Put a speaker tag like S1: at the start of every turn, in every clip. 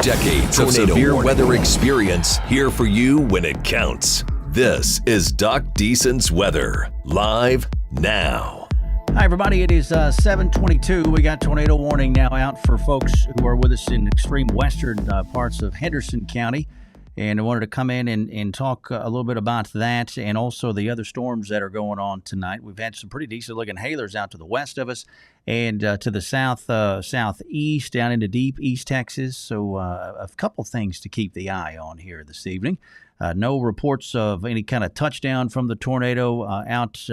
S1: Decades of severe weather experience here for you when it counts. This is Doc Deason's Weather, live now.
S2: Hi, everybody. It is 7:22. We got tornado warning now out for folks who are with us in extreme western parts of Henderson County. And I wanted to come in and talk a little bit about that and also the other storms that are going on tonight. We've had some pretty decent-looking hailers out to the west of us and to the southeast, down into deep East Texas. So a couple things to keep the eye on here this evening. No reports of any kind of touchdown from the tornado out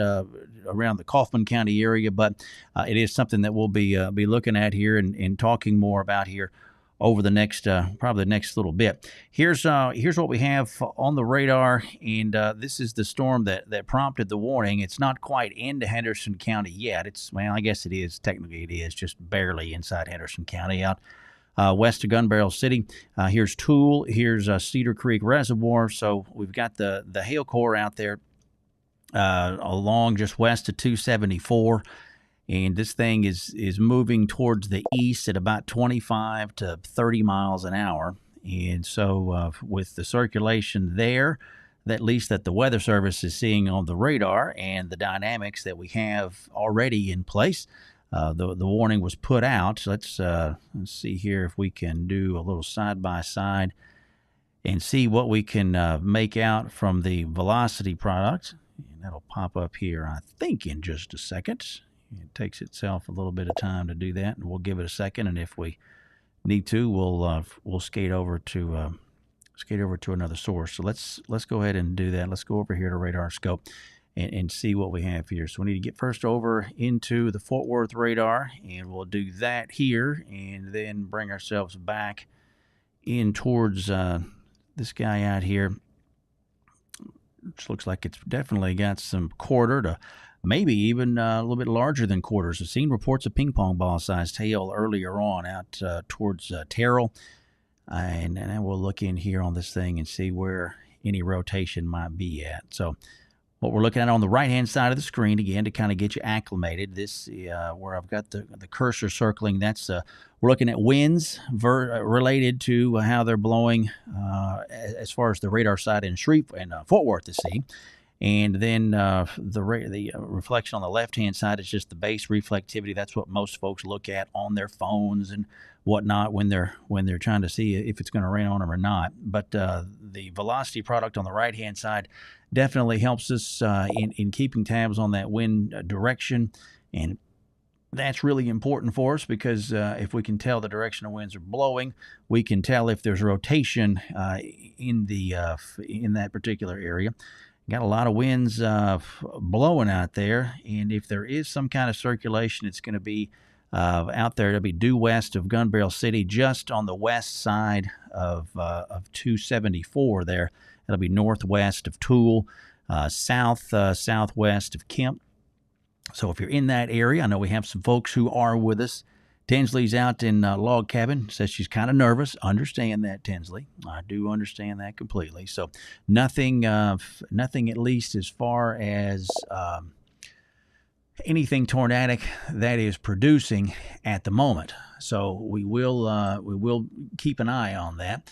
S2: around the Kaufman County area, but it is something that we'll be looking at here and talking more about here over the next probably the next little bit. Here's what we have on the radar, and this is the storm that prompted the warning. It's not quite into Henderson County yet. I guess it is. Technically, it is just barely inside Henderson County, out west of Gun Barrel City. Here's Toole. Here's Cedar Creek Reservoir. So we've got the hail core out there along just west of 274. And this thing is moving towards the east at about 25 to 30 miles an hour. And so with the circulation there, at least that the Weather Service is seeing on the radar and the dynamics that we have already in place, the warning was put out. Let's see here if we can do a little side-by-side and see what we can make out from the velocity product. And that'll pop up here, I think, in just a second. It takes itself a little bit of time to do that, and we'll give it a second. And if we need to, we'll skate over to another source. So let's go ahead and do that. Let's go over here to Radar Scope and see what we have here. So we need to get first over into the Fort Worth radar, and we'll do that here, and then bring ourselves back in towards this guy out here, which looks like it's definitely got some quarter to maybe even a little bit larger than quarters. I've seen reports of ping pong ball sized hail earlier on out towards Terrell. And then we'll look in here on this thing and see where any rotation might be at. So what we're looking at on the right-hand side of the screen, again, to kind of get you acclimated, this where I've got the cursor circling, that's we're looking at winds related to how they're blowing as far as the radar side in Fort Worth is seeing. And then the reflection on the left-hand side is just the base reflectivity. That's what most folks look at on their phones and whatnot when they're trying to see if it's going to rain on them or not. But the velocity product on the right-hand side definitely helps us in keeping tabs on that wind direction. And that's really important for us because if we can tell the direction of winds are blowing, we can tell if there's rotation in that particular area. Got a lot of winds blowing out there, and if there is some kind of circulation, it's going to be out there. It'll be due west of Gun Barrel City, just on the west side of 274 there. It'll be northwest of Toole, southwest of Kemp. So if you're in that area, I know we have some folks who are with us. Tinsley's out in log cabin, says she's kind of nervous. Understand that, Tinsley. I do understand that completely. So nothing at least as far as anything tornadic that is producing at the moment. So we will keep an eye on that.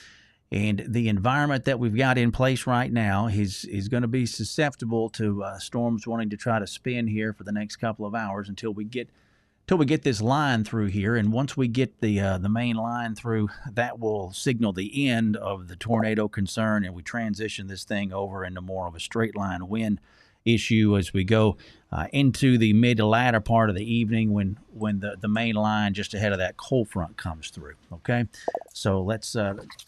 S2: And the environment that we've got in place right now is going to be susceptible to storms wanting to try to spin here for the next couple of hours until we get this line through here. And once we get the main line through, that will signal the end of the tornado concern, and we transition this thing over into more of a straight line wind issue as we go into the mid to latter part of the evening when the main line just ahead of that cold front comes through. Okay, so let's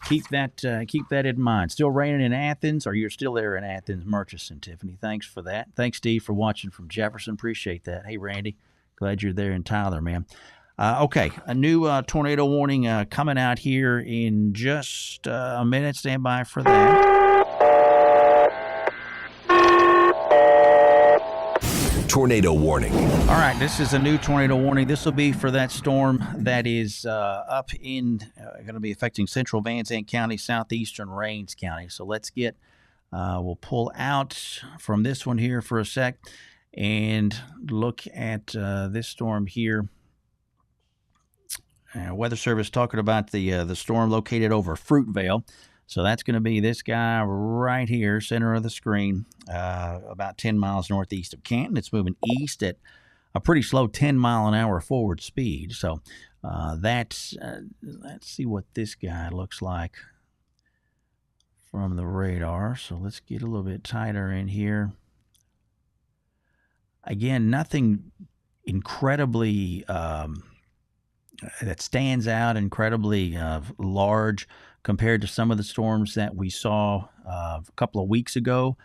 S2: keep that in mind. Still raining in Athens, or you're still there in Athens, Murchison, Tiffany. Thanks for that. Thanks, Steve, for watching from Jefferson. Appreciate that. Hey, Randy. Glad you're there in Tyler, man. Okay, a new tornado warning coming out here in just a minute. Stand by for that.
S1: Tornado warning.
S2: All right, this is a new tornado warning. This will be for that storm that is up in, going to be affecting central Van Zandt County, southeastern Rains County. So let's get, we'll pull out from this one here for a sec and look at this storm here Weather Service talking about the storm located over Fruitvale. So that's going to be this guy right here, center of the screen, about 10 miles northeast of Canton. It's moving east at a pretty slow 10-mile-an-hour forward speed. So let's see what this guy looks like from the radar. So let's get a little bit tighter in here. Again, nothing incredibly that stands out, incredibly large compared to some of the storms that we saw a couple of weeks ago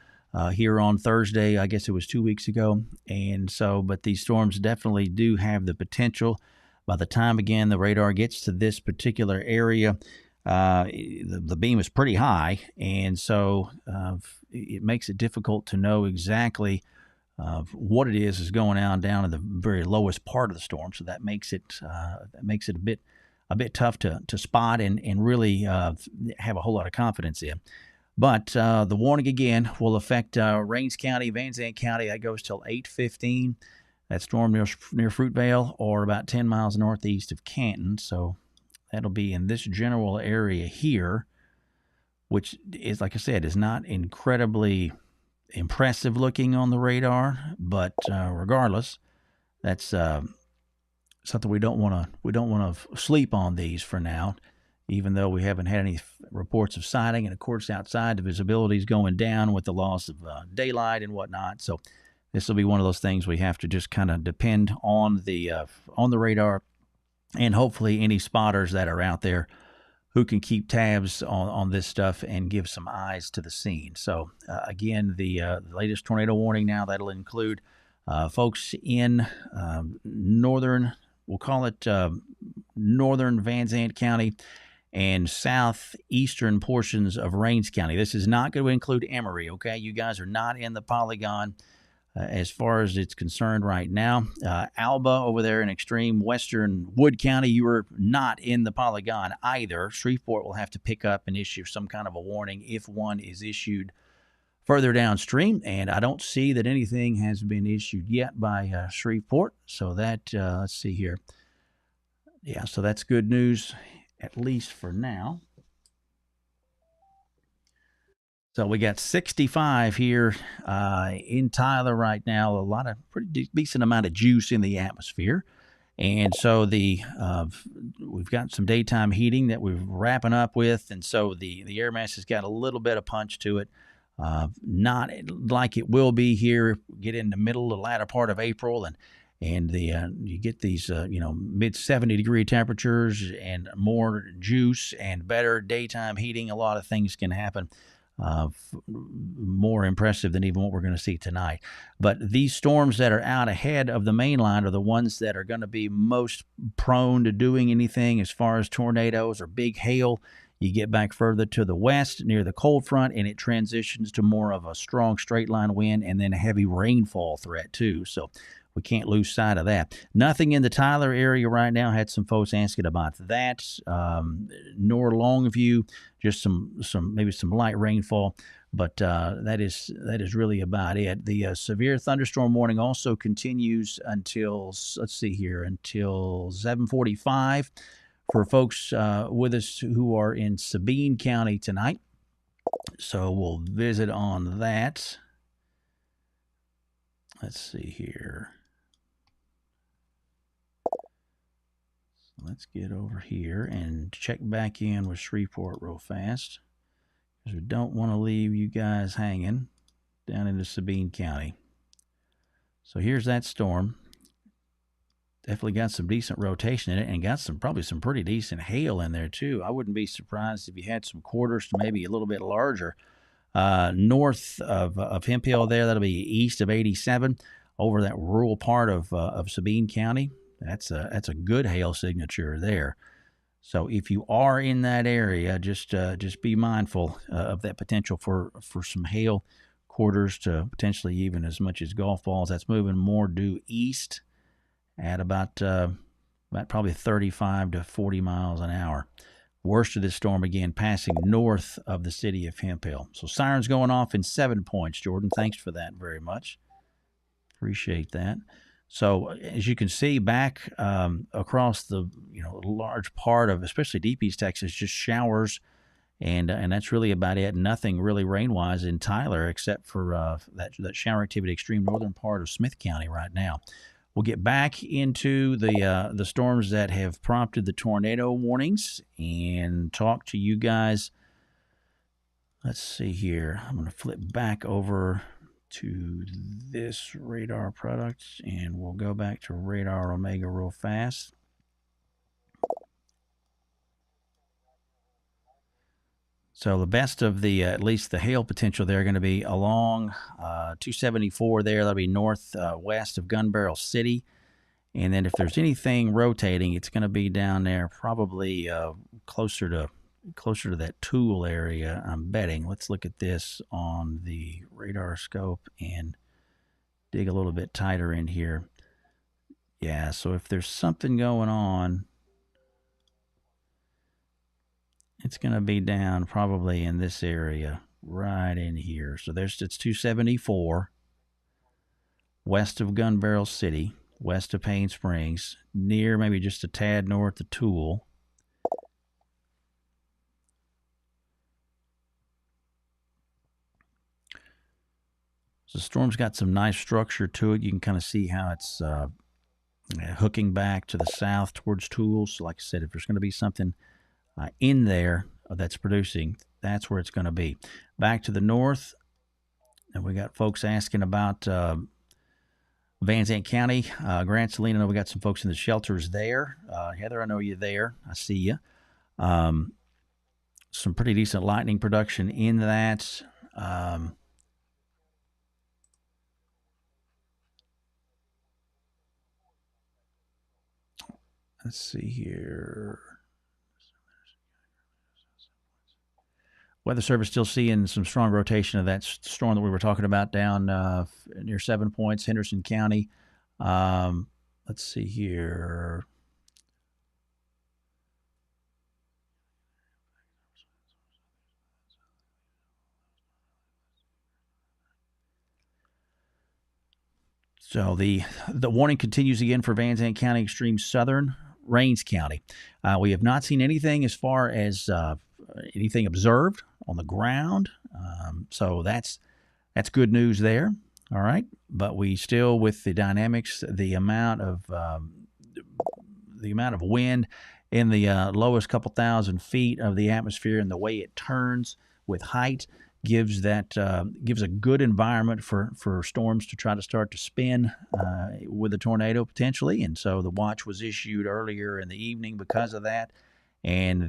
S2: here on Thursday. I guess it was 2 weeks ago. And so, but these storms definitely do have the potential. By the time, again, the radar gets to this particular area, the beam is pretty high. And so it makes it difficult to know exactly what it is going on down in the very lowest part of the storm. So that makes it a bit tough to spot and really have a whole lot of confidence in. But the warning again will affect Rains County, Van Zandt County. That goes till 8:15. That storm near Fruitvale, or about 10 miles northeast of Canton. So that'll be in this general area here, which is, like I said, is not incredibly impressive looking on the radar, but regardless, that's something we don't want to sleep on these for now, even though we haven't had any reports of sighting. And of course, outside, the visibility is going down with the loss of daylight and whatnot. So this will be one of those things we have to just kind of depend on the radar, and hopefully any spotters that are out there who can keep tabs on this stuff and give some eyes to the scene. So, again, the latest tornado warning now, that'll include folks in northern, we'll call it northern Van Zandt County and southeastern portions of Rains County. This is not going to include Emory, okay? You guys are not in the polygon as far as it's concerned right now. Alba over there in extreme western Wood County, you are not in the polygon either. Shreveport will have to pick up and issue some kind of a warning if one is issued further downstream, and I don't see that anything has been issued yet by Shreveport. So that, let's see here. Yeah, so that's good news, at least for now. So we got 65 here in Tyler right now. A lot of pretty decent amount of juice in the atmosphere. And so we've got some daytime heating that we're wrapping up with. And so the air mass has got a little bit of punch to it. Not like it will be here, get in the middle, the latter part of April. And you get these, mid 70 degree temperatures and more juice and better daytime heating. A lot of things can happen. More impressive than even what we're going to see tonight. But these storms that are out ahead of the main line are the ones that are going to be most prone to doing anything as far as tornadoes or big hail. You get back further to the west near the cold front, and it transitions to more of a strong straight line wind and then a heavy rainfall threat too. So we can't lose sight of that. Nothing in the Tyler area right now. Had some folks asking about that. Nor Longview, just maybe some light rainfall, but that is really about it. The severe thunderstorm warning also continues until 7:45 for folks with us who are in Sabine County tonight. So we'll visit on that. Let's see here. Let's get over here and check back in with Shreveport real fast, because we don't want to leave you guys hanging down into Sabine County. So here's that storm. Definitely got some decent rotation in it, and got probably some pretty decent hail in there too. I wouldn't be surprised if you had some quarters to maybe a little bit larger. North of Hemphill there, that'll be east of 87 over that rural part of Sabine County. That's a good hail signature there. So if you are in that area, just be mindful of that potential for some hail, quarters to potentially even as much as golf balls. That's moving more due east at about probably 35 to 40 miles an hour. Worst of this storm again passing north of the city of Hemphill. So sirens going off in 7 points. Jordan, thanks for that very much. Appreciate that. So as you can see back across the large part of especially Deep East Texas, just showers, and that's really about it. Nothing really rain wise in Tyler except for that shower activity extreme northern part of Smith County right now. We'll get back into the storms that have prompted the tornado warnings and talk to you guys. Let's see here. I'm going to flip back over to this radar product, and we'll go back to Radar Omega real fast. So the best of the, at least the hail potential there, are going to be along 274 there. That'll be northwest of Gun Barrel City. And then if there's anything rotating, it's going to be down there probably closer to that Tool area, I'm betting. Let's look at this on the radar scope and dig a little bit tighter in here. Yeah, so if there's something going on, it's going to be down probably in this area right in here. So it's 274 west of Gun Barrel City, west of Payne Springs, near maybe just a tad north of Tool. So the storm's got some nice structure to it. You can kind of see how it's hooking back to the south towards Tool. So like I said, if there's going to be something in there that's producing, that's where it's going to be. Back to the north, and we got folks asking about Van Zandt County, Grant Saline. I know we got some folks in the shelters there. Heather, I know you're there. I see you. Some pretty decent lightning production in that. Let's see here. Weather Service still seeing some strong rotation of that storm that we were talking about down near 7 Points, Henderson County. Let's see here. So the warning continues again for Van Zandt County, extreme southern, Rains County. We have not seen anything as far as anything observed on the ground. So that's good news there. All right. But we still, with the dynamics, the amount of wind in the lowest couple thousand feet of the atmosphere and the way it turns with height gives a good environment for storms to try to start to spin with a tornado potentially. And so the watch was issued earlier in the evening because of that. And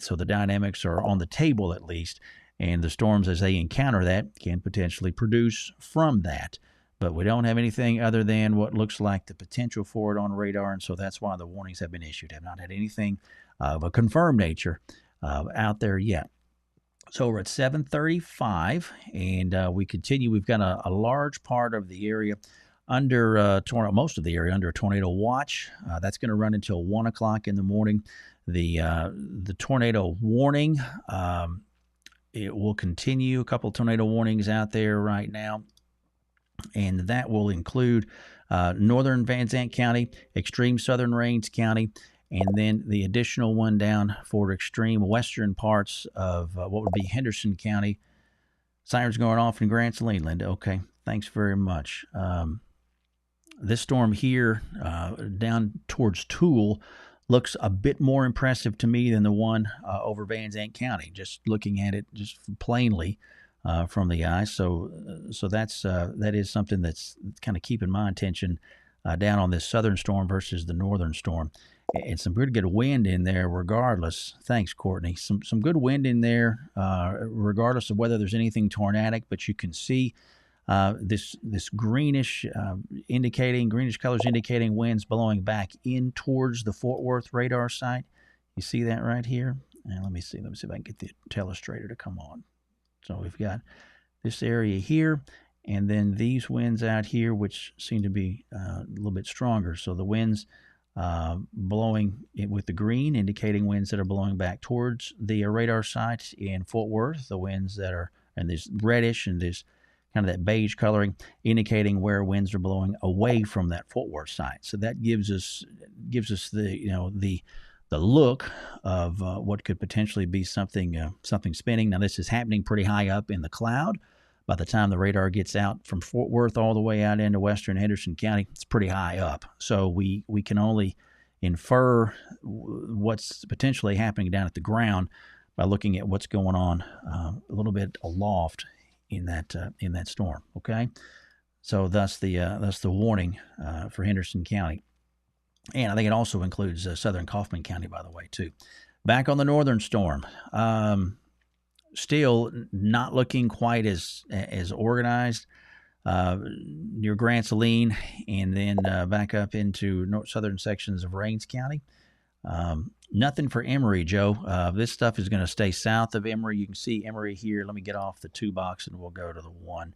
S2: so the dynamics are on the table at least, and the storms as they encounter that can potentially produce from that. But we don't have anything other than what looks like the potential for it on radar, and so that's why the warnings have been issued. Have not had anything of a confirmed nature out there yet. So we're at 7:35, and we continue. We've got a large part of the area under most of the area under a tornado watch. That's going to run until 1 o'clock in the morning. The tornado warning, it will continue. A couple of tornado warnings out there right now, and that will include northern Van Zandt County, extreme southern Rains County, and then the additional one down for extreme western parts of what would be Henderson County. Sirens going off in Grant Saline, Linda. Okay, thanks very much. This storm here down towards Tool looks a bit more impressive to me than the one over Van Zandt County, just looking at it just plainly from the eye. So that is something that's kind of keeping my attention down on this southern storm versus the northern storm. And some pretty good wind in there regardless. Thanks, Courtney. Some good wind in there regardless of whether there's anything tornadic, but you can see this greenish colors indicating winds blowing back in towards the Fort Worth radar site. You see that right here? And let me see if I can get the telestrator to come on. So we've got this area here, and then these winds out here, which seem to be a little bit stronger. So the winds blowing with the green, indicating winds that are blowing back towards the radar site in Fort Worth. The winds that are, and this reddish and this kind of that beige coloring, indicating where winds are blowing away from that Fort Worth site. So that gives us the look of what could potentially be something spinning. Now this is happening pretty high up in the cloud. By the time the radar gets out from Fort Worth all the way out into western Henderson County, it's pretty high up. So we can only infer what's potentially happening down at the ground by looking at what's going on a little bit aloft in that storm. Okay, so that's the warning for Henderson County, and I think it also includes southern Kaufman County, by the way, too. Back on the northern storm. Still not looking quite as organized near Grants Saline, and then back up into southern sections of Rains County. Nothing for Emory, Joe. This stuff is going to stay south of Emory. You can see Emory here. Let me get off the 2 box and we'll go to the 1.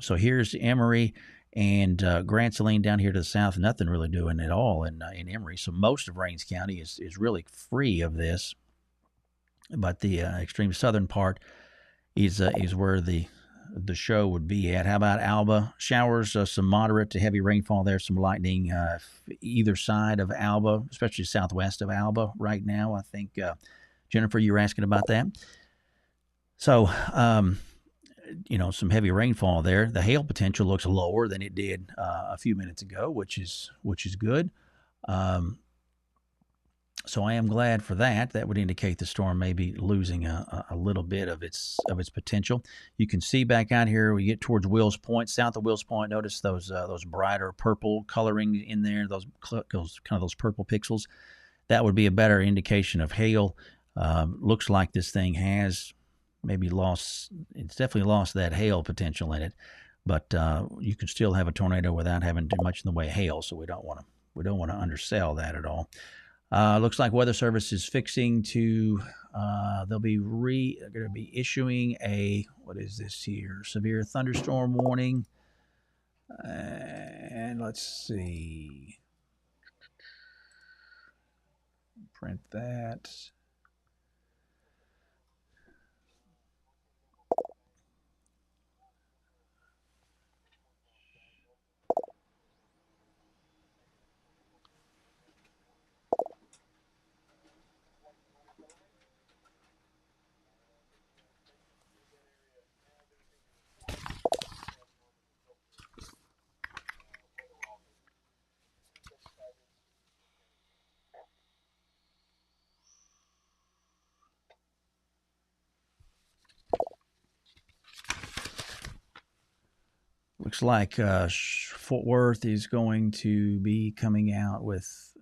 S2: So here's Emory and Grants Saline down here to the south. Nothing really doing at all in Emory. So most of Rains County is really free of this. But the extreme southern part is where the show would be at. How about Alba? Showers, some moderate to heavy rainfall there, some lightning either side of Alba, especially southwest of Alba right now. I think, Jennifer, you were asking about that. So, some heavy rainfall there. The hail potential looks lower than it did a few minutes ago, which is good. So I am glad for that. That would indicate the storm may be losing a little bit of its potential. You can see back out here, we get towards Wills Point, south of Wills Point. Notice those brighter purple coloring in there, those purple pixels. That would be a better indication of hail. Looks like this thing has maybe lost. It's definitely lost that hail potential in it, but you can still have a tornado without having too much in the way of hail. So we don't want to undersell that at all. Looks like Weather Service is fixing to, they'll be going to be issuing what is this here? Severe thunderstorm warning. And let's see. Print that. Looks like Fort Worth is going to be coming out with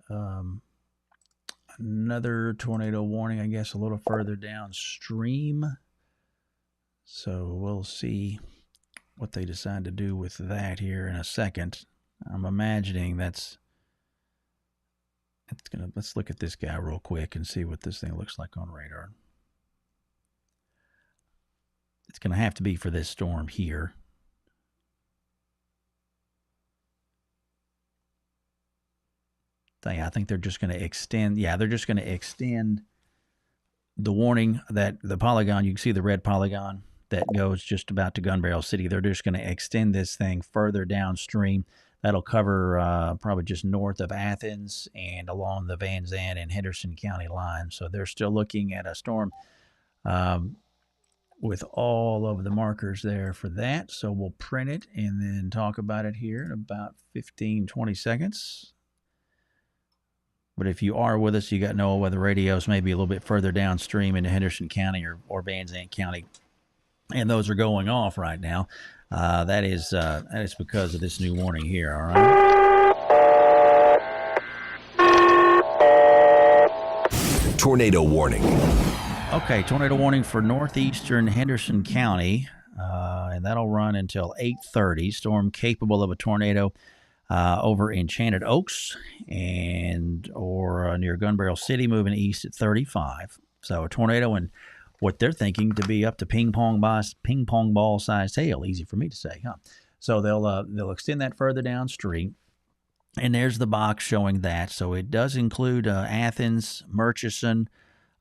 S2: another tornado warning, I guess, a little further downstream. So we'll see what they decide to do with that here in a second. I'm imagining let's look at this guy real quick and see what this thing looks like on radar. It's going to have to be for this storm here. I think they're just going to extend. Yeah, they're just going to extend the warning that the polygon, you can see the red polygon that goes just about to Gun Barrel City. They're just going to extend this thing further downstream. That'll cover probably just north of Athens and along the Van Zandt and Henderson County line. So they're still looking at a storm with all of the markers there for that. So we'll print it and then talk about it here in about 15, 20 seconds. But if you are with us, you got NOAA weather radios maybe a little bit further downstream into Henderson County or Van Zandt County, and those are going off right now. That is because of this new warning here. All right.
S1: Tornado warning.
S2: Okay, tornado warning for northeastern Henderson County, and that'll run until 8:30. Storm capable of a tornado over Enchanted Oaks or near Gun Barrel City, moving east at 35. So a tornado and what they're thinking to be up to ping pong ball sized hail. Easy for me to say, huh? So they'll extend that further downstream, and there's the box showing that. So it does include Athens, Murchison,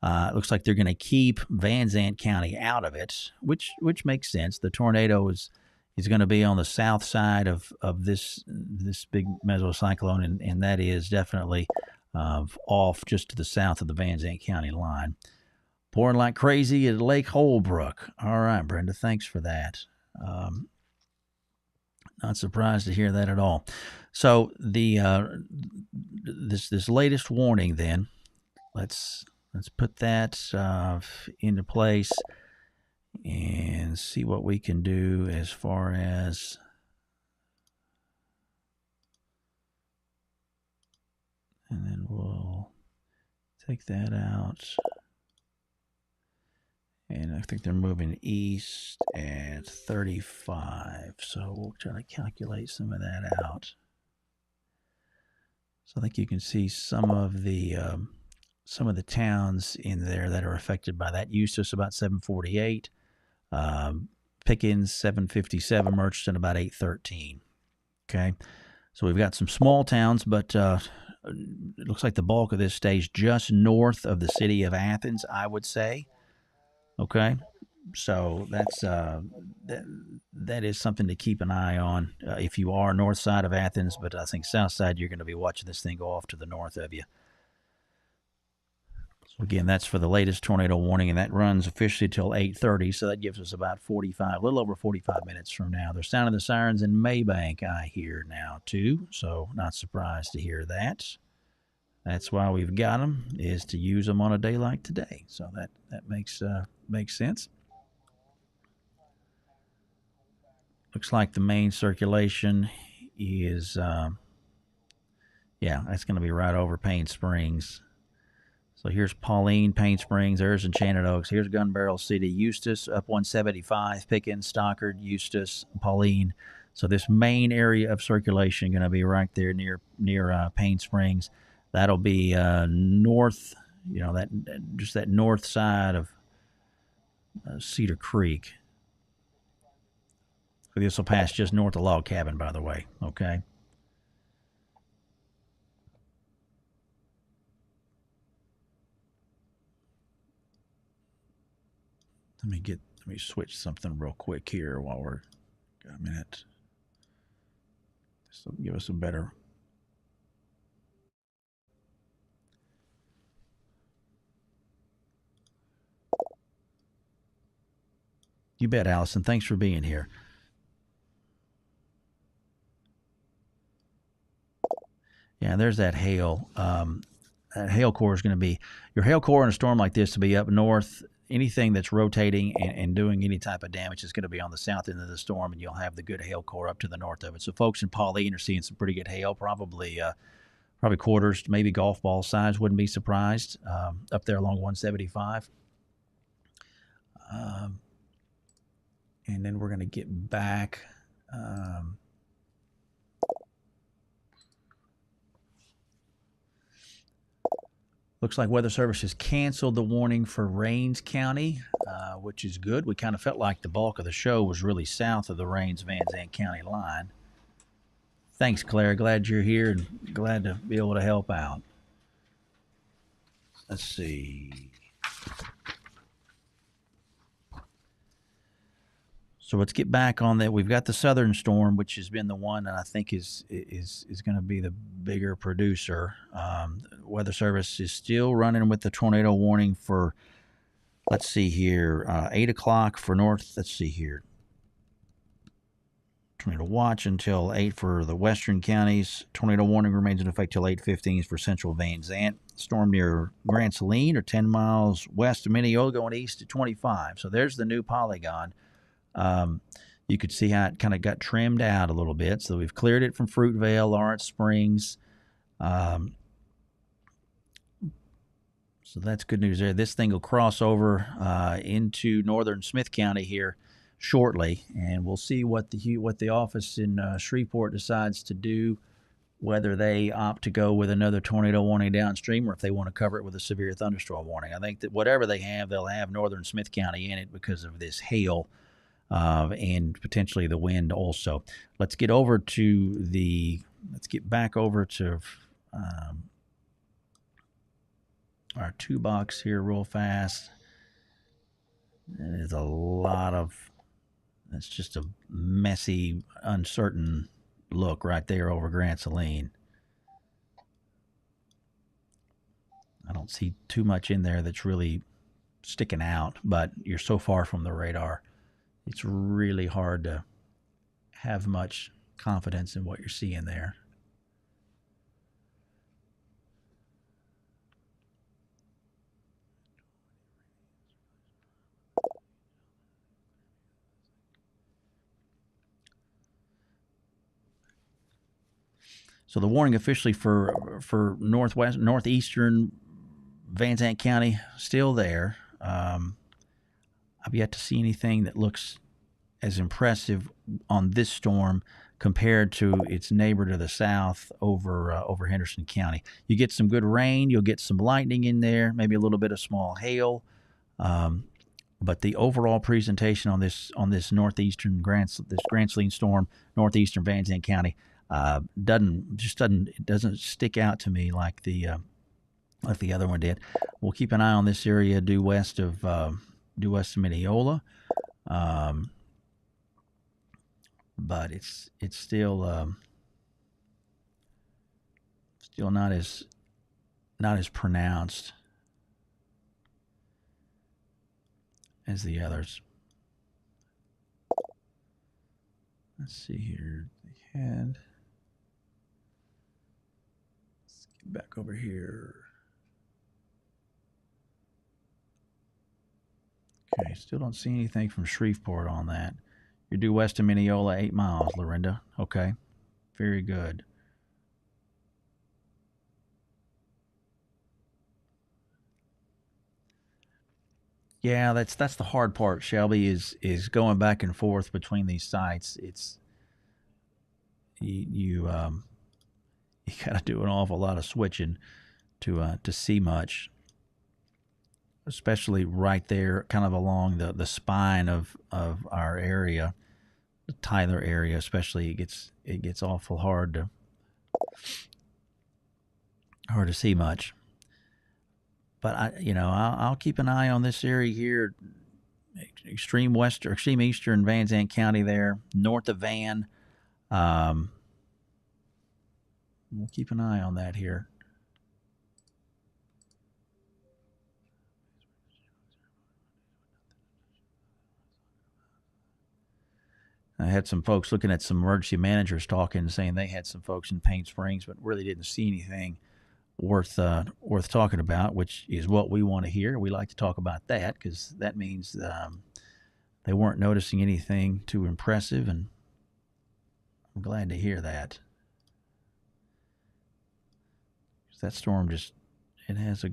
S2: It looks like they're going to keep Van Zandt County out of it, which makes sense. The tornado is going to be on the south side of this big mesocyclone, and that is definitely off just to the south of the Van Zandt County line. Pouring like crazy at Lake Holbrook. All right, Brenda, thanks for that. Not surprised to hear that at all. So the this latest warning, then let's put that into place and see what we can do as far as and then we'll take that out. And I think they're moving east at 35. So we'll try to calculate some of that out. So I think you can see some of the towns in there that are affected by that. Eustis about 748. Pickens 757. Murchison about 813. Okay. So we've got some small towns, but it looks like the bulk of this stays just north of the city of Athens, I would say. Okay, so that's that is something to keep an eye on if you are north side of Athens. But I think south side, you're going to be watching this thing go off to the north of you. So again, that's for the latest tornado warning, and that runs officially till 8:30. So that gives us about a little over 45 minutes from now. They're sounding the sirens in Maybank, I hear now too. So not surprised to hear that. That's why we've got them, is to use them on a day like today. So that makes sense. Looks like the main circulation is, that's going to be right over Payne Springs. So here's Pauline, Payne Springs. There's Enchanted Oaks. Here's Gun Barrel City, Eustis, up 175, Pickens, Stockard, Eustis, Pauline. So this main area of circulation going to be right there near Payne Springs. That'll be north, that north side of Cedar Creek. This will pass just north of Log Cabin, by the way. Okay. Let me switch something real quick here while we're got a minute. This will give us a better. You bet, Allison. Thanks for being here. Yeah, there's that hail. That hail core is going to be your hail core in a storm like this to be up north. Anything that's rotating and doing any type of damage is going to be on the south end of the storm, and you'll have the good hail core up to the north of it. So folks in Pauline are seeing some pretty good hail, probably quarters, maybe golf ball size. Wouldn't be surprised up there along 175. And then we're going to get back. Looks like Weather Service has canceled the warning for Rains County, which is good. We kind of felt like the bulk of the show was really south of the Rains-Van Zandt County line. Thanks, Claire. Glad you're here and glad to be able to help out. Let's see. So let's get back on that. We've got the southern storm, which has been the one that I think is going to be the bigger producer. Weather Service is still running with the tornado warning for, let's see here, 8 o'clock for north. Let's see here. Tornado watch until 8 for the western counties. Tornado warning remains in effect till 8:15 for central Van Zandt. Storm near Grand Saline or 10 miles west of Mineola going east to 25. So there's the new polygon. You could see how it kind of got trimmed out a little bit. So we've cleared it from Fruitvale, Lawrence Springs. So that's good news there. This thing will cross over into northern Smith County here shortly, and we'll see what the office in Shreveport decides to do, whether they opt to go with another tornado warning downstream or if they want to cover it with a severe thunderstorm warning. I think that whatever they have, they'll have northern Smith County in it because of this hail. And potentially the wind also. Let's get back over to our 2-box here real fast. And there's a lot of, it's just a messy, uncertain look right there over Grand Saline. I don't see too much in there that's really sticking out, but you're so far from the radar, it's really hard to have much confidence in what you're seeing there. So the warning officially for northeastern Van Zandt County still there. I've yet to see anything that looks as impressive on this storm compared to its neighbor to the south over Henderson County. You get some good rain, you'll get some lightning in there, maybe a little bit of small hail, but the overall presentation on this northeastern Grand Saline storm, northeastern Van Zandt County, doesn't stick out to me like the other one did. We'll keep an eye on this area due west of Mineola. But it's still not as pronounced as the others. Let's see here. Let's get back over here. Okay, still don't see anything from Shreveport on that. You're due west of Mineola, 8 miles, Lorinda. Okay, very good. Yeah, that's the hard part, Shelby, is going back and forth between these sites. It's you got to do an awful lot of switching to see much, especially right there, kind of along the spine of our area, the Tyler area, especially. It gets awful hard to see much. But I'll keep an eye on this area here, extreme eastern Van Zandt County there, north of Van. We'll keep an eye on that here. I had some folks looking at some emergency managers talking, saying they had some folks in Paint Springs, but really didn't see anything worth talking about, which is what we want to hear. We like to talk about that because that means they weren't noticing anything too impressive, and I'm glad to hear that. That storm has a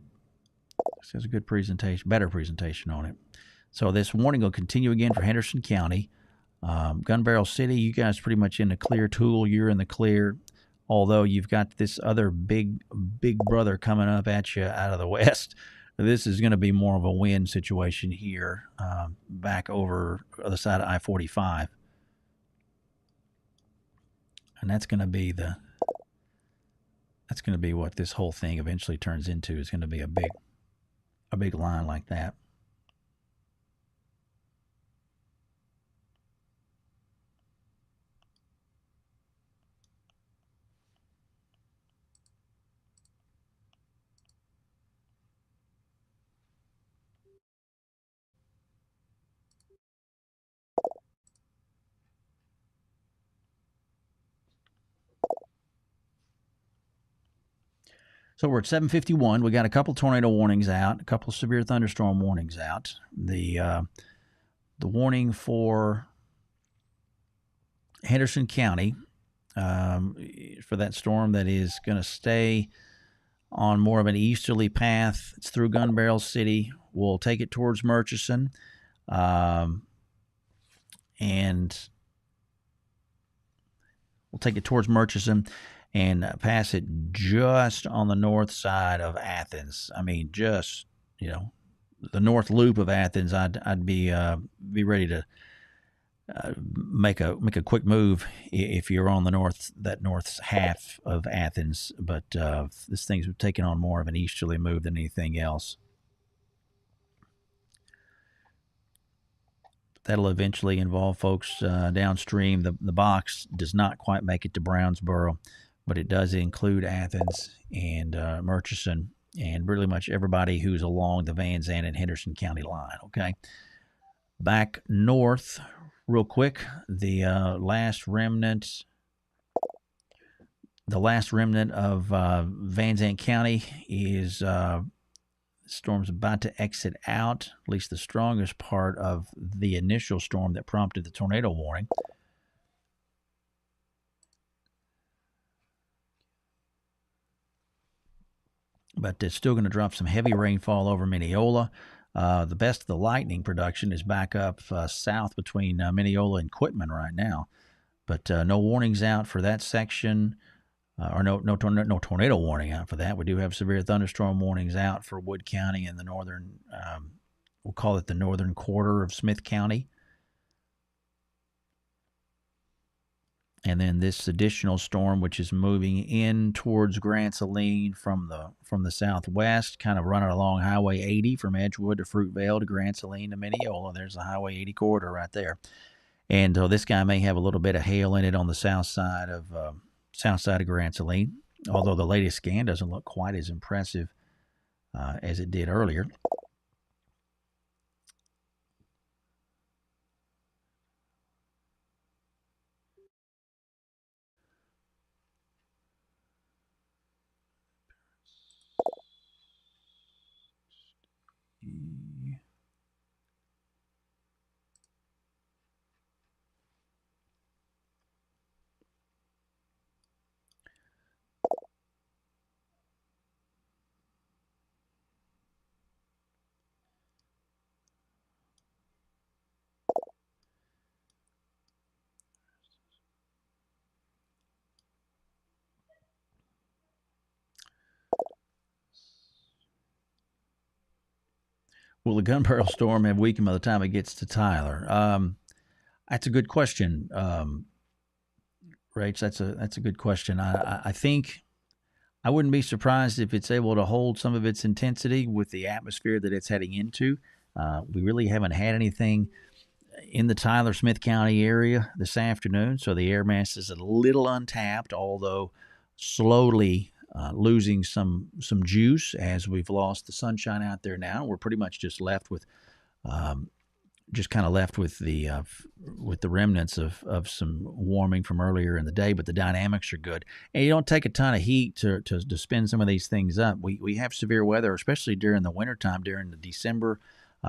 S2: good presentation, better presentation on it. So this warning will continue again for Henderson County. Gun Barrel City, you guys pretty much in the clear. Tool, you're in the clear. Although you've got this other big brother coming up at you out of the west. This is going to be more of a wind situation here, back over the other side of I-45. And that's going to be what this whole thing eventually turns into. Is going to be a big line like that. So we're at 7:51. We got a couple tornado warnings out, a couple severe thunderstorm warnings out. The warning for Henderson County for that storm that is going to stay on more of an easterly path. It's through Gun Barrel City. We'll take it towards Murchison, and we'll take it towards Murchison and pass it just on the north side of Athens. I mean, just, the north loop of Athens. I'd be ready to make a quick move if you're on the north half of Athens. But this thing's taking on more of an easterly move than anything else. That'll eventually involve folks downstream. The box does not quite make it to Brownsboro, but it does include Athens and Murchison and pretty much everybody who's along the Van Zandt and Henderson County line. Okay, back north, real quick. The last remnant of Van Zandt County is. Storm's about to exit out, at least the strongest part of the initial storm that prompted the tornado warning. But it's still going to drop some heavy rainfall over Mineola. The best of the lightning production is back up south between Mineola and Quitman right now. But no warnings out for that section. Or no tornado warning out for that. We do have severe thunderstorm warnings out for Wood County and the northern, we'll call it the northern quarter of Smith County. And then this additional storm, which is moving in towards Grand Saline from the southwest, kind of running along Highway 80 from Edgewood to Fruitvale to Grand Saline to Mineola. There's the Highway 80 corridor right there. And this guy may have a little bit of hail in it on the south side of Grand Saline, although the latest scan doesn't look quite as impressive as it did earlier. Will the gun barrel storm have weakened by the time it gets to Tyler? That's a good question, Rach. That's a good question. I think I wouldn't be surprised if it's able to hold some of its intensity with the atmosphere that it's heading into. We really haven't had anything in the Tyler Smith County area this afternoon, so the air mass is a little untapped, although slowly losing some juice as we've lost the sunshine out there now. We're pretty much just left with the remnants of some warming from earlier in the day, but the dynamics are good. And you don't take a ton of heat to spin some of these things up. We have severe weather, especially during the wintertime, during the December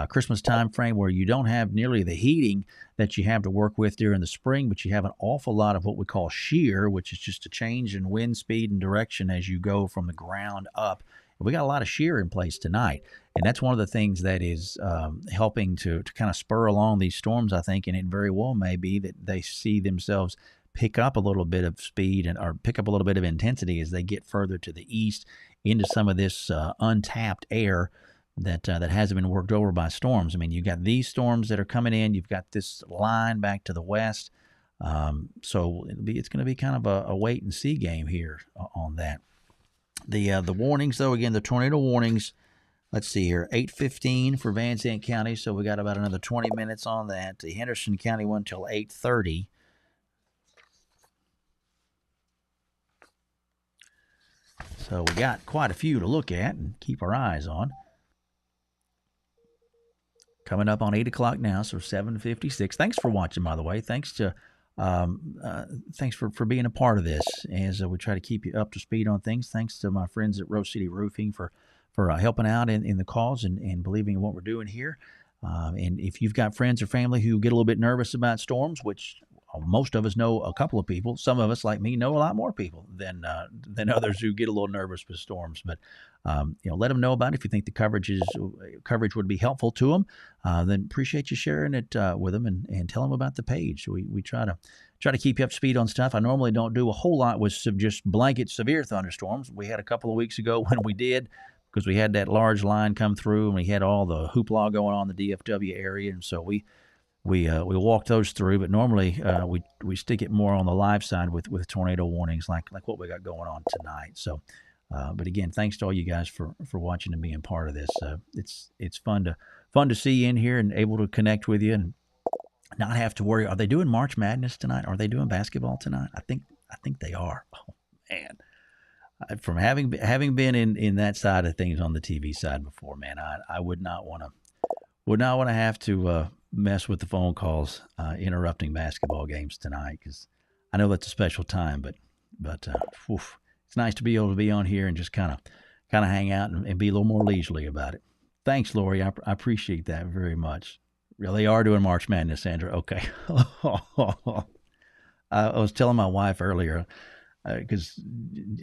S2: Christmas time frame, where you don't have nearly the heating that you have to work with during the spring, but you have an awful lot of what we call shear, which is just a change in wind speed and direction as you go from the ground up. And we got a lot of shear in place tonight, and that's one of the things that is helping to kind of spur along these storms, I think, and it very well may be that they see themselves pick up a little bit of speed or pick up a little bit of intensity as they get further to the east into some of this untapped air that hasn't been worked over by storms. I mean, you've got these storms that are coming in. You've got this line back to the west. So it's going to be kind of a wait and see game here on that. The warnings, though, again, the tornado warnings, let's see here, 8:15 for Van Zandt County, so we got about another 20 minutes on that. The Henderson County one till 8:30. So we got quite a few to look at and keep our eyes on. Coming up on 8 o'clock now, so 7:56. Thanks for watching, by the way. Thanks for being a part of this as we try to keep you up to speed on things. Thanks to my friends at Rose City Roofing for helping out in the cause and believing in what we're doing here. And if you've got friends or family who get a little bit nervous about storms, which most of us know a couple of people, some of us like me know a lot more people than others who get a little nervous with storms. But let them know about it. If you think the coverage would be helpful to them, then appreciate you sharing it with them and tell them about the page. We try to keep you up to speed on stuff. I normally don't do a whole lot with just blanket severe thunderstorms. We had a couple of weeks ago when we did, because we had that large line come through and we had all the hoopla going on in the DFW area, and so we we walk those through, but normally we stick it more on the live side with tornado warnings like what we got going on tonight. So, but again, thanks to all you guys for watching and being part of this. It's fun to see you in here and able to connect with you and not have to worry. Are they doing March Madness tonight? Are they doing basketball tonight? I think they are. Oh man, from having been in that side of things on the TV side before, man, I would not want to have to mess with the phone calls interrupting basketball games tonight because I know that's a special time, but it's nice to be able to be on here and just kind of hang out and be a little more leisurely about it. Thanks, Lori. I appreciate that very much. Really are doing March Madness, Sandra. Okay. I was telling my wife earlier because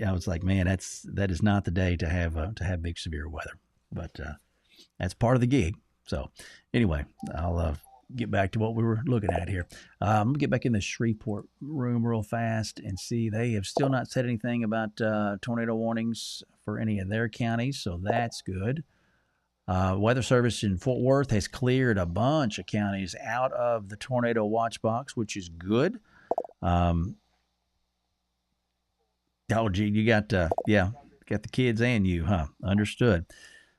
S2: I was like, man, that is not the day to have big severe weather, but that's part of the gig. So anyway, I'll get back to what we were looking at here. I'm gonna get back in the Shreveport room real fast and see they have still not said anything about tornado warnings for any of their counties, so that's good. Weather Service in Fort Worth has cleared a bunch of counties out of the tornado watch box, which is good. Um, oh, gee, you got got the kids and you, huh? Understood.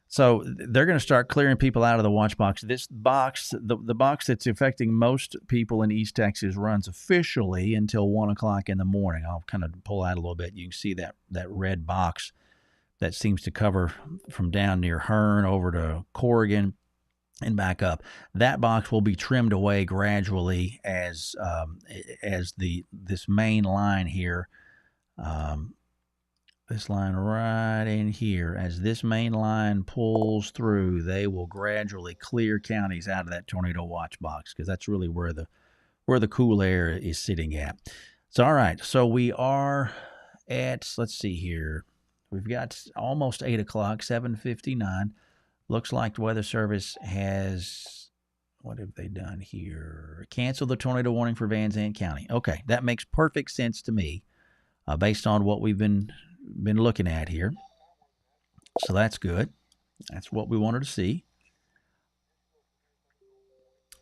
S2: So they're going to start clearing people out of the watch box. This box, the box that's affecting most people in East Texas, runs officially until 1 o'clock in the morning. I'll kind of pull out a little bit. You can see that red box that seems to cover from down near Hearn over to Corrigan and back up. That box will be trimmed away gradually as this main line here. This line right in here, as this main line pulls through, they will gradually clear counties out of that tornado watch box because that's really where the cool air is sitting at. So, all right. So we are at, let's see here. We've got almost 8 o'clock, 7:59. Looks like the Weather Service has, what have they done here? Canceled the tornado warning for Van Zandt County. Okay, that makes perfect sense to me based on what we've been looking at here. So that's good. That's what we wanted to see.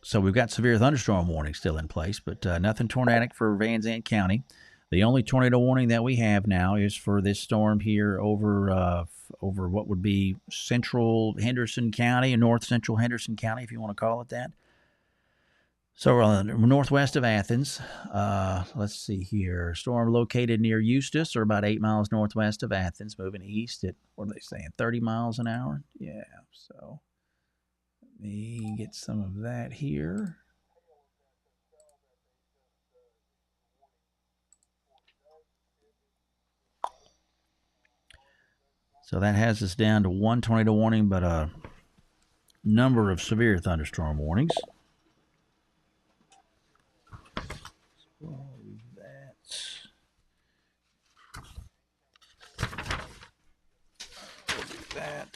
S2: So we've got severe thunderstorm warning still in place, but nothing tornadic for Van Zandt County. The only tornado warning that we have now is for this storm here over what would be central Henderson County and north central Henderson County, if you want to call it that. So northwest of Athens. Let's see here. Storm located near Eustis, or about 8 miles northwest of Athens, moving east at, what are they saying, 30 miles an hour? Yeah, so let me get some of that here. So that has us down to one tornado warning, but a number of severe thunderstorm warnings. That.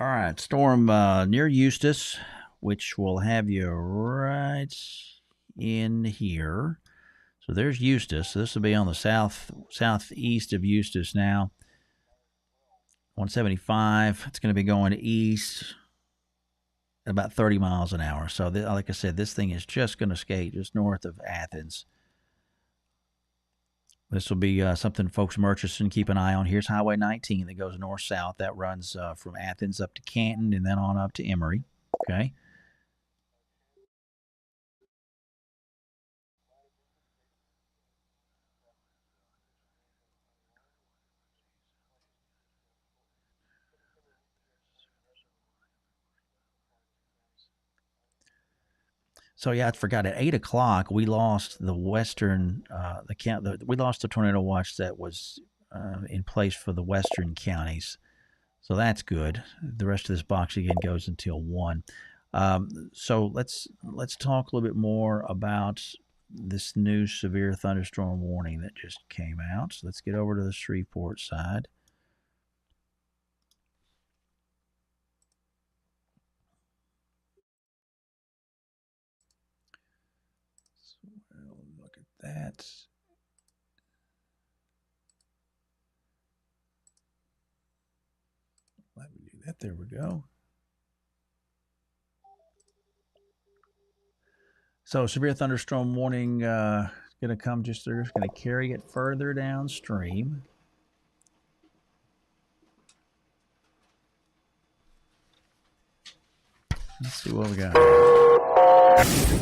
S2: All right, storm near Eustis, which will have you right in here. So there's Eustis. This will be on the southeast of Eustis now. 175. It's going to be going east at about 30 miles an hour. So, like I said, this thing is just going to skate just north of Athens. This will be something folks in Murchison keep an eye on. Here's Highway 19 that goes north-south. That runs from Athens up to Canton and then on up to Emory. Okay. So yeah, I forgot. At 8 o'clock, we lost the western we lost the tornado watch that was in place for the western counties. So that's good. The rest of this box again goes until 1. So let's talk a little bit more about this new severe thunderstorm warning that just came out. So let's get over to the Shreveport side. So, look at that. that. There we go. So severe thunderstorm warning is going to come just through. It's going to carry it further downstream. Let's see what we got.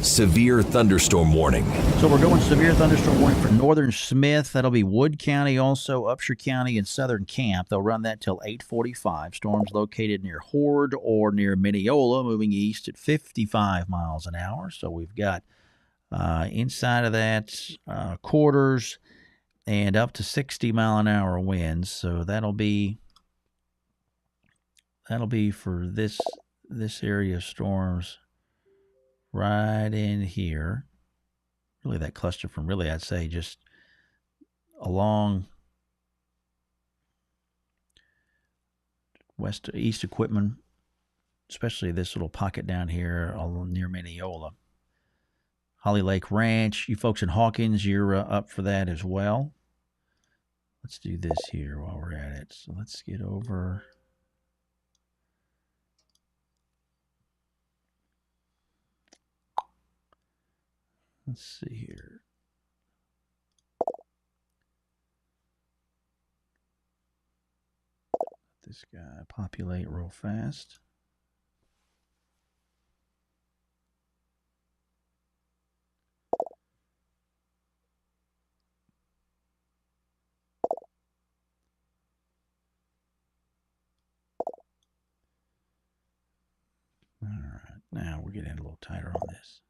S1: Severe thunderstorm warning.
S2: So we're going severe thunderstorm warning for northern Smith. That'll be Wood County, also Upshur County and southern Camp. They'll run that till 8:45. Storms located near Horde or near Mineola, moving east at 55 miles an hour. So we've got inside of that quarters and up to 60-mile-an-hour winds. So that'll be for this area of storms right in here. Really that cluster from really, I'd say, just along west to east equipment, especially this little pocket down here near Mineola. Holly Lake Ranch, you folks in Hawkins, you're up for that as well. Let's do this here while we're at it. So let's get over. Let's see here. Let this guy populate real fast. All right, now we're getting a little tighter on this.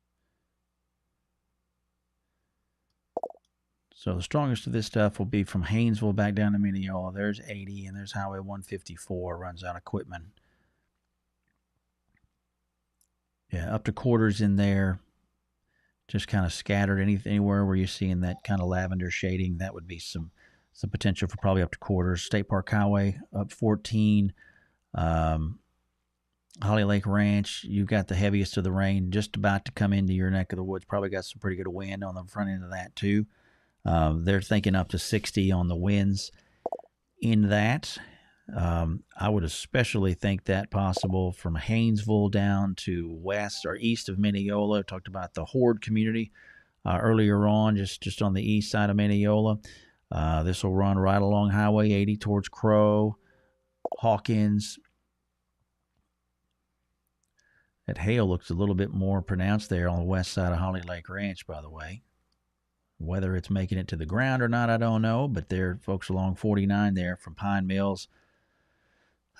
S2: So the strongest of this stuff will be from Haynesville back down to Mineola. There's 80, and there's Highway 154 runs out of equipment. Yeah, up to quarters in there. Just kind of scattered anywhere where you're seeing that kind of lavender shading. That would be some potential for probably up to quarters. State Park Highway up 14. Holly Lake Ranch, you've got the heaviest of the rain just about to come into your neck of the woods. Probably got some pretty good wind on the front end of that too. They're thinking up to 60 on the winds in that. I would especially think that possible from Haynesville down to west or east of Mineola. I talked about the Horde community earlier on, just on the east side of Mineola. This will run right along Highway 80 towards Crow, Hawkins. That hail looks a little bit more pronounced there on the west side of Holly Lake Ranch, by the way. Whether it's making it to the ground or not, I don't know. But there, folks along 49 there from Pine Mills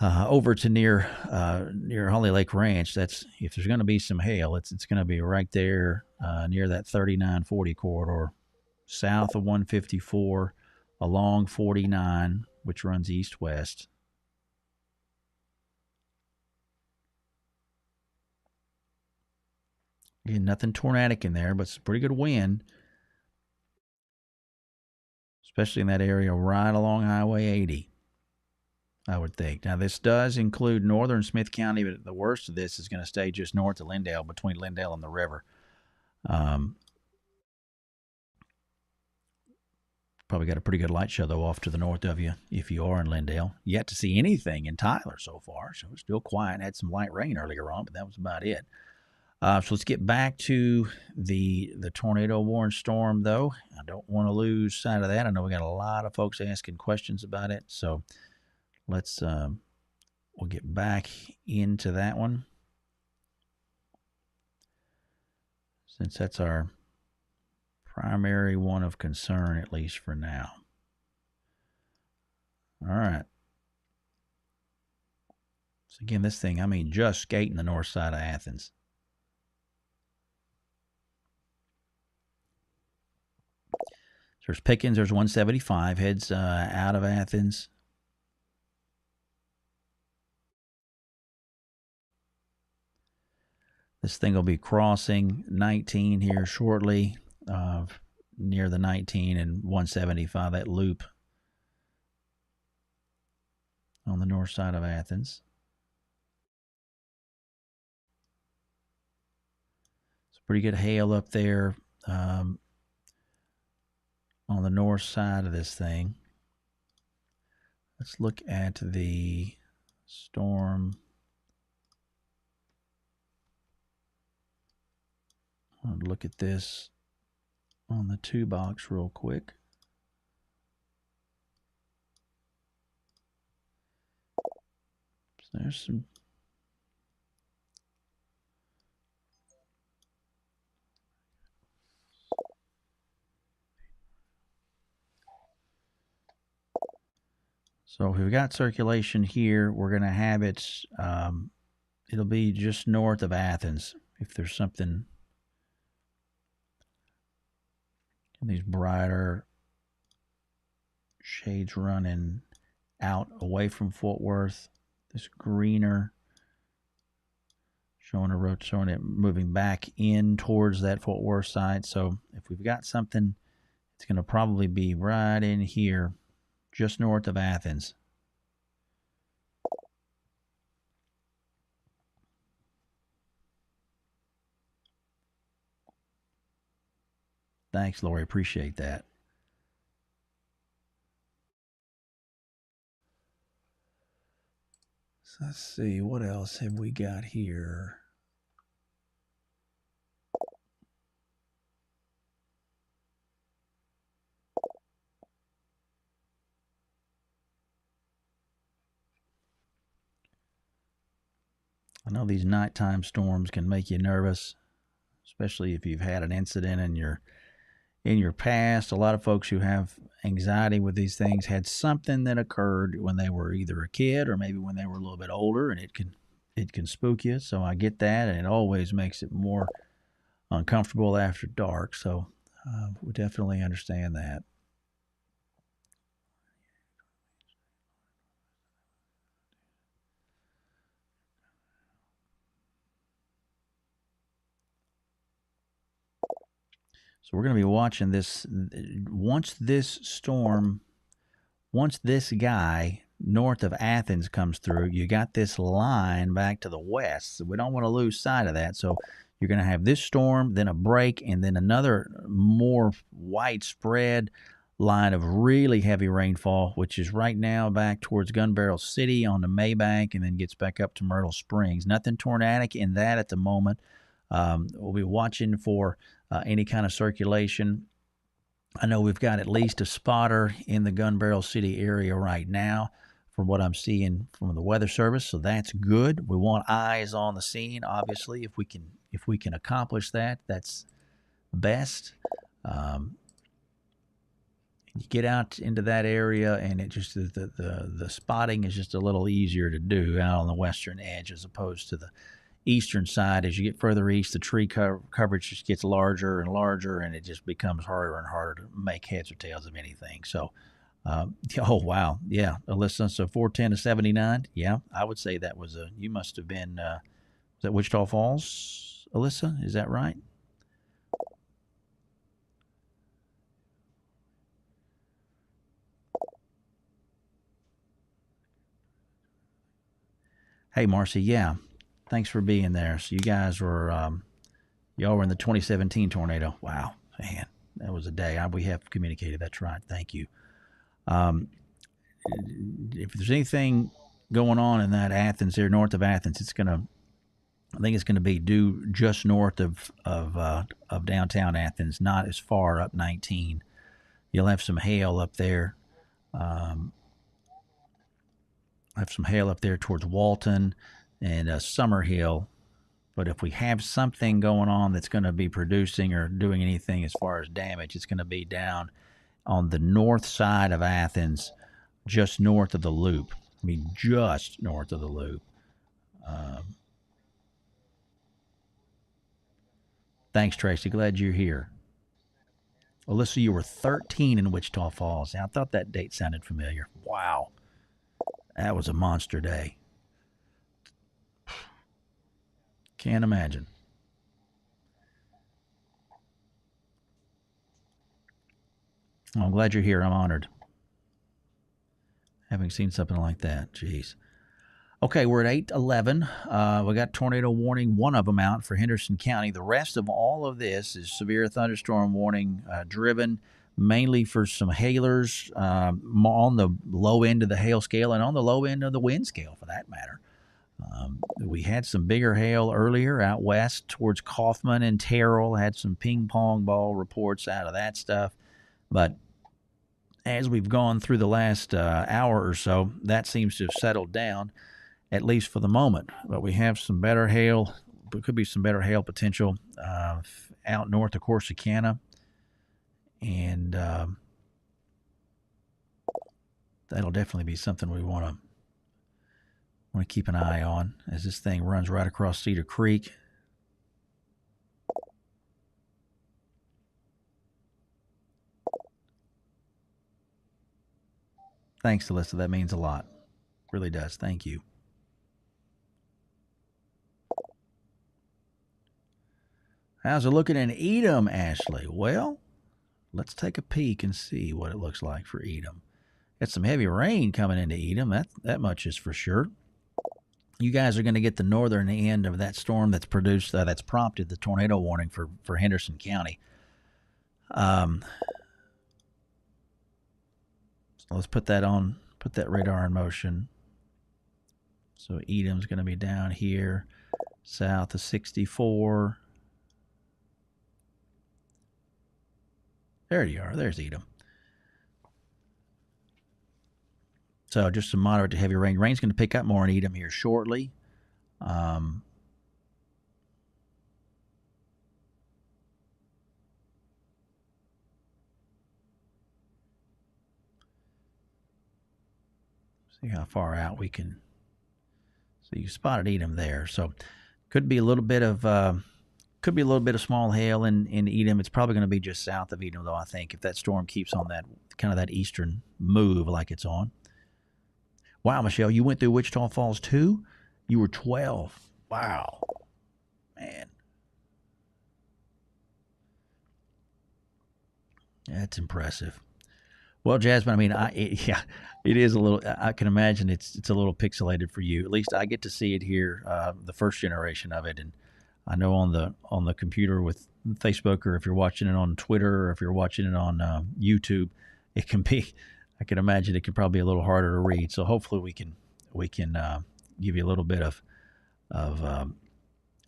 S2: over to near Holly Lake Ranch. That's if there's going to be some hail, it's going to be right there near that 3940 corridor, south of 154, along 49, which runs east-west. Again, nothing tornadic in there, but it's a pretty good wind, especially in that area right along Highway 80, I would think. Now, this does include northern Smith County, but the worst of this is going to stay just north of Lindale, between Lindale and the river. Probably got a pretty good light show, though, off to the north of you if you are in Lindale. Yet to see anything in Tyler so far, so it's still quiet. Had some light rain earlier on, but that was about it. So let's get back to the tornado warned storm, though. I don't want to lose sight of that. I know we got a lot of folks asking questions about it, so let's we'll get back into that one, since that's our primary one of concern, at least for now. All right. So again, this thing, I mean, just skating the north side of Athens. There's Pickens, there's 175, heads out of Athens. This thing will be crossing 19 here shortly, near the 19 and 175, that loop on the north side of Athens. It's pretty good hail up there. On the north side of this thing. Let's look at the Storm. I'll look at this on the 2 box real quick. There's some. So if we've got circulation here, we're going to have it, it'll be just north of Athens. If there's something, these brighter shades running out away from Fort Worth, this greener showing it moving back in towards that Fort Worth side. So if we've got something, it's going to probably be right in here, just north of Athens. Thanks, Lori. Appreciate that. So let's see, what else have we got here? I know these nighttime storms can make you nervous, especially if you've had an incident in your past. A lot of folks who have anxiety with these things had something that occurred when they were either a kid or maybe when they were a little bit older, and it can spook you. So I get that, and it always makes it more uncomfortable after dark. So we definitely understand that. So we're going to be watching this. Once this guy north of Athens comes through, you got this line back to the west. So we don't want to lose sight of that. So you're going to have this storm, then a break, and then another more widespread line of really heavy rainfall, which is right now back towards Gun Barrel City on the Maybank, and then gets back up to Myrtle Springs. Nothing tornadic in that at the moment. We'll be watching for any kind of circulation. I know we've got at least a spotter in the Gun Barrel City area right now from what I'm seeing from the Weather Service, so that's good. We want eyes on the scene, obviously. If we can accomplish that, that's best. You get out into that area, and it just the spotting is just a little easier to do out on the western edge as opposed to the eastern side. As you get further east, the tree coverage just gets larger and larger, and it just becomes harder and harder to make heads or tails of anything. So, oh wow, yeah, Alyssa. So 410 to 79. Yeah, I would say that was you must have been. Was that Wichita Falls, Alyssa? Is that right? Hey, Marcy. Yeah, thanks for being there. So you guys were, y'all were in the 2017 tornado. Wow, man, that was a day. We have communicated. That's right. Thank you. If there's anything going on in that Athens there, north of Athens, I think it's gonna be due just north of downtown Athens, not as far up 19. You'll have some hail up there. Have some hail up there towards Walton and Summerhill. But if we have something going on that's going to be producing or doing anything as far as damage, it's going to be down on the north side of Athens, just north of the Loop. I mean, just north of the Loop. Thanks, Tracy. Glad you're here. Alyssa, you were 13 in Wichita Falls. I thought that date sounded familiar. Wow. That was a monster day. Can't imagine. Oh, I'm glad you're here. I'm honored. Having seen something like that. Jeez. Okay, we're at 8:11. We got tornado warning, one of them out for Henderson County. The rest of all of this is severe thunderstorm warning driven mainly for some hailers on the low end of the hail scale and on the low end of the wind scale, for that matter. We had some bigger hail earlier out west towards Kaufman and Terrell. Had some ping pong ball reports out of that stuff. But as we've gone through the last hour or so, that seems to have settled down, at least for the moment. But we have some better hail. There could be some better hail potential out north of Corsicana. And that'll definitely be something we want to keep an eye on as this thing runs right across Cedar Creek. Thanks, Alyssa. That means a lot. Really does. Thank you. How's it looking in Edom, Ashley? Well, let's take a peek and see what it looks like for Edom. Got some heavy rain coming into Edom. That much is for sure. You guys are going to get the northern end of that storm that's prompted the tornado warning for Henderson County. So let's put that radar in motion. So Edom's going to be down here, south of 64. There you are. There's Edom. So just some moderate to heavy rain. Rain's going to pick up more in Edom here shortly. See how far out we can. So you spotted Edom there. So could be a little bit of small hail in Edom. It's probably going to be just south of Edom, though. I think if that storm keeps on that eastern move like it's on. Wow, Michelle, you went through Wichita Falls too? You were 12. Wow. Man. That's impressive. Well, Jasmine, I mean, it is a little, I can imagine it's a little pixelated for you. At least I get to see it here, the first generation of it. And I know on the computer with Facebook, or if you're watching it on Twitter, or if you're watching it on YouTube, it can be, I can imagine it can probably be a little harder to read. So hopefully we can give you a little bit of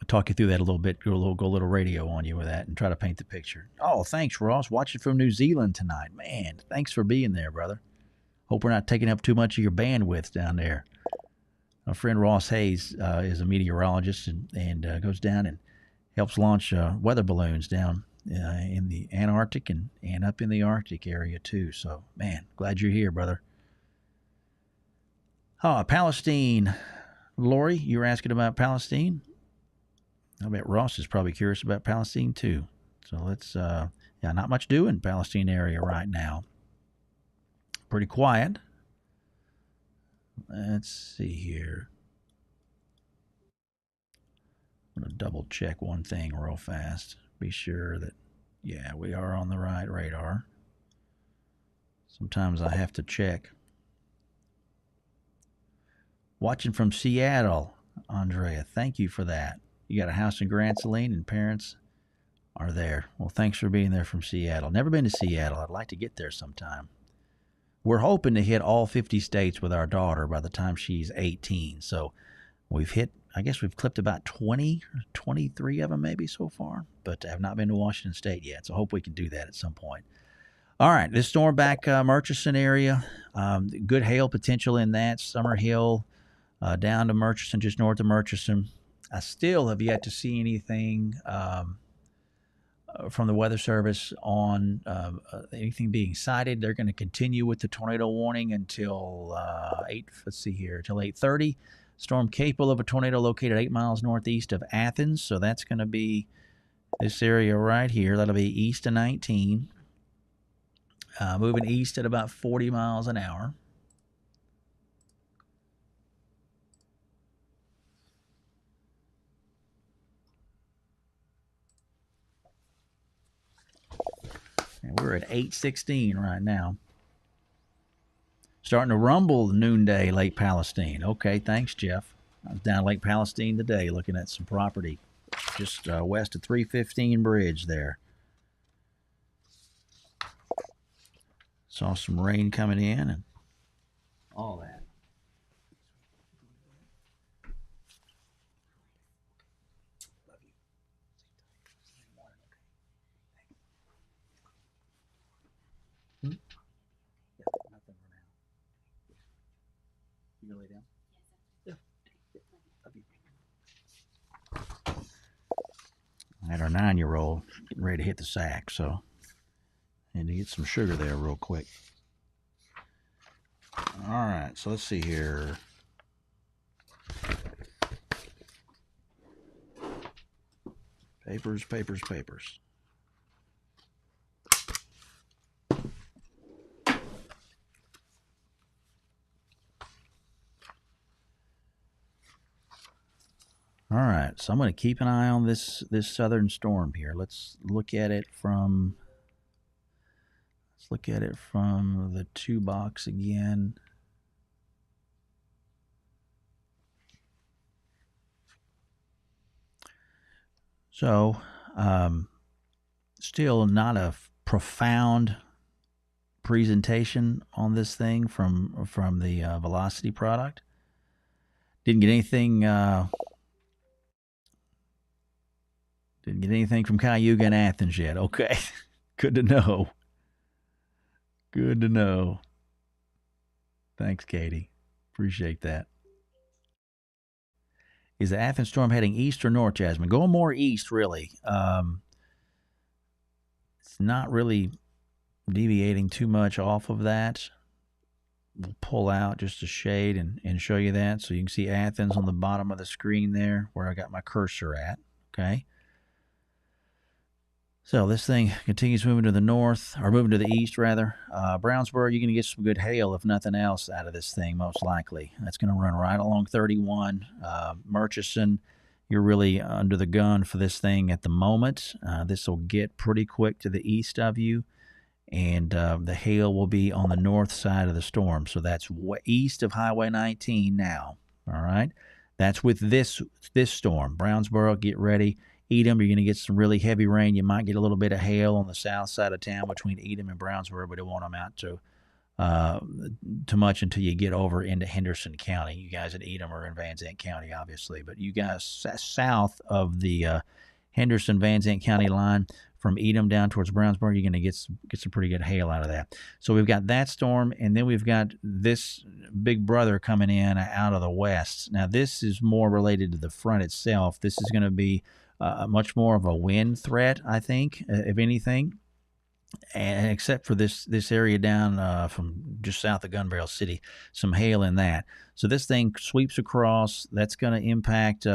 S2: talk you through that a little bit, go a little radio on you with that and try to paint the picture. Oh, thanks, Ross. Watching from New Zealand tonight. Man, thanks for being there, brother. Hope we're not taking up too much of your bandwidth down there. My friend Ross Hayes is a meteorologist and goes down and helps launch weather balloons down in the Antarctic and up in the Arctic area too. So, man, glad you're here, brother. Palestine. Lori, you were asking about Palestine? I bet Ross is probably curious about Palestine too. So let's, not much doing in Palestine area right now. Pretty quiet. Let's see here. I'm going to double check one thing real fast. Be sure that, we are on the right radar. Sometimes I have to check. Watching from Seattle, Andrea. Thank you for that. You got a house in Grand Saline and parents are there. Well, thanks for being there from Seattle. Never been to Seattle. I'd like to get there sometime. We're hoping to hit all 50 states with our daughter by the time she's 18. So we've clipped about 20 or 23 of them maybe so far, but have not been to Washington State yet. So hope we can do that at some point. All right, this storm back Murchison area, good hail potential in that. Summer Hill down to Murchison, just north of Murchison. I still have yet to see anything from the Weather Service on anything being cited. They're going to continue with the tornado warning until 8:30. Storm capable of a tornado located 8 miles northeast of Athens. So that's going to be this area right here. That'll be east of 19. Moving east at about 40 miles an hour. And we're at 8:16 right now. Starting to rumble noonday, Lake Palestine. Okay, thanks, Jeff. I was down Lake Palestine today looking at some property just west of 315 Bridge there. Saw some rain coming in and all that. Hmm? Yeah, nothing for now. You gonna lay down? Yeah. Love you. I had our 9-year-old getting ready to hit the sack, so I had to get some sugar there real quick. All right, so let's see here. Papers, papers, papers. All right, so I'm going to keep an eye on this southern storm here. Let's look at it from the 2 box again. So, still not a profound presentation on this thing from the Velocity product. Didn't get anything. Didn't get anything from Cayuga and Athens yet. Okay, good to know. Good to know. Thanks, Katie. Appreciate that. Is the Athens storm heading east or north, Jasmine? Going more east, really. It's not really deviating too much off of that. We'll pull out just a shade and show you that. So you can see Athens on the bottom of the screen there where I got my cursor at. Okay. So this thing continues moving to the north, or moving to the east, rather. Brownsboro, you're going to get some good hail, if nothing else, out of this thing, most likely. That's going to run right along 31. Murchison, you're really under the gun for this thing at the moment. This will get pretty quick to the east of you, and the hail will be on the north side of the storm. So that's east of Highway 19 now, all right? That's with this storm. Brownsboro, get ready. Edom, you're going to get some really heavy rain. You might get a little bit of hail on the south side of town between Edom and Brownsboro, but it won't amount to too much until you get over into Henderson County. You guys in Edom are in Van Zandt County, obviously, but you guys south of the Henderson-Van Zandt County line, from Edom down towards Brownsboro, you're going to get some pretty good hail out of that. So we've got that storm, and then we've got this big brother coming in out of the west. Now, this is more related to the front itself. This is going to be much more of a wind threat, I think, if anything. And except for this area down from just south of Gun Barrel City, some hail in that. So this thing sweeps across. That's going to impact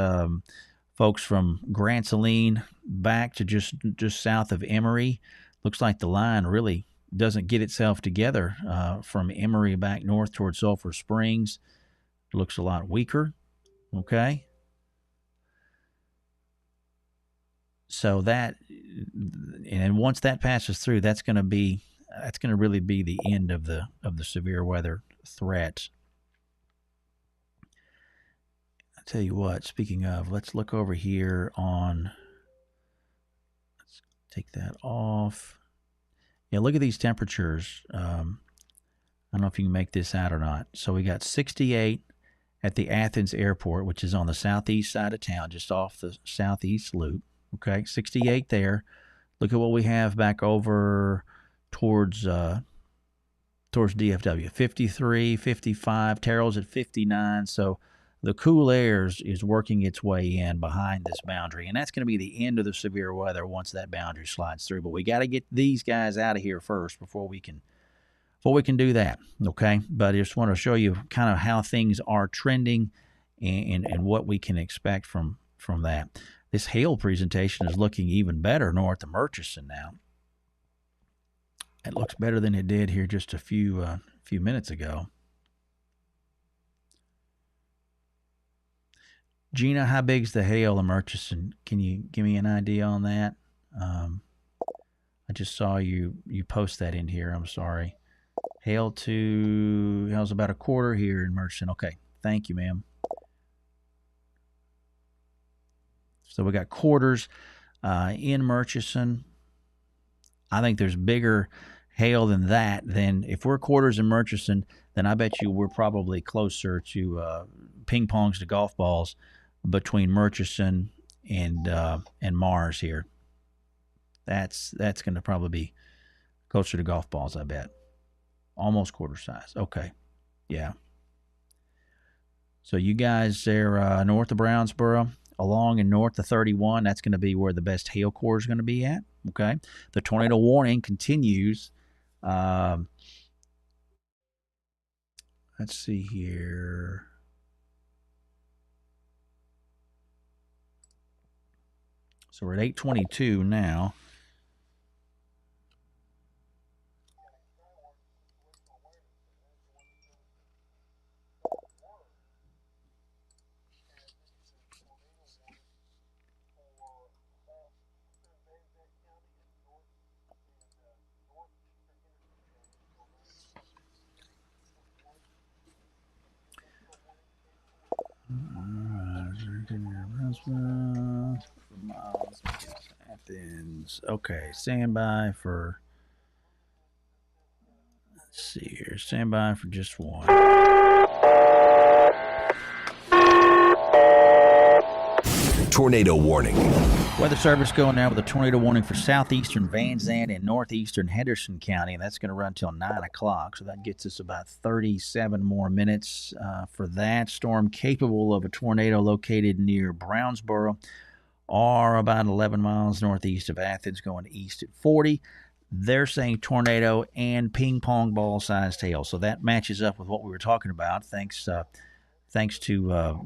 S2: folks from Grand Saline back to just south of Emory. Looks like the line really doesn't get itself together from Emory back north towards Sulphur Springs. It looks a lot weaker. Okay. So that, and once that passes through, that's going to really be the end of the severe weather threat. I tell you what, speaking of, let's look over here on, let's take that off. Yeah, look at these temperatures. I don't know if you can make this out or not. So we got 68 at the Athens airport, which is on the southeast side of town, just off the southeast loop. Okay, 68 there. Look at what we have back over towards DFW. 53, 55. Terrell's at 59. So the cool air is working its way in behind this boundary, and that's going to be the end of the severe weather once that boundary slides through. But we got to get these guys out of here first before we can do that. Okay, but I just want to show you kind of how things are trending and what we can expect from that. This hail presentation is looking even better north of Murchison now. It looks better than it did here just a few minutes ago. Gina, how big's the hail in Murchison? Can you give me an idea on that? I just saw you post that in here. I'm sorry. Hail's about a quarter here in Murchison. Okay, thank you, ma'am. So we got quarters in Murchison. I think there's bigger hail than that, then if we're quarters in Murchison, then I bet you we're probably closer to ping pongs to golf balls between Murchison and Mars here. That's going to probably be closer to golf balls, I bet. Almost quarter size. Okay. Yeah. So you guys there north of Brownsboro, along and north of 31, that's going to be where the best hail core is going to be at. Okay. The tornado warning continues. Let's see here. So we're at 8:22 now. Athens. Okay, stand by for. Let's see here. Stand by for just one.
S1: Tornado warning.
S2: Weather Service going now with a tornado warning for southeastern Van Zandt and northeastern Henderson County, and that's going to run until 9 o'clock. So that gets us about 37 more minutes for that. Storm capable of a tornado located near Brownsboro or about 11 miles northeast of Athens, going east at 40. They're saying tornado and ping pong ball sized hail. So that matches up with what we were talking about. Thanks to a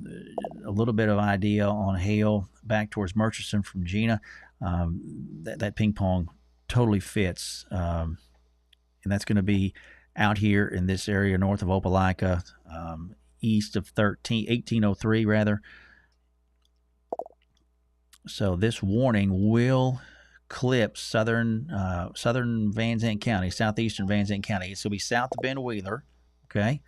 S2: little bit of idea on hail back towards Murchison from Gina. That ping pong totally fits. And that's going to be out here in this area north of Opelika, east of 1803 rather. So this warning will clip southern Van Zandt County, southeastern Van Zandt County. It's going to be south of Ben Wheeler, okay?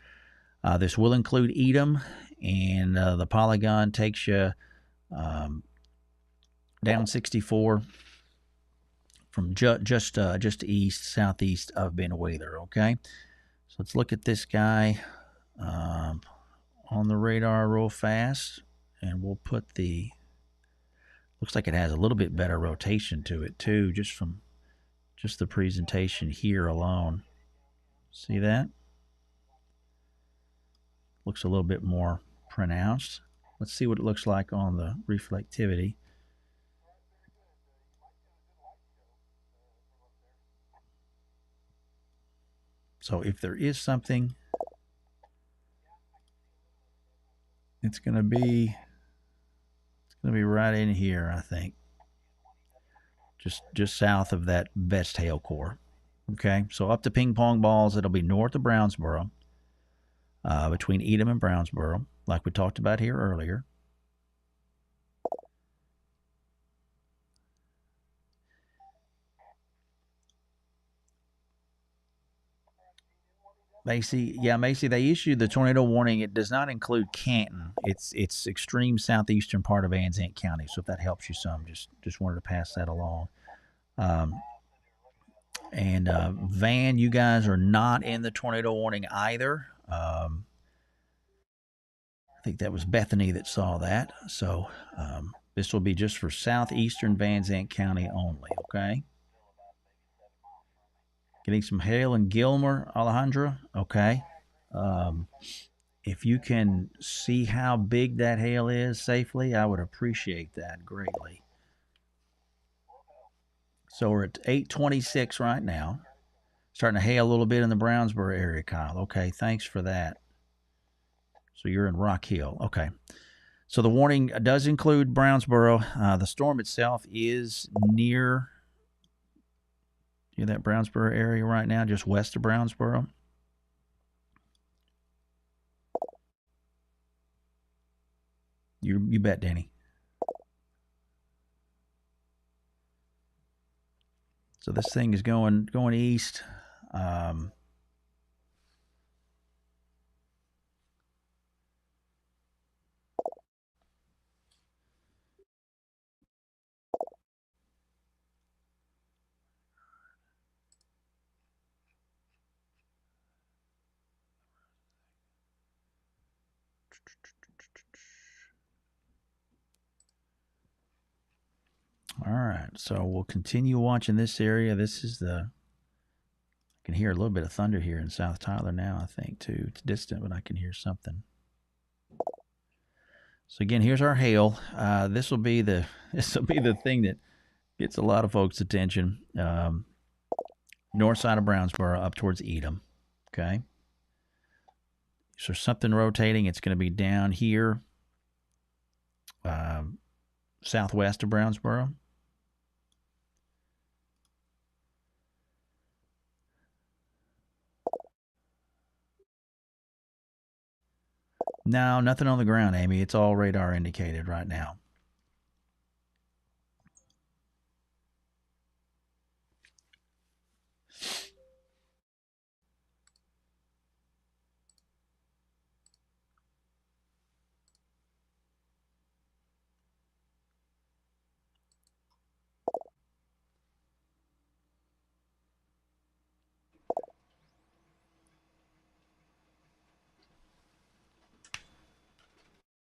S2: This will include Edom, and the polygon takes you down 64 from just southeast of Ben Wheeler, okay? So let's look at this guy on the radar real fast, and we'll put the, looks like it has a little bit better rotation to it too, just from the presentation here alone. See that? Looks a little bit more pronounced. Let's see what it looks like on the reflectivity. So if there is something, it's going to be right in here, I think. Just south of that best hail core. Okay, so up to ping pong balls, it'll be north of Brownsboro. Between Edom and Brownsboro, like we talked about here earlier. Macy, they issued the tornado warning. It does not include Canton. It's extreme southeastern part of Van Zandt County. So if that helps you some, just wanted to pass that along. And Van, you guys are not in the tornado warning either. I think that was Bethany that saw that. So this will be just for southeastern Van Zandt County only, okay? Getting some hail in Gilmer, Alejandra, okay? If you can see how big that hail is safely, I would appreciate that greatly. So we're at 8:26 right now. Starting to hail a little bit in the Brownsboro area, Kyle. Okay, thanks for that. So you're in Rock Hill. Okay. So the warning does include Brownsboro. The storm itself is near that Brownsboro area right now, just west of Brownsboro. You bet, Danny. So this thing is going east. All right, so we'll continue watching this area. This is I can hear a little bit of thunder here in South Tyler now, I think, too. It's distant, but I can hear something. So again, here's our hail. This will be the thing that gets a lot of folks' attention. North side of Brownsboro up towards Edom. Okay. So something rotating. It's going to be down here, southwest of Brownsboro. No, nothing on the ground, Amy. It's all radar indicated right now.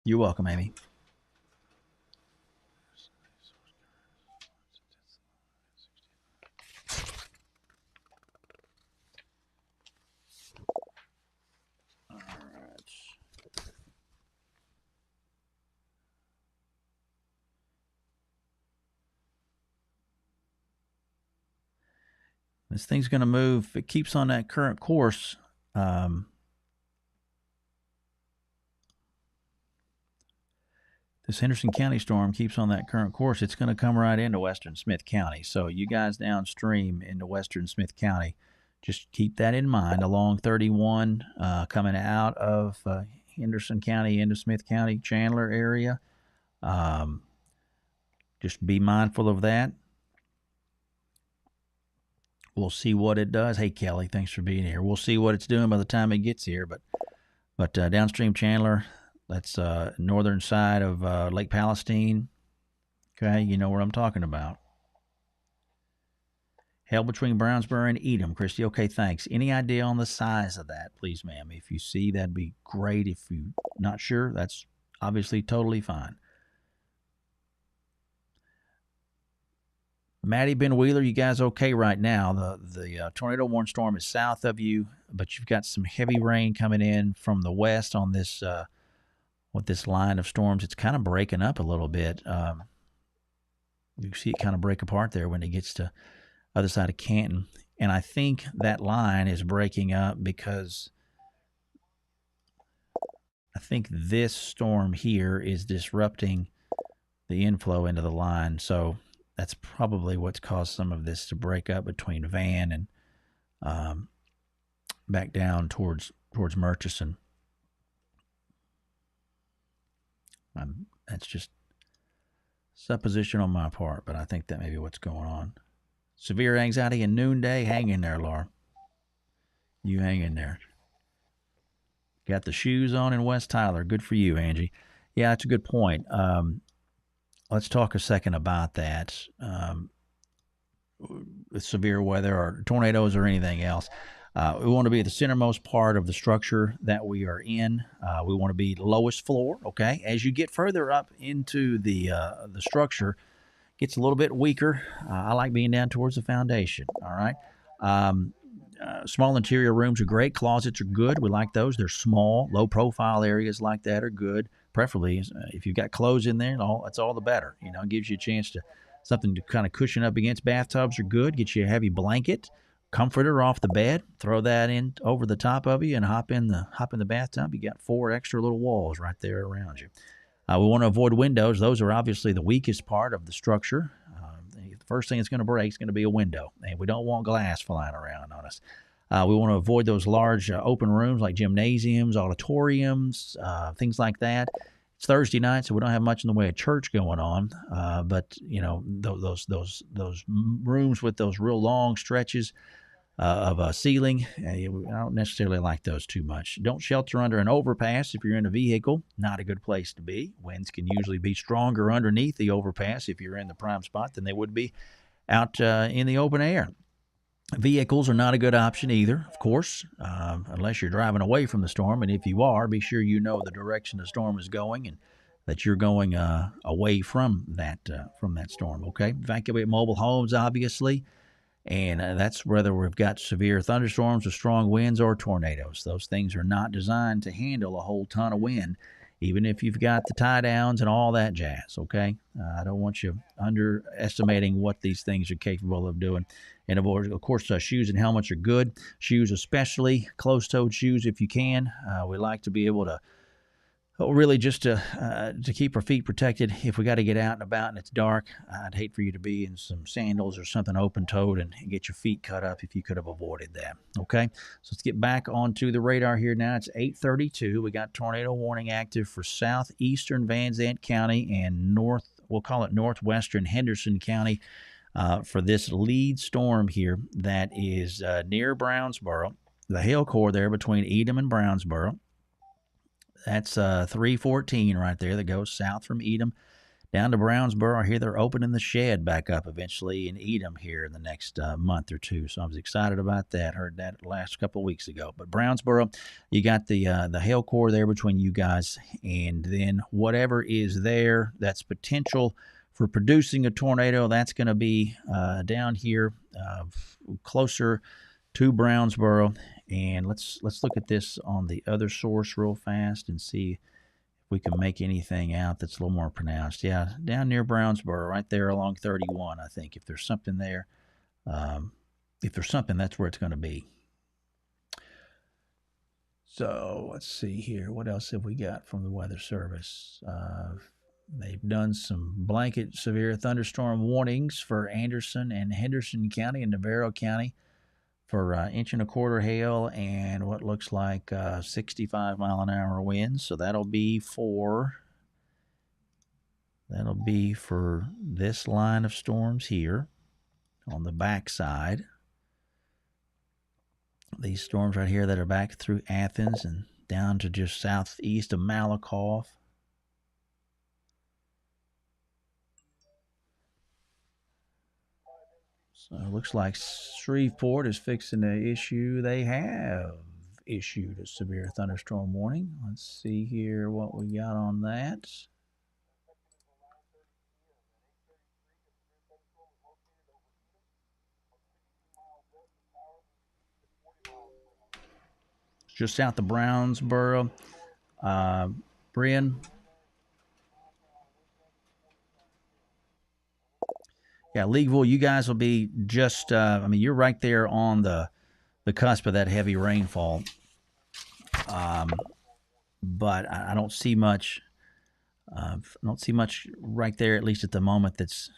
S2: You're welcome, Amy. All right. This thing's going to move. If it keeps on that current course, this Henderson County storm keeps on that current course, it's going to come right into western Smith County. So you guys downstream into western Smith County, just keep that in mind. Along 31, coming out of Henderson County into Smith County, Chandler area. Just be mindful of that. We'll see what it does. Hey, Kelly, thanks for being here. We'll see what it's doing by the time it gets here. But downstream Chandler, that's northern side of Lake Palestine. Okay, you know what I'm talking about. Hell between Brownsboro and Edom, Christy. Okay, thanks. Any idea on the size of that, please, ma'am? If you see, that'd be great. If you're not sure, that's obviously totally fine. Maddie, Ben Wheeler, you guys okay right now? The tornado warning storm is south of you, but you've got some heavy rain coming in from the west on this with this line of storms. It's kind of breaking up a little bit. You see it kind of break apart there when it gets to other side of Canton. And I think that line is breaking up because I think this storm here is disrupting the inflow into the line. So that's probably what's caused some of this to break up between Van and back down towards Murchison. That's just supposition on my part, but I think that may be what's going on. Severe anxiety in noonday. Hang in there, Laura. You hang in there. Got the shoes on in West Tyler. Good for you, Angie. Yeah, that's a good point. Let's talk a second about that. With severe weather or tornadoes or anything else. We want to be at the centermost part of the structure that we are in. We want to be lowest floor, okay? As you get further up into the structure, it gets a little bit weaker. I like being down towards the foundation, all right? Small interior rooms are great. Closets are good. We like those. They're small, low-profile areas like that are good. Preferably, if you've got clothes in there, that's all the better. You know, it gives you a chance to something to kind of cushion up against. Bathtubs are good. Get you a heavy blanket, comforter off the bed. Throw that in over the top of you and hop in the bathtub. You got 4 extra little walls right there around you. We want to avoid windows. Those are obviously the weakest part of the structure. The first thing that's going to break is going to be a window, and we don't want glass flying around on us. We want to avoid those large open rooms like gymnasiums, auditoriums, things like that. It's Thursday night, so we don't have much in the way of church going on. But you know, those rooms with those real long stretches of ceiling, I don't necessarily like those too much. Don't shelter under an overpass if you're in a vehicle. Not a good place to be. Winds can usually be stronger underneath the overpass if you're in the prime spot than they would be out in the open air. Vehicles are not a good option either, of course, unless you're driving away from the storm. And if you are, be sure you know the direction the storm is going and that you're going away from that storm. Okay, evacuate mobile homes, obviously, and that's whether we've got severe thunderstorms or strong winds or tornadoes. Those things are not designed to handle a whole ton of wind, even if you've got the tie downs and all that jazz. Okay, I don't want you underestimating what these things are capable of doing. And of course, shoes and helmets are good. Shoes, especially closed-toed shoes, if you can. We like to be able to, really, just to keep our feet protected. If we got to get out and about and it's dark, I'd hate for you to be in some sandals or something open-toed and get your feet cut up if you could have avoided that. Okay, so let's get back onto the radar here now. It's 8:32. We got tornado warning active for southeastern Van Zandt County and we'll call it northwestern Henderson County. For this lead storm here that is near Brownsboro, the hail core there between Edom and Brownsboro. That's 314 right there that goes south from Edom down to Brownsboro. I hear they're opening the shed back up eventually in Edom here in the next month or two. So I was excited about that. Heard that last couple of weeks ago. But Brownsboro, you got the hail core there between you guys, and then whatever is there that's potential for producing a tornado, that's going to be down here closer to Brownsboro. And let's look at this on the other source real fast and see if we can make anything out that's a little more pronounced. Yeah, down near Brownsboro, right there along 31, I think. If there's something there, that's where it's going to be. So let's see here. What else have we got from the Weather Service? They've done some blanket severe thunderstorm warnings for Anderson and Henderson County and Navarro County for 1.25 inches hail and what looks like 65-mile-an-hour winds. So that'll be for this line of storms here on the backside. These storms right here that are back through Athens and down to just southeast of Malakoff. So it looks like Shreveport is fixing the issue. They have issued a severe thunderstorm warning. Let's see here what we got on that. It's just south of Brownsboro. Brian? Yeah, Leagueville, you guys will be just, you're right there on the cusp of that heavy rainfall. But I don't see much. I don't see much right there, at least at the moment, that's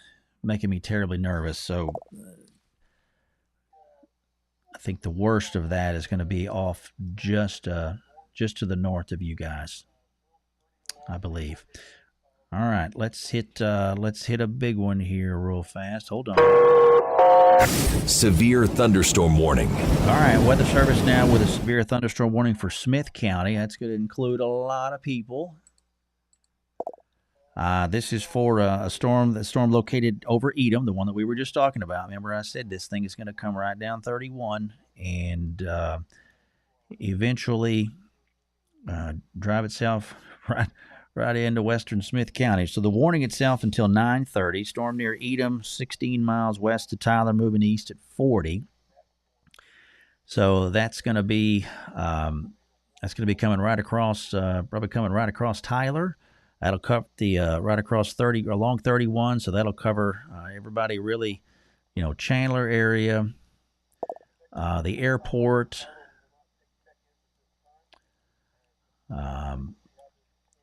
S2: making me terribly nervous. So I think the worst of that is going to be off just to the north of you guys, I believe. All right, let's hit a big one here real fast. Hold on.
S1: Severe thunderstorm warning.
S2: All right, Weather Service now with a severe thunderstorm warning for Smith County. That's going to include a lot of people. This is for a storm located over Edom, the one that we were just talking about. Remember, I said this thing is going to come right down 31 and eventually drive itself right into western Smith County. So the warning itself until 9:30. Storm near Edom, 16 miles west of Tyler, moving east at 40. So that's going to be coming right across, probably coming right across Tyler. That'll cover the right across 30 along 31. So that'll cover everybody really, Chandler area, the airport.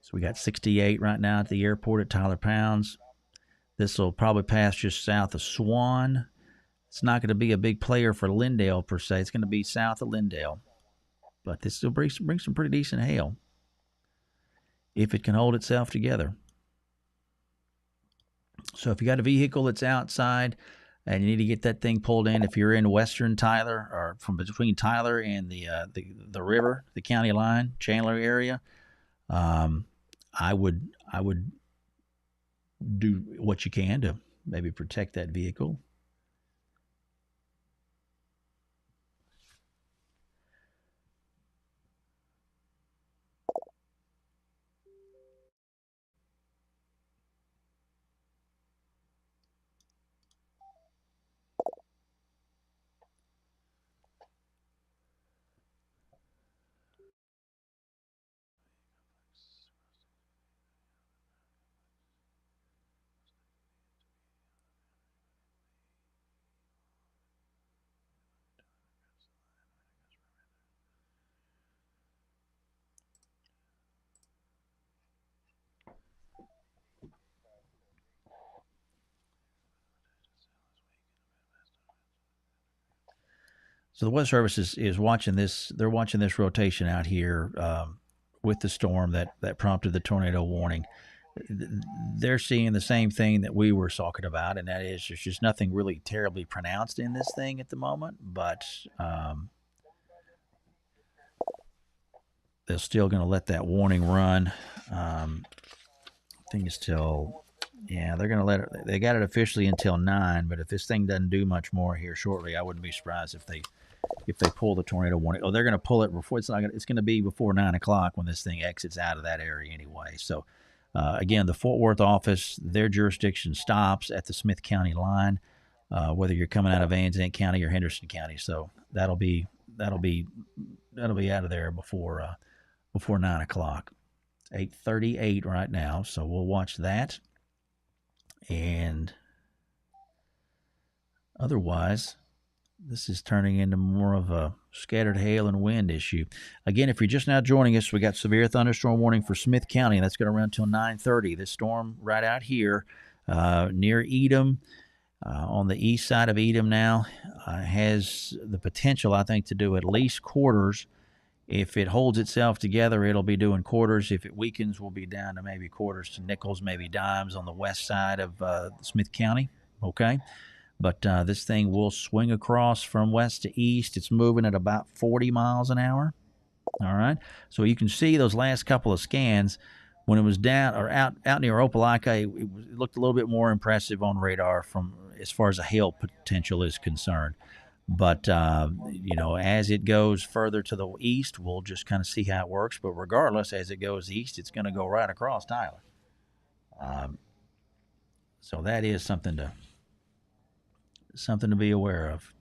S2: So we got 68 right now at the airport at Tyler Pounds. This will probably pass just south of Swan. It's not going to be a big player for Lindale per se. It's going to be south of Lindale. But this will bring some pretty decent hail if it can hold itself together. So if you got a vehicle that's outside and you need to get that thing pulled in, if you're in western Tyler or from between Tyler and the river, the county line, Chandler area, I would do what you can to maybe protect that vehicle. So the Weather Service is watching this. They're watching this rotation out here with the storm that prompted the tornado warning. They're seeing the same thing that we were talking about, and that is there's just nothing really terribly pronounced in this thing at the moment, but they're still going to let that warning run. I think it's till, yeah, they're going to let it, they got it officially until 9, but if this thing doesn't do much more here shortly, I wouldn't be surprised if they pull the tornado warning. Oh, they're going to pull it before, it's going to be before 9 o'clock when this thing exits out of that area anyway. So again, the Fort Worth office, their jurisdiction stops at the Smith County line, whether you're coming out of Van Zandt County or Henderson County. So that'll be out of there before 9 o'clock. 8:38 right now, so we'll watch that. And otherwise, this is turning into more of a scattered hail and wind issue. Again, if you're just now joining us, we got severe thunderstorm warning for Smith County, and that's going to run until 9:30. This storm right out here near Edom, on the east side of Edom now, has the potential, I think, to do at least quarters. If it holds itself together, it'll be doing quarters. If it weakens, we'll be down to maybe quarters to nickels, maybe dimes on the west side of Smith County. Okay. But this thing will swing across from west to east. It's moving at about 40 miles an hour. All right. So you can see those last couple of scans when it was down or out near Opelika, it looked a little bit more impressive on radar from as far as a hail potential is concerned. But, as it goes further to the east, we'll just kind of see how it works. But regardless, as it goes east, it's going to go right across Tyler. So that is something to be aware of.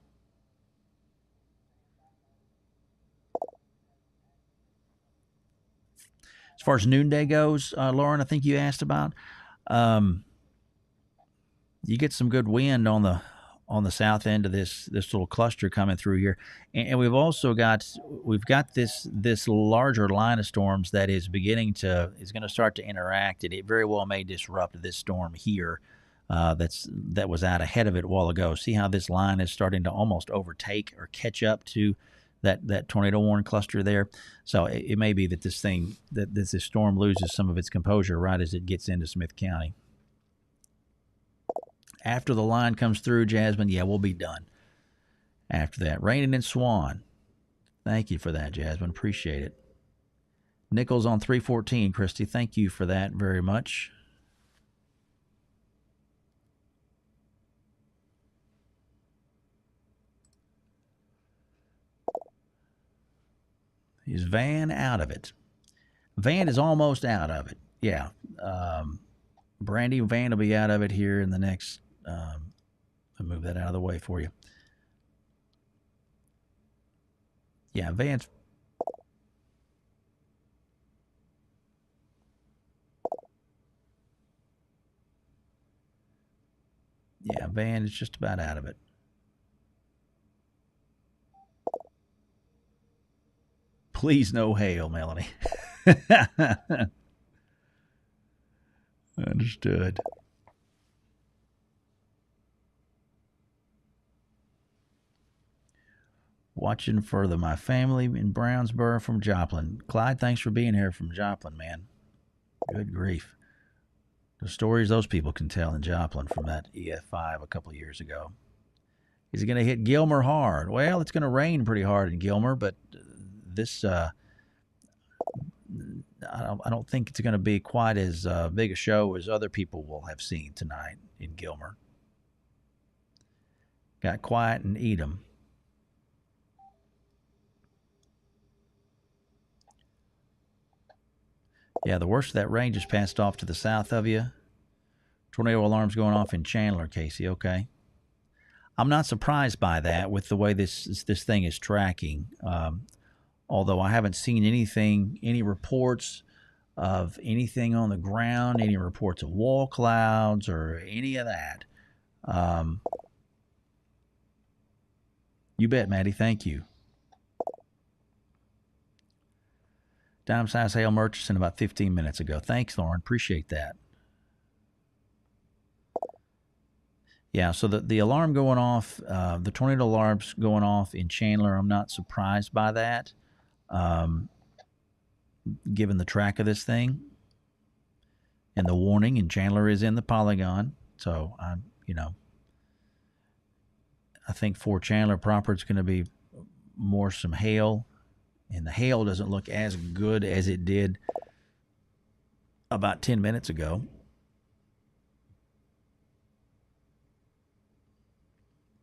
S2: As far as noonday goes, Lauren, I think you asked about, you get some good wind on the south end of this little cluster coming through here, and we've also got this larger line of storms that is going to start to interact, and it very well may disrupt this storm here that was out ahead of it a while ago. See how this line is starting to almost overtake or catch up to that tornado warning cluster there. So it may be that this storm loses some of its composure right as it gets into Smith County. After the line comes through, Jasmine, yeah, we'll be done after that. Raining in Swan. Thank you for that, Jasmine. Appreciate it. Nichols on 314, Christy. Thank you for that very much. Is Van out of it? Van is almost out of it. Yeah. Brandy, Van will be out of it here in the next... I'll move that out of the way for you. Yeah, Van is just about out of it. Please no hail, Melanie. Understood. Watching for my family in Brownsboro from Joplin. Clyde, thanks for being here from Joplin, man. Good grief. The stories those people can tell in Joplin from that EF5 a couple of years ago. Is it going to hit Gilmer hard? Well, it's going to rain pretty hard in Gilmer, but this, I don't think it's going to be quite as big a show as other people will have seen tonight in Gilmer. Got quiet in Edom. Yeah, the worst of that rain just passed off to the south of you. Tornado alarms going off in Chandler, Casey. Okay. I'm not surprised by that with the way this thing is tracking. Although I haven't seen any reports of anything on the ground, any reports of wall clouds or any of that. You bet, Maddie. Thank you. Dime-size hail Murchison about 15 minutes ago. Thanks, Lauren. Appreciate that. Yeah, so the alarm going off, the tornado alarms going off in Chandler, I'm not surprised by that, um, given the track of this thing and the warning. And Chandler is in the polygon, so I think for Chandler proper, it's going to be more some hail, and the hail doesn't look as good as it did about 10 minutes ago.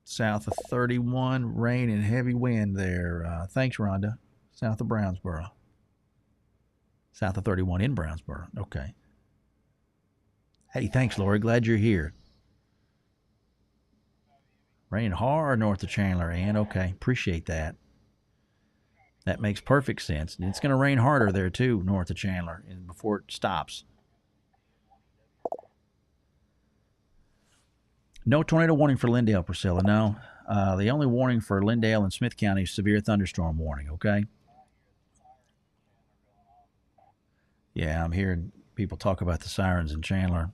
S2: South of 31, rain and heavy wind there. Thanks, Rhonda. South of Brownsboro. South of 31 in Brownsboro. Okay. Hey, thanks, Lori. Glad you're here. Raining hard north of Chandler, Ann. Okay, appreciate that. That makes perfect sense. It's going to rain harder there, too, north of Chandler, before it stops. No tornado warning for Lindale, Priscilla. No. The only warning for Lindale and Smith County is severe thunderstorm warning, okay? Yeah, I'm hearing people talk about the sirens in Chandler.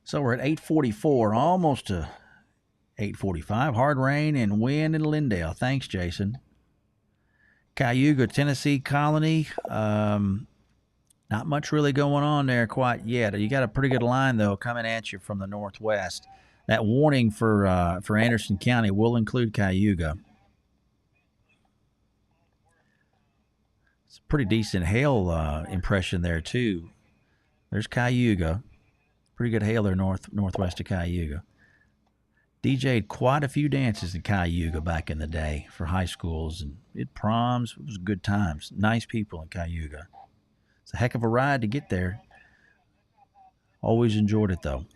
S2: So we're at 8:44, almost to 8:45. Hard rain and wind in Lindale. Thanks, Jason. Cayuga, Tennessee Colony. Not much really going on there quite yet. You got a pretty good line though coming at you from the northwest. That warning for Anderson County will include Cayuga. It's a pretty decent hail impression there too. There's Cayuga. Pretty good hail there northwest of Cayuga. DJ'd quite a few dances in Cayuga back in the day for high schools and proms. It was good times. Nice people in Cayuga. It's a heck of a ride to get there. Always enjoyed it though.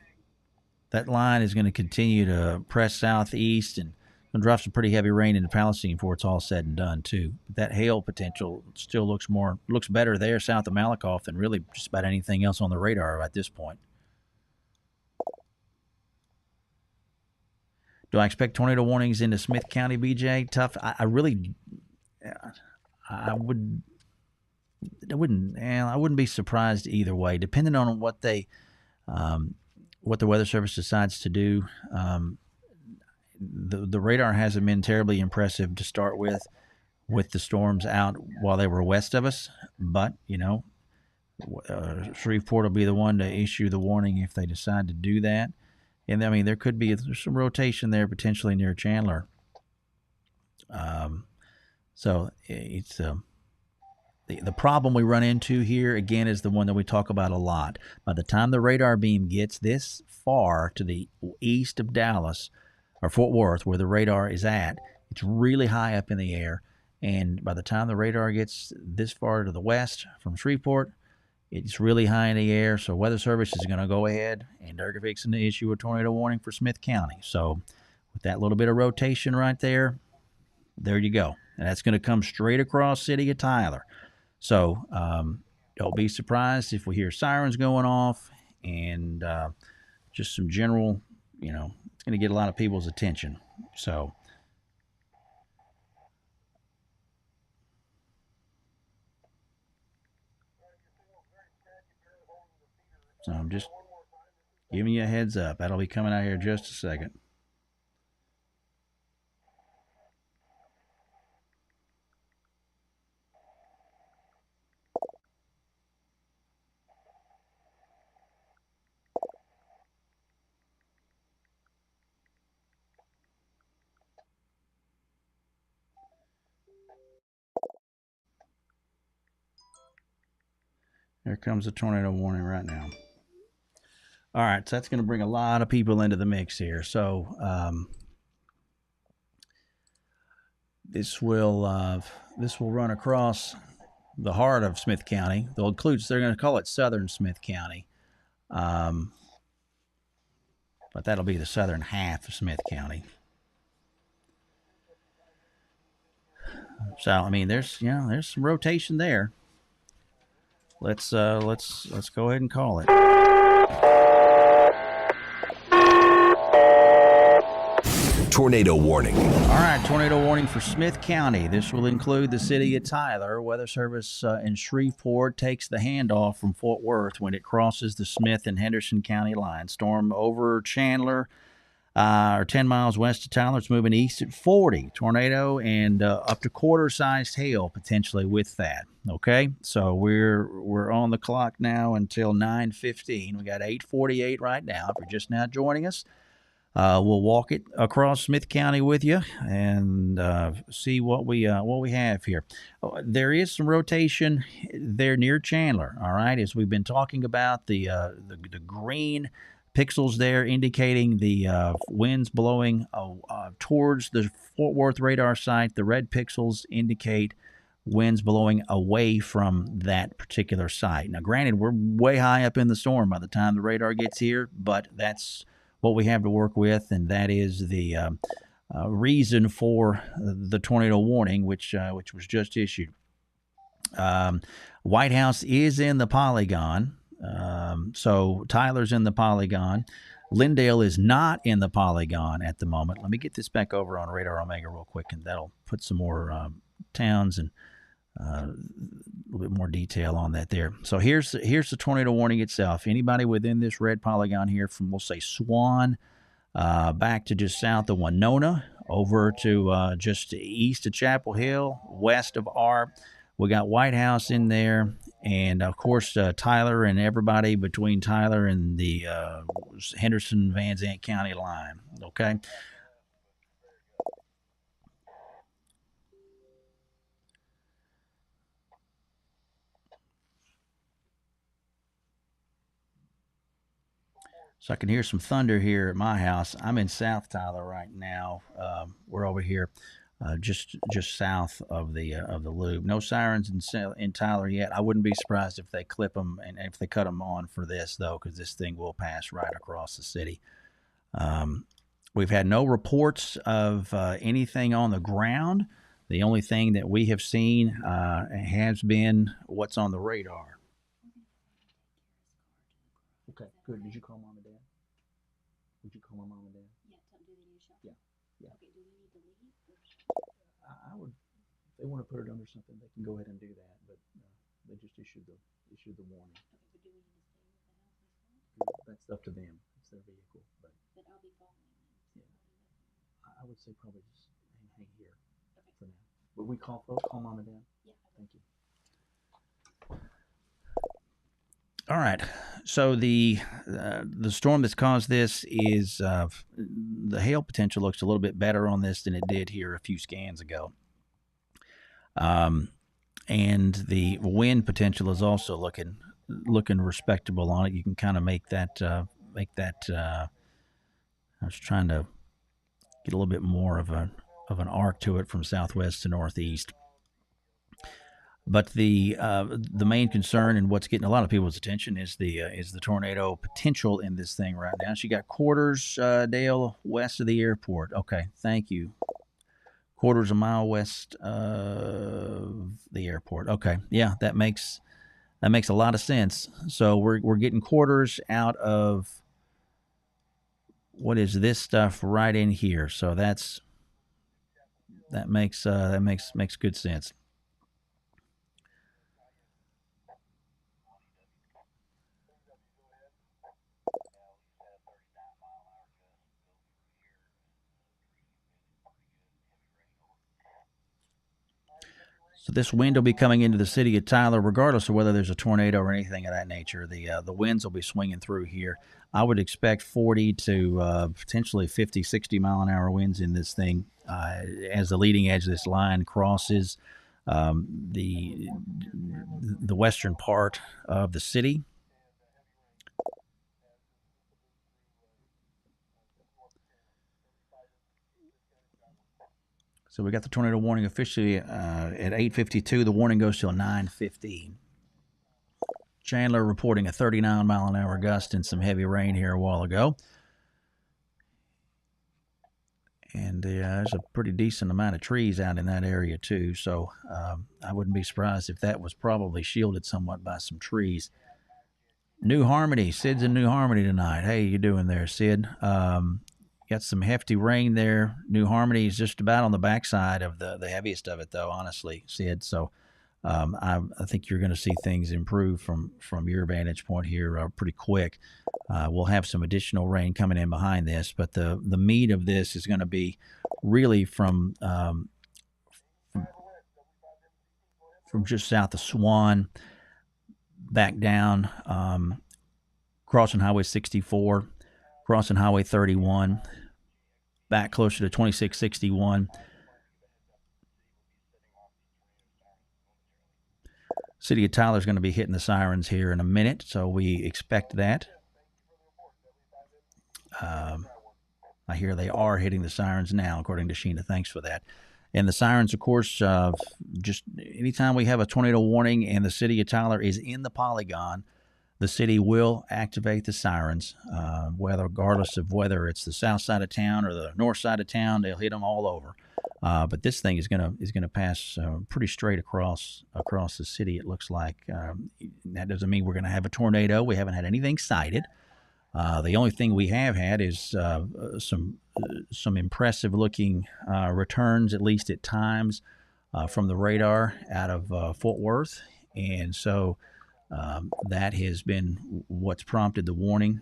S2: That line is going to continue to press southeast and going to drop some pretty heavy rain into Palestine before it's all said and done too. But that hail potential still looks better there south of Malakoff than really just about anything else on the radar at this point. Do I expect tornado warnings into Smith County, BJ? Tough. I wouldn't be surprised either way, depending on what the Weather Service decides to do. The radar hasn't been terribly impressive to start with the storms out while they were west of us, but Shreveport will be the one to issue the warning if they decide to do that. And I mean, there's some rotation there potentially near Chandler. So it's the problem we run into here again is the one that we talk about a lot. By the time the radar beam gets this far to the east of Dallas or Fort Worth, where the radar is at, it's really high up in the air. And by the time the radar gets this far to the west from Shreveport, it's really high in the air, so Weather Service is going to go ahead and they're fixing to issue a tornado warning for Smith County. So with that little bit of rotation right there, there you go. And that's going to come straight across city of Tyler. So don't be surprised if we hear sirens going off and just some general, it's going to get a lot of people's attention. So I'm just giving you a heads up. That'll be coming out here in just a second. There comes a tornado warning right now. All right, so that's going to bring a lot of people into the mix here. So this will run across the heart of Smith County. They're going to call it Southern Smith County, but that'll be the southern half of Smith County. So I mean, there's some rotation there. Let's go ahead and call it.
S1: Tornado warning.
S2: All right, tornado warning for Smith County. This will include the city of Tyler. Weather Service in Shreveport takes the handoff from Fort Worth when it crosses the Smith and Henderson County line. Storm over Chandler, or 10 miles west of Tyler. It's moving east at 40. Tornado and up to quarter-sized hail potentially with that. Okay, so we're on the clock now until 9:15. We got 8:48 right now. If you're just now joining us, we'll walk it across Smith County with you and see what we have here. There is some rotation there near Chandler. All right, as we've been talking about the green pixels there indicating the winds blowing towards the Fort Worth radar site. The red pixels indicate winds blowing away from that particular site. Now, granted, we're way high up in the storm by the time the radar gets here, but that's what we have to work with, and that is the reason for the tornado warning, which was just issued. White House is in the polygon. So Tyler's in the polygon. Lindale is not in the polygon at the moment. Let me get this back over on Radar Omega real quick, and that'll put some more towns and a little bit more detail on that there. So here's the tornado warning itself. Anybody within this red polygon here from, we'll say, Swan, back to just south of Winona, over to just east of Chapel Hill, west of Arp. We got White House in there, and of course Tyler and everybody between Tyler and the Henderson-Van Zandt County line. Okay. So I can hear some thunder here at my house. I'm in South Tyler right now. We're over here. Just south of the loop. No sirens in Tyler yet. I wouldn't be surprised if they clip them and if they cut them on for this, though, because this thing will pass right across the city. We've had no reports of anything on the ground. The only thing that we have seen has been what's on the radar. Okay, good. Did you call Mom and Dad? Would you call my mom and dad? Yeah. Okay, do we need to leave? I would, if they want to put it under something, they can go ahead and do that, but they just issued the warning. Okay, but do we need to stay with the house? That's up to them. It's their vehicle. But I'll be following them. Yeah. I would say probably just hang here for now. Would we call mom and dad? Yeah. Thank you. All right. So the storm that's caused this is the hail potential looks a little bit better on this than it did here a few scans ago. And the wind potential is also looking respectable on it. You can kind of make that. I was trying to get a little bit more of an arc to it from southwest to northeast. But the main concern and what's getting a lot of people's attention is the tornado potential in this thing right now. She got quarters, Dale, west of the airport. Okay, thank you. Quarters a mile west of the airport. Okay, yeah, that makes a lot of sense. So we're getting quarters out of what is this stuff right in here. So that makes good sense. So this wind will be coming into the city of Tyler, regardless of whether there's a tornado or anything of that nature. The winds will be swinging through here. I would expect 40 to potentially 50, 60 mile an hour winds in this thing as the leading edge of this line crosses the western part of the city. So we got the tornado warning officially at 8:52. The warning goes till 9:15. Chandler reporting a 39 mile an hour gust and some heavy rain here a while ago. And there's a pretty decent amount of trees out in that area too. So I wouldn't be surprised if that was probably shielded somewhat by some trees. New Harmony. Sid's in New Harmony tonight. Hey, you doing there, Sid? Got some hefty rain there. New Harmony is just about on the backside of the heaviest of it, though, honestly, Sid. So I think you're going to see things improve from your vantage point here pretty quick. We'll have some additional rain coming in behind this, but the meat of this is going to be really from just south of Swan back down, crossing Highway 64, crossing Highway 31, back closer to 2661. City of Tyler is going to be hitting the sirens here in a minute, so we expect that. I hear they are hitting the sirens now, according to Sheena. Thanks for that. And the sirens, of course, just anytime we have a tornado warning and the City of Tyler is in the polygon, the city will activate the sirens, regardless of whether it's the south side of town or the north side of town. They'll hit them all over. But this thing is gonna pass pretty straight across the city. It looks like that doesn't mean we're gonna have a tornado. We haven't had anything cited. The only thing we have had is some impressive looking returns, at least at times, from the radar out of Fort Worth, and so that has been what's prompted the warning.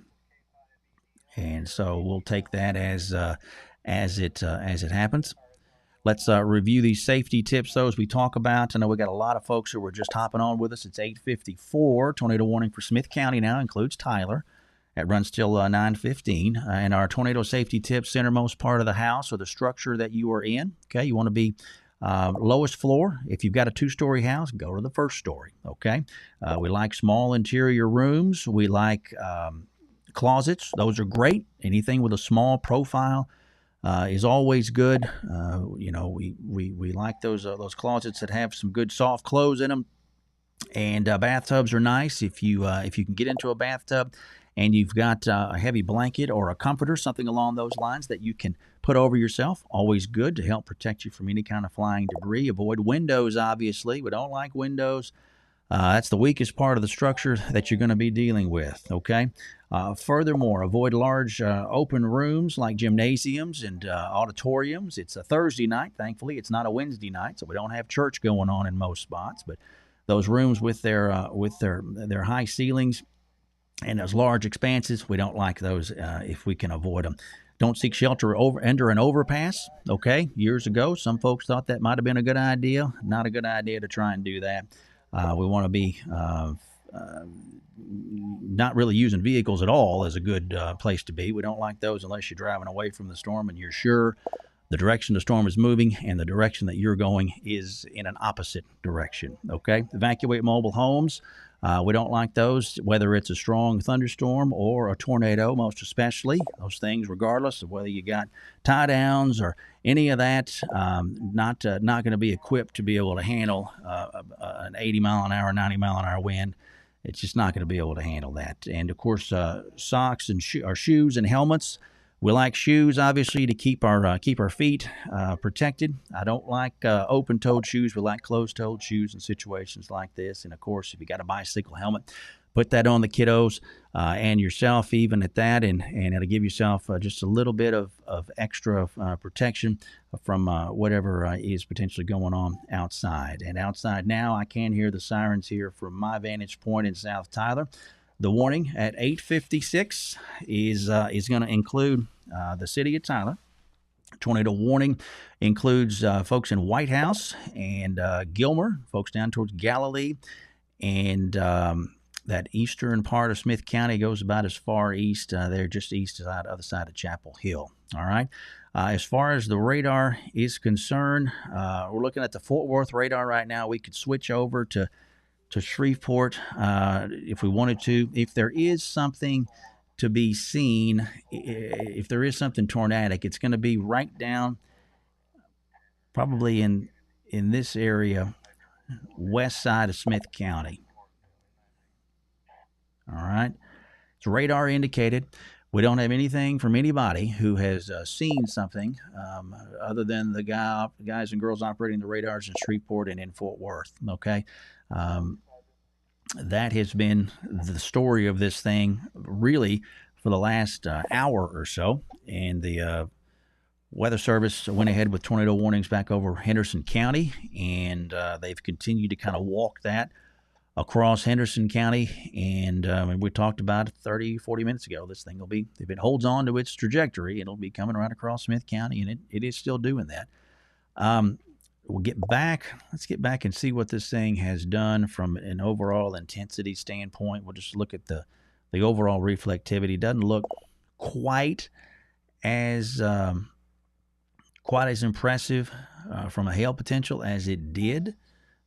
S2: And so we'll take that as it happens. Let's review these safety tips, though, as we talk about. I know we got a lot of folks who are just hopping on with us. It's 8:54. Tornado warning for Smith County now includes Tyler. It runs till 9:15. And our tornado safety tips, centermost part of the house or the structure that you are in. Okay, you want to be lowest floor. If you've got a 2-story house, go to the first story. Okay, we like small interior rooms. We like closets. Those are great. Anything with a small profile is always good. We like those closets that have some good soft clothes in them. And bathtubs are nice if you can get into a bathtub and you've got a heavy blanket or a comforter, something along those lines that you can put over yourself. Always good to help protect you from any kind of flying debris. Avoid windows, obviously. We don't like windows. That's the weakest part of the structure that you're going to be dealing with, okay? Furthermore, avoid large open rooms like gymnasiums and auditoriums. It's a Thursday night, thankfully. It's not a Wednesday night, so we don't have church going on in most spots. But those rooms with their high ceilings and those large expanses, we don't like those if we can avoid them. Don't seek shelter under an overpass, okay? Years ago, some folks thought that might have been a good idea. Not a good idea to try and do that. We want to be not really using vehicles at all as a good place to be. We don't like those unless you're driving away from the storm and you're sure the direction the storm is moving and the direction that you're going is in an opposite direction, okay? Evacuate mobile homes. We don't like those, whether it's a strong thunderstorm or a tornado, most especially. Those things, regardless of whether you got tie downs or any of that, not going to be equipped to be able to handle an 80 mile an hour, 90 mile an hour wind. It's just not going to be able to handle that. And of course, socks and shoes and helmets. We like shoes, obviously, to keep our feet protected. I don't like open-toed shoes. We like closed-toed shoes in situations like this. And, of course, if you got a bicycle helmet, put that on the kiddos and yourself even at that, and it'll give yourself just a little bit of extra protection from whatever is potentially going on outside. And outside now, I can hear the sirens here from my vantage point in South Tyler. The warning at 8:56 is going to include the City of Tyler. Tornado warning includes folks in White House and Gilmer, folks down towards Galilee, and that eastern part of Smith County goes about as far east. They're just east of the other side of Chapel Hill. All right. As far as the radar is concerned, we're looking at the Fort Worth radar right now. We could switch over to Shreveport if we wanted to. If there is something to be seen, if there is something tornadic, it's going to be right down probably in this area, west side of Smith County. All right. It's radar indicated. We don't have anything from anybody who has seen something other than the guys and girls operating the radars in Shreveport and in Fort Worth. Okay. Um, that has been the story of this thing really for the last hour or so. And the Weather Service went ahead with tornado warnings back over Henderson County, and they've continued to kind of walk that across Henderson County. And we talked about it 30, 40 minutes ago. This thing will be, if it holds on to its trajectory, it'll be coming right across Smith County, and it is still doing that. Let's get back and see what this thing has done from an overall intensity standpoint. We'll just look at the overall reflectivity. Doesn't look quite as impressive from a hail potential as it did.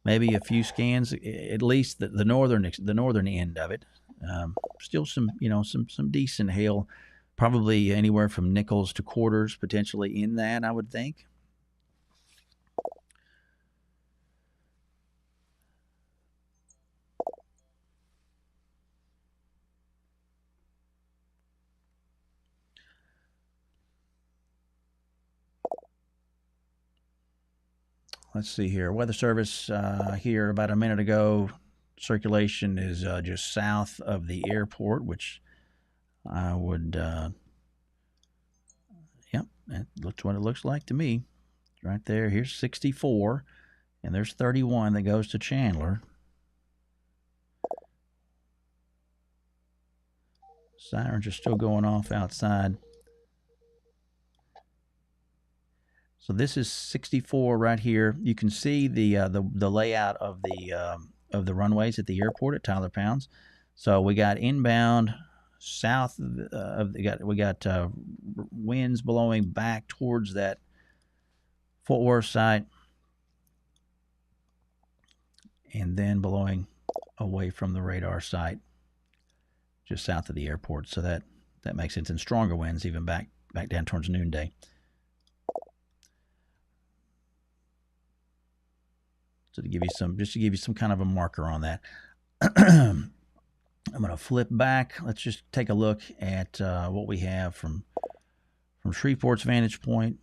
S2: Maybe a few scans, at least the northern end of it. Still some decent hail, probably anywhere from nickels to quarters potentially in that, I would think. Let's see here. Weather Service here about a minute ago. Circulation is just south of the airport, which I would, yep, that looks what it looks like to me. Right there. Here's 64, and there's 31 that goes to Chandler. Sirens are still going off outside. So this is 64 right here. You can see the layout of the runways at the airport at Tyler Pounds. So we got inbound south of we got winds blowing back towards that Fort Worth site, and then blowing away from the radar site just south of the airport. So that makes sense. And stronger winds even back down towards noonday. So to give you some kind of a marker on that. I'm going to flip back. Let's just take a look at what we have from Shreveport's vantage point.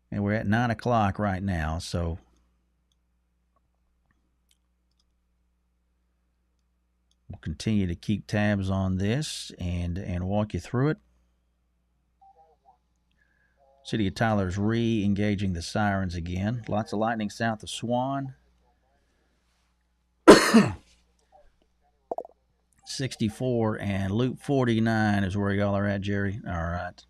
S2: And we're at 9 o'clock right now, so we'll continue to keep tabs on this and walk you through it. City of Tyler is re-engaging the sirens again. Lots of lightning south of Swan. 64 and Loop 49 is where y'all are at, Jerry. All right.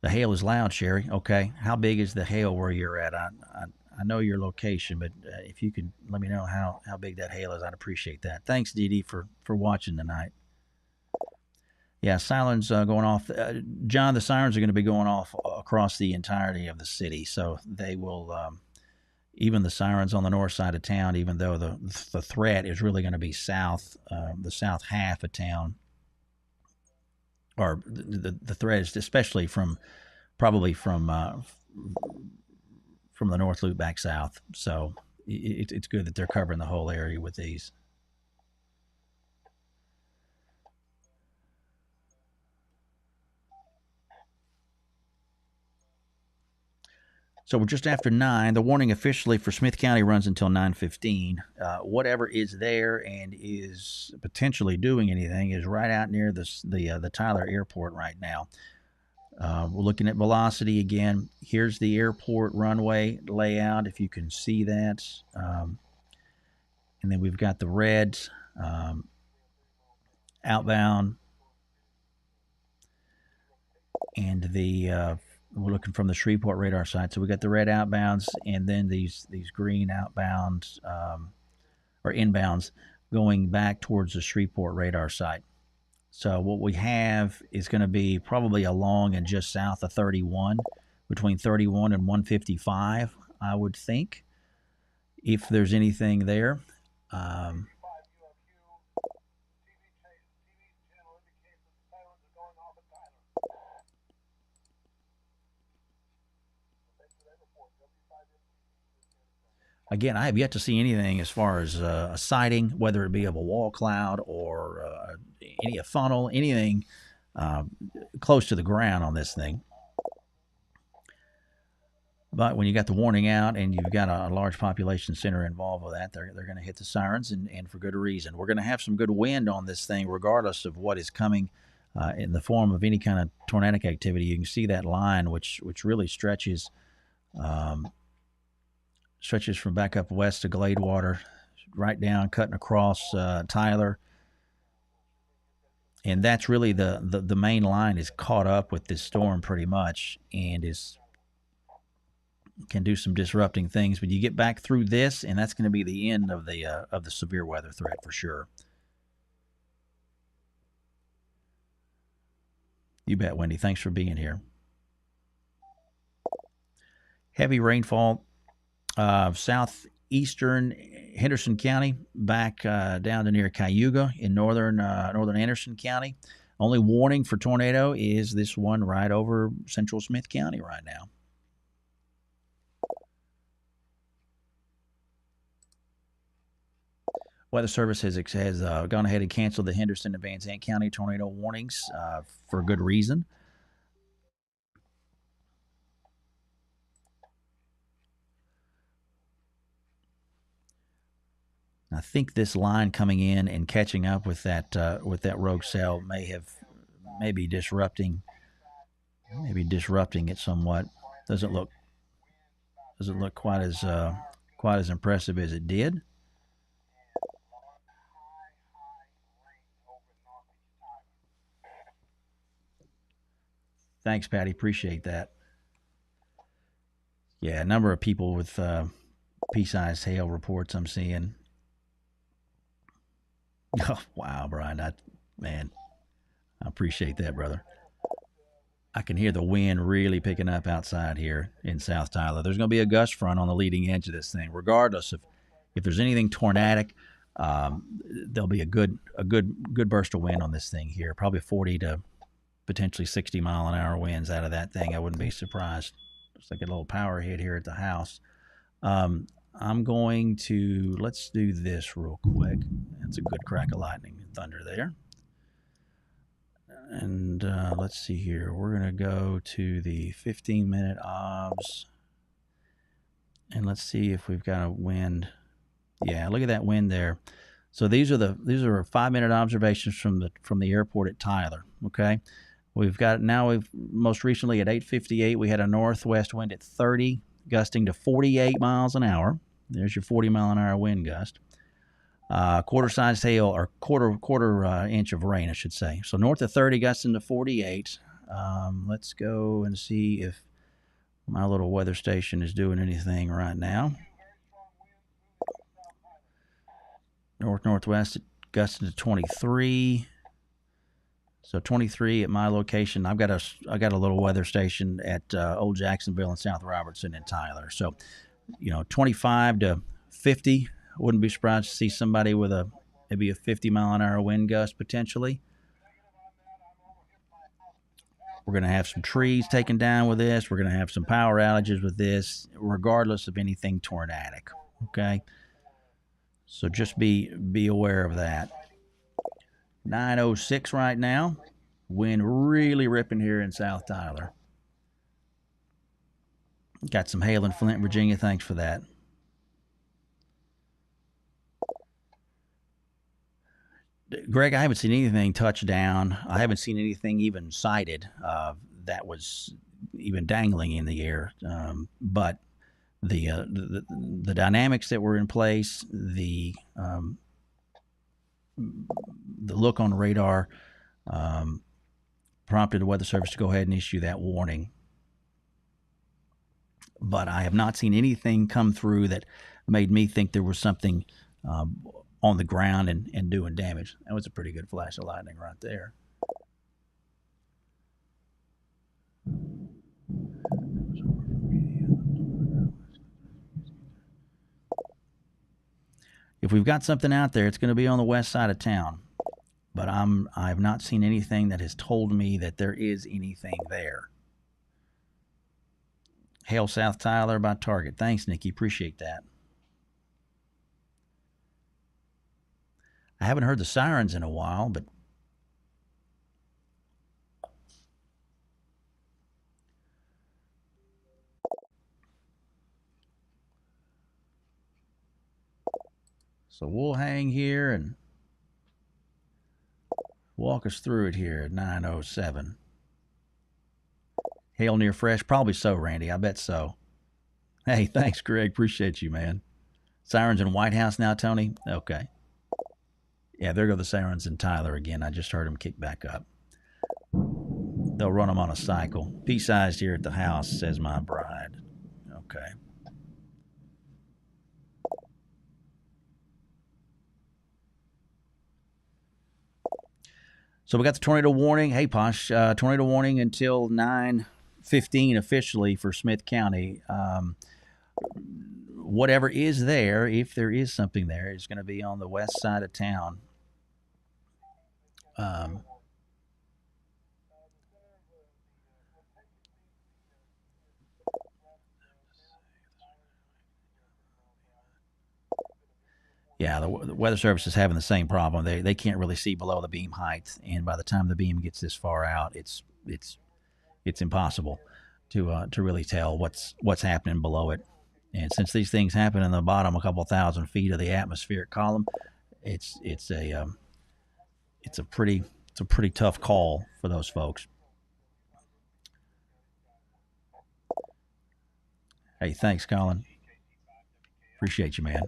S2: The hail is loud, Sherry. Okay. How big is the hail where you're at? I know your location, but if you could let me know how big that hail is, I'd appreciate that. Thanks, Dee Dee, for watching tonight. Yeah, sirens going off. John, the sirens are going to be going off across the entirety of the city, so they will. Even the sirens on the north side of town, even though the threat is really going to be south, the south half of town, or the threat is especially probably from the North Loop back south. So it's good that they're covering the whole area with these. So we're just after 9. The warning officially for Smith County runs until 9:15. Whatever is there and is potentially doing anything is right out near the Tyler Airport right now. We're looking at velocity again. Here's the airport runway layout, if you can see that. And then we've got the red outbound, and we're looking from the Shreveport radar side. So we got the red outbounds, and then these green outbounds or inbounds going back towards the Shreveport radar site. So what we have is going to be probably along and just south of 31, between 31 and 155, I would think, if there's anything there. Again, I have yet to see anything as far as a sighting, whether it be of a wall cloud or any a funnel, anything uh, close to the ground on this thing. But when you got the warning out and you've got a large population center involved with that, they're going to hit the sirens, and for good reason. We're going to have some good wind on this thing, regardless of what is coming in the form of any kind of tornadic activity. You can see that line, which really stretches from back up west to Gladewater, right down, cutting across Tyler. And that's really the main line is caught up with this storm pretty much, and can do some disrupting things. But you get back through this, and that's going to be the end of the severe weather threat for sure. You bet, Wendy. Thanks for being here. Heavy rainfall, southeastern Henderson County, back down to near Cayuga in northern Anderson County. Only warning for tornado is this one right over central Smith County right now. Weather Service has gone ahead and canceled the Henderson and Van Zandt County tornado warnings for good reason. I think this line coming in and catching up with that rogue cell may be disrupting it somewhat. Doesn't look quite as impressive as it did. Thanks, Patty. Appreciate that. Yeah, a number of people with pea-sized hail reports I'm seeing. Oh, wow, Brian. I appreciate that, brother. I can hear the wind really picking up outside here in South Tyler. There's going to be a gust front on the leading edge of this thing. Regardless of if there's anything tornadic, there'll be a good burst of wind on this thing here. Probably 40 to potentially 60 mile an hour winds out of that thing. I wouldn't be surprised. Looks like a little power hit here at the house. I'm going to, let's do this real quick. That's a good crack of lightning and thunder there. And let's see here. We're going to go to the 15-minute obs. And let's see if we've got a wind. Yeah, look at that wind there. So these are 5-minute observations from the airport at Tyler. Okay. We've most recently at 8:58, we had a northwest wind at 30, gusting to 48 miles an hour. There's your 40 mile an hour wind gust. Quarter-sized hail, or quarter inch of rain, I should say. So north of 30, gusting to 48. Let's go and see if my little weather station is doing anything right now. Northwest, gusting to 23. So 23 at my location. I've got a little weather station at Old Jacksonville and South Robertson and Tyler. So, 25 to 50. Wouldn't be surprised to see somebody with maybe a 50 mile an hour wind gust potentially. We're going to have some trees taken down with this. We're going to have some power outages with this, regardless of anything tornadic. Okay. So just be aware of that. 9:06 right now. Wind really ripping here in South Tyler. Got some hail in Flint, Virginia. Thanks for that. Greg, I haven't seen anything touch down. I haven't seen anything even sighted that was even dangling in the air. But the dynamics that were in place, the look on the radar prompted the Weather Service to go ahead and issue that warning. But I have not seen anything come through that made me think there was something on the ground and doing damage. That was a pretty good flash of lightning right there. If we've got something out there, it's going to be on the west side of town. But I have not seen anything that has told me that there is anything there. Hail South Tyler by Target. Thanks, Nikki. Appreciate that. I haven't heard the sirens in a while, but so we'll hang here and walk us through it here at 9:07. Hail near fresh? Probably so, Randy. I bet so. Hey, thanks, Greg. Appreciate you, man. Sirens in White House now, Tony? Okay. Yeah, there go the sirens in Tyler again. I just heard them kick back up. They'll run them on a cycle. Pea-sized here at the house, says my bride. Okay. So we got the tornado warning. Hey, Posh, tornado warning until 9:15 officially for Smith County. Whatever is there, if there is something there, is going to be on the west side of town. Yeah, the Weather Service is having the same problem. They can't really see below the beam height, and by the time the beam gets this far out, it's impossible to really tell what's happening below it. And since these things happen in the bottom a couple thousand feet of the atmospheric column, it's a pretty tough call for those folks. Hey, thanks, Colin. Appreciate you, man.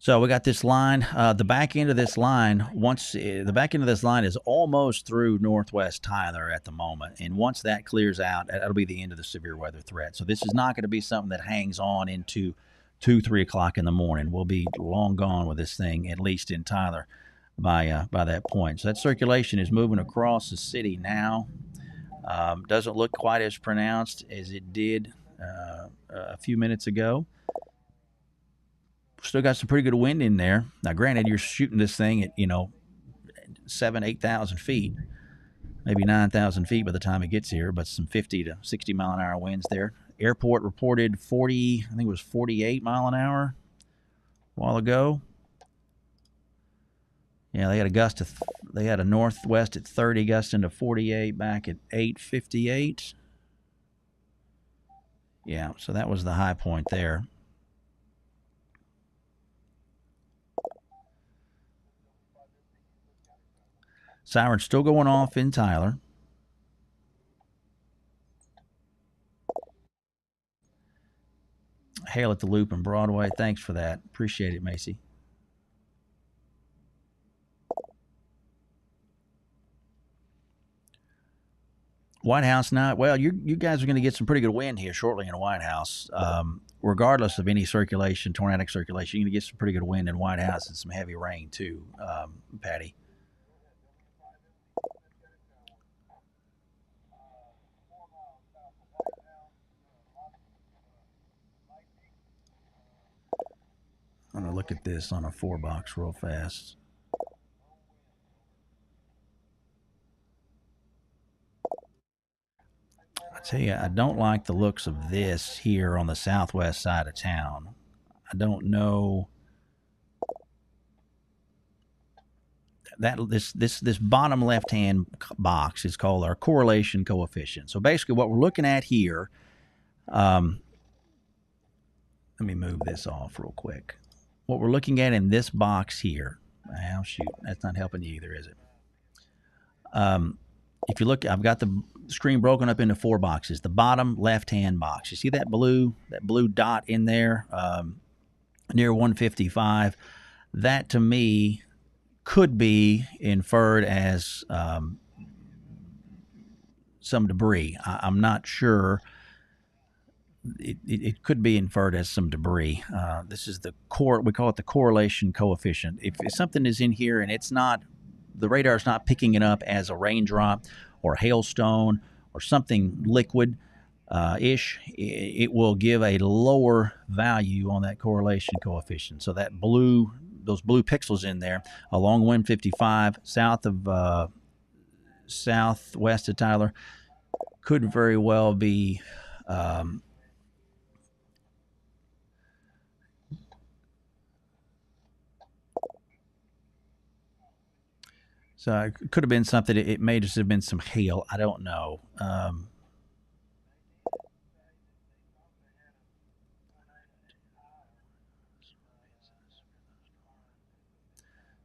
S2: So we got this line. The back end of this line, the back end of this line is almost through northwest Tyler at the moment, and once that clears out, that'll be the end of the severe weather threat. So this is not going to be something that hangs on into 2-3 o'clock in the morning. We'll be long gone with this thing, at least in Tyler, by that point. So that circulation is moving across the city now. Doesn't look quite as pronounced as it did a few minutes ago. Still got some pretty good wind in there. Now, granted, you're shooting this thing at 7,000-8,000 feet, maybe 9,000 feet by the time it gets here, but some 50 to 60 mile an hour winds there. Airport reported 40, I think it was 48 mile an hour a while ago. Yeah, they had a northwest at 30, gusting to 48 back at 8:58. Yeah, so that was the high point there. Sirens still going off in Tyler. Hail at the Loop in Broadway. Thanks for that. Appreciate it, Macy. White House now. Well, you guys are going to get some pretty good wind here shortly in the White House. Regardless of any circulation, tornadic circulation, you're going to get some pretty good wind in White House and some heavy rain too, Patty. I'm going to look at this on a 4-box real fast. I tell you, I don't like the looks of this here on the southwest side of town. I don't know that this bottom left-hand box is called our correlation coefficient. So basically, what we're looking at here. Let me move this off real quick. What we're looking at in this box here. Oh, shoot, that's not helping you either, is it? If you look, I've got the screen broken up into 4 boxes. The bottom left-hand box. You see that blue dot in there near 155? That, to me, could be inferred as some debris. I'm not sure. It could be inferred as some debris. This is we call it the correlation coefficient. If something is in here and the radar is not picking it up as a raindrop or hailstone or something liquid ish, it will give a lower value on that correlation coefficient. So those blue pixels in there along 155 southwest of Tyler could very well be So it could have been something. It may just have been some hail. I don't know.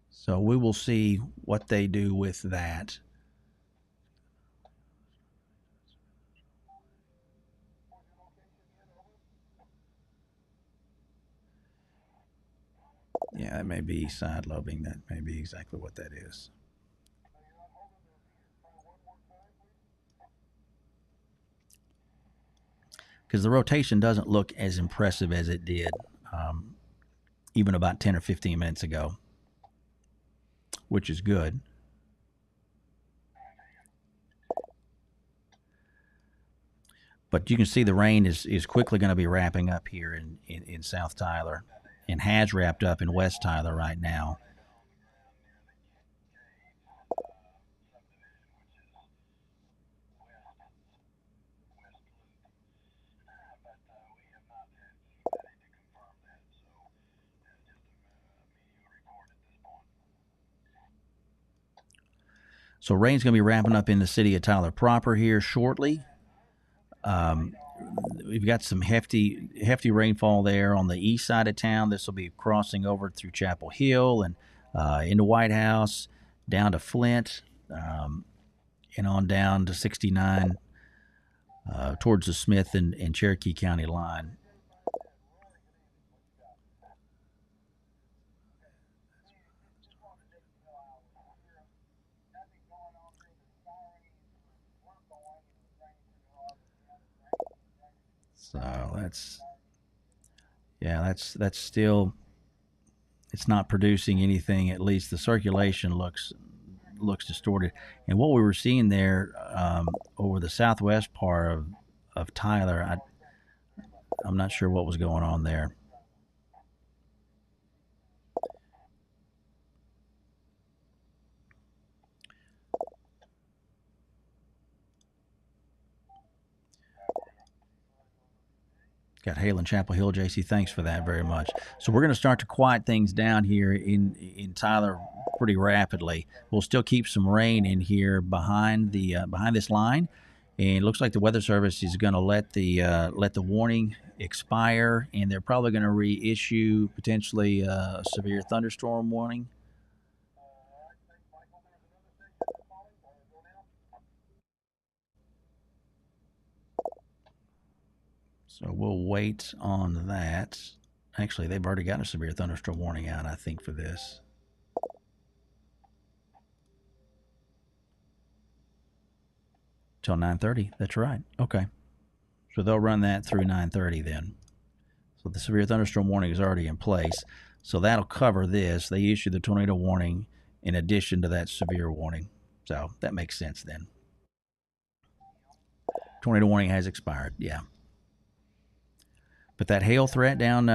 S2: So we will see what they do with that. Yeah, that may be side lobing. That may be exactly what that is. Because the rotation doesn't look as impressive as it did even about 10 or 15 minutes ago, which is good. But you can see the rain is quickly going to be wrapping up here in South Tyler and has wrapped up in West Tyler right now. So rain's going to be wrapping up in the city of Tyler proper here shortly. We've got some hefty rainfall there on the east side of town. This will be crossing over through Chapel Hill and into White House, down to Flint, and on down to 69 towards the Smith and Cherokee County line. So that's still, it's not producing anything. At least the circulation looks distorted. And what we were seeing there over the southwest part of Tyler, I'm not sure what was going on there. Got hail in Chapel Hill, JC. Thanks for that very much. So we're going to start to quiet things down here in Tyler pretty rapidly. We'll still keep some rain in here behind this line, and it looks like the Weather Service is going to let the warning expire, and they're probably going to reissue potentially a severe thunderstorm warning. So we'll wait on that. Actually, they've already got a severe thunderstorm warning out, I think, for this. Till 9:30. That's right. Okay. So they'll run that through 9:30 then. So the severe thunderstorm warning is already in place. So that'll cover this. They issued the tornado warning in addition to that severe warning. So that makes sense then. Tornado warning has expired. Yeah. But that hail threat down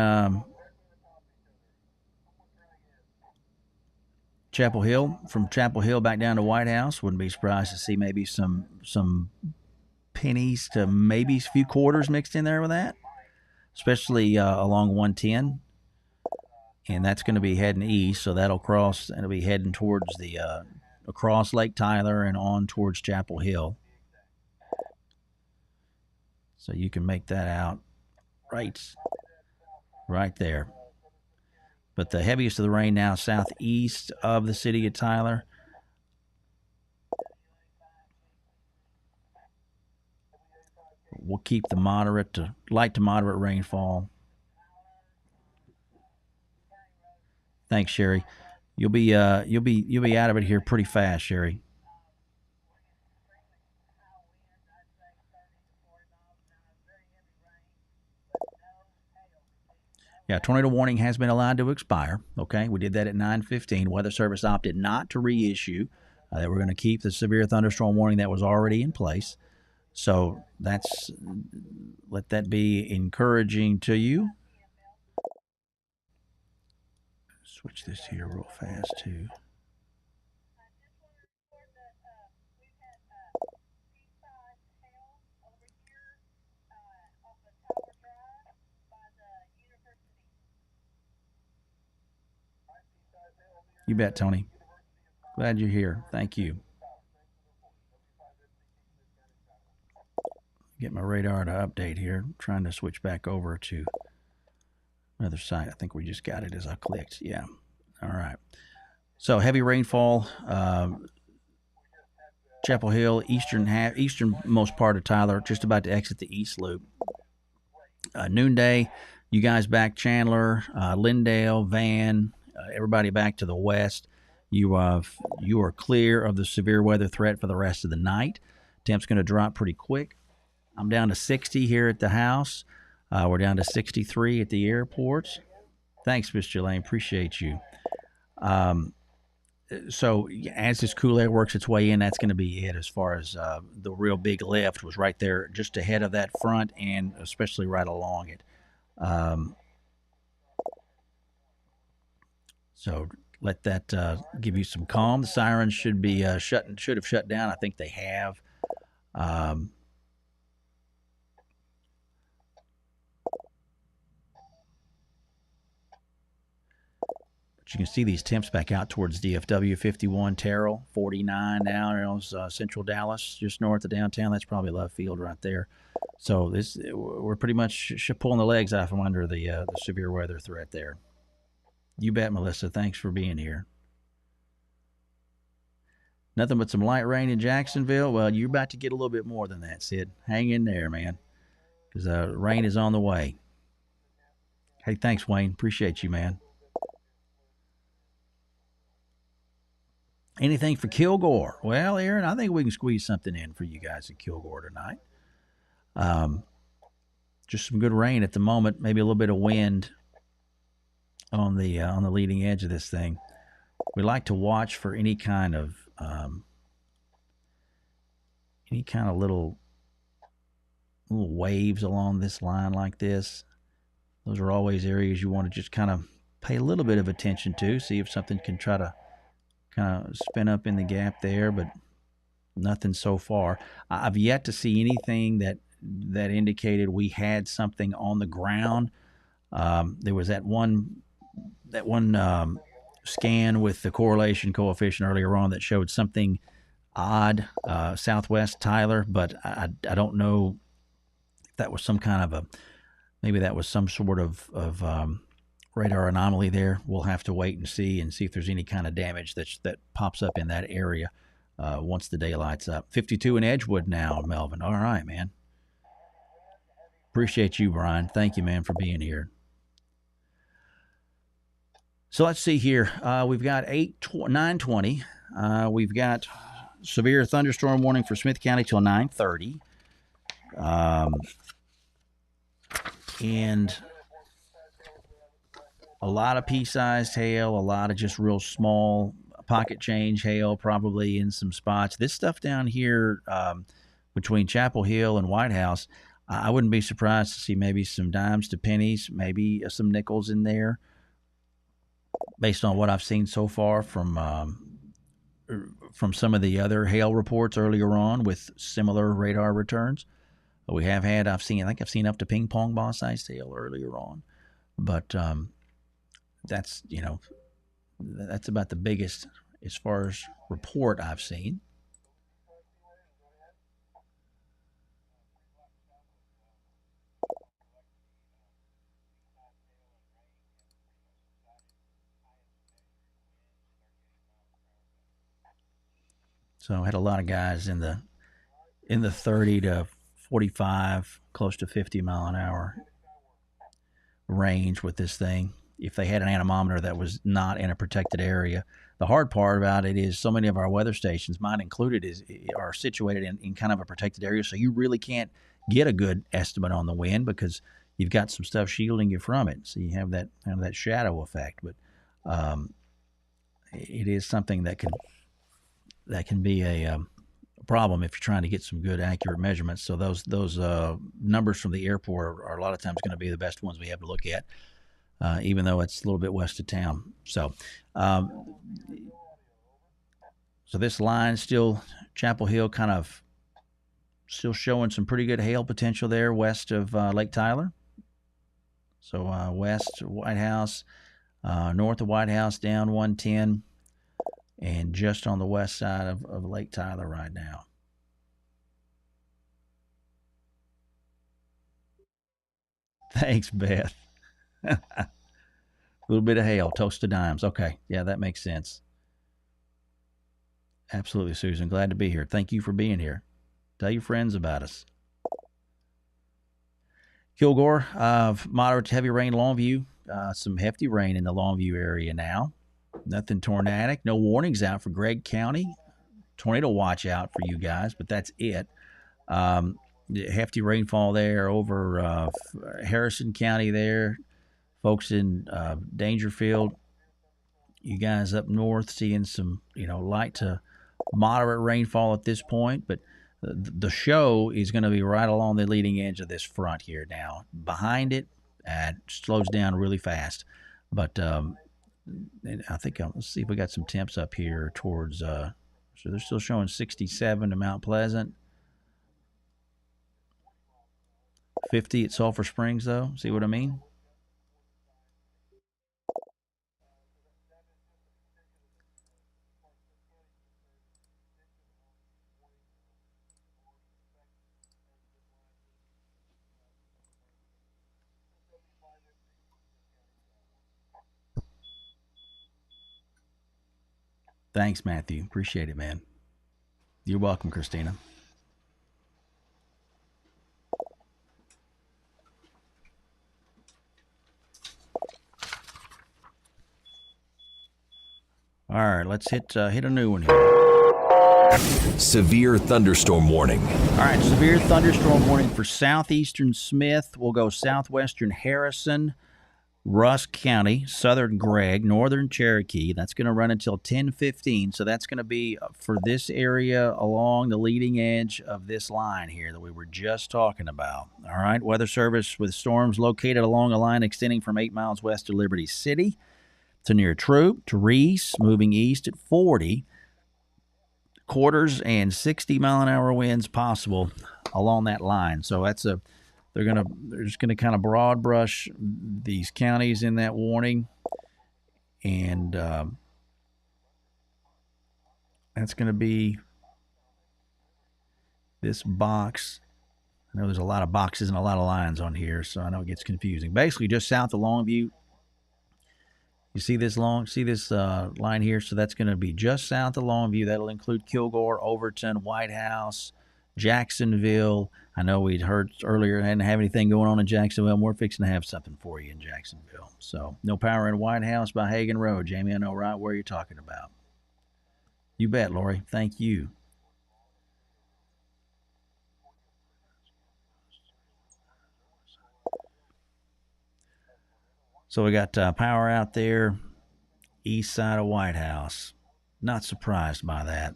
S2: Chapel Hill, from Chapel Hill back down to White House, wouldn't be surprised to see maybe some pennies to maybe a few quarters mixed in there with that, especially along 110. And that's going to be heading east, so that'll cross, and it'll be heading towards the across Lake Tyler and on towards Chapel Hill. So you can make that out right there. But the heaviest of the rain now southeast of the city of Tyler. We'll keep the light to moderate rainfall. Thanks, Sherry. You'll be out of it here pretty fast, Sherry. Yeah, tornado warning has been allowed to expire. Okay, we did that at 9:15. Weather Service opted not to reissue. They were going to keep the severe thunderstorm warning that was already in place. So let that be encouraging to you. Switch this here real fast too. You bet, Tony. Glad you're here. Thank you. Get my radar to update here. I'm trying to switch back over to another site. I think we just got it as I clicked. Yeah. All right. So heavy rainfall, Chapel Hill, easternmost part of Tyler, just about to exit the east loop. Noonday, you guys back Chandler, Lindale, Van, everybody back to the west. You are clear of the severe weather threat for the rest of the night. Temp's going to drop pretty quick. I'm down to 60 here at the house. We're down to 63 at the airports. Thanks, Mr. Lane. Appreciate you. So as this cool air works its way in, that's going to be it as far as the real big lift was right there just ahead of that front and especially right along it. So let that give you some calm. The sirens should be should have shut down. I think they have. You can see these temps back out towards DFW, 51 Terrell, 49 now. There's Central Dallas, just north of downtown. That's probably left field right there. So we're pretty much pulling the legs out from under the severe weather threat there. You bet, Melissa. Thanks for being here. Nothing but some light rain in Jacksonville. Well, you're about to get a little bit more than that, Sid. Hang in there, man, because rain is on the way. Hey, thanks, Wayne. Appreciate you, man. Anything for Kilgore? Well, Aaron, I think we can squeeze something in for you guys at Kilgore tonight. Just some good rain at the moment, maybe a little bit of wind on the leading edge of this thing. We like to watch for any kind of little waves along this line like this. Those are always areas you want to just kind of pay a little bit of attention to, see if something can try to kind of spin up in the gap there, but nothing so far. I've yet to see anything that indicated we had something on the ground. There was that one scan with the correlation coefficient earlier on that showed something odd southwest Tyler, but I don't know if that was some kind of maybe that was some sort of radar anomaly there. We'll have to wait and see if there's any kind of damage that pops up in that area once the day lights up. 52 in Edgewood now, Melvin. All right, man. Appreciate you, Brian. Thank you, man, for being here. So let's see here. We've got 9:20. We've got severe thunderstorm warning for Smith County till 9:30. And a lot of pea-sized hail, a lot of just real small pocket change hail probably in some spots. This stuff down here between Chapel Hill and White House, I wouldn't be surprised to see maybe some dimes to pennies, maybe some nickels in there based on what I've seen so far from some of the other hail reports earlier on with similar radar returns. We have had, I think I've seen up to ping pong ball sized hail earlier on, but that's about the biggest as far as report I've seen. So I had a lot of guys in the 30 to 45, close to 50 mile an hour range with this thing. If they had an anemometer that was not in a protected area. The hard part about it is so many of our weather stations, mine included, are situated in kind of a protected area, so you really can't get a good estimate on the wind because you've got some stuff shielding you from it. So you have that shadow effect. But it is something that can be a problem if you're trying to get some good accurate measurements. So those numbers from the airport are a lot of times going to be the best ones we have to look at. Even though it's a little bit west of town. So this line still, Chapel Hill kind of still showing some pretty good hail potential there west of Lake Tyler. So west White House, north of White House, down 110. and just on the west side of Lake Tyler right now. Thanks, Beth. A little bit of hail, toast of dimes. Okay, yeah, that makes sense. Absolutely, Susan. Glad to be here. Thank you for being here. Tell your friends about us. Kilgore, moderate to heavy rain, Longview. Some hefty rain in the Longview area now. Nothing tornadic. No warnings out for Gregg County. Tornado watch out for you guys, but that's it. Hefty rainfall there over Harrison County there. Folks in Dangerfield, you guys up north seeing some, light to moderate rainfall at this point, but the show is going to be right along the leading edge of this front here now. Behind it, it slows down really fast. But I think, let's see if we got some temps up here towards, so they're still showing 67 to Mount Pleasant. 50 at Sulphur Springs, though. See what I mean? Thanks, Matthew. Appreciate it, man. You're welcome, Christina. All right, let's hit a new one here.
S1: Severe thunderstorm warning.
S2: All right, severe thunderstorm warning for southeastern Smith. We'll go southwestern Harrison, Rusk County, southern Gregg, northern Cherokee. That's going to run until 10:15. So that's going to be for this area along the leading edge of this line here that we were just talking about. All right, Weather Service with storms located along a line extending from 8 miles west of Liberty City to near Troop to Reese, moving east at 40. Quarters and 60-mile-an-hour winds possible along that line. So they're just gonna kind of broad brush these counties in that warning, and that's going to be this box. I know there's a lot of boxes and a lot of lines on here, so I know it gets confusing. Basically, just south of Longview. You see this line here? So that's going to be just south of Longview. That'll include Kilgore, Overton, White House, Jacksonville. I know we'd heard earlier I didn't have anything going on in Jacksonville. We're fixing to have something for you in Jacksonville. So no power in White House by Hagen Road. Jamie, I know right where you're talking about. You bet, Lori. Thank you. So we got power out there, east side of White House. Not surprised by that.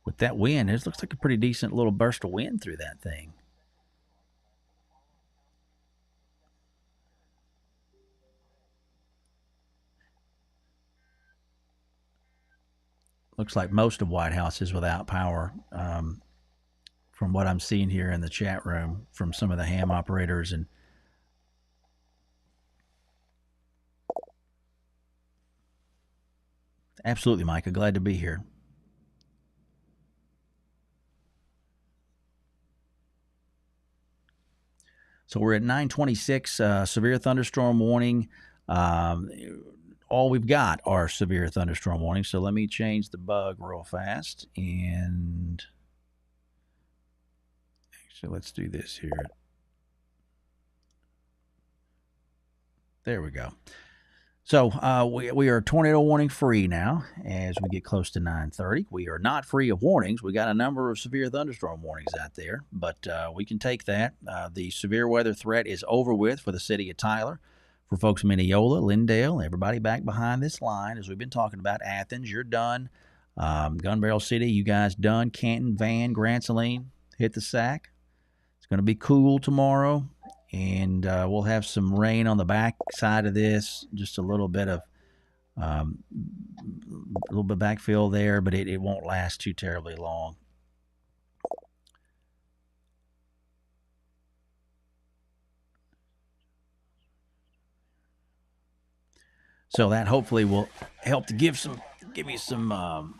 S2: With that wind, it looks like a pretty decent little burst of wind through that thing. Looks like most of White House is without power, from what I'm seeing here in the chat room from some of the ham operators. And absolutely, Micah, glad to be here. So we're at 9:26, severe thunderstorm warning. All we've got are severe thunderstorm warnings. So let me change the bug real fast. And actually, let's do this here. There we go. So we are tornado warning free now as we get close to 9:30. We are not free of warnings. We got a number of severe thunderstorm warnings out there, but we can take that. The severe weather threat is over with for the city of Tyler. For folks in Mineola, Lindale, everybody back behind this line, as we've been talking about. Athens, you're done. Gun Barrel City, you guys done. Canton, Van, Grant Saline, hit the sack. It's going to be cool tomorrow. And we'll have some rain on the back side of this, just a little bit of backfill there, but it won't last too terribly long. So that hopefully will help to give give you some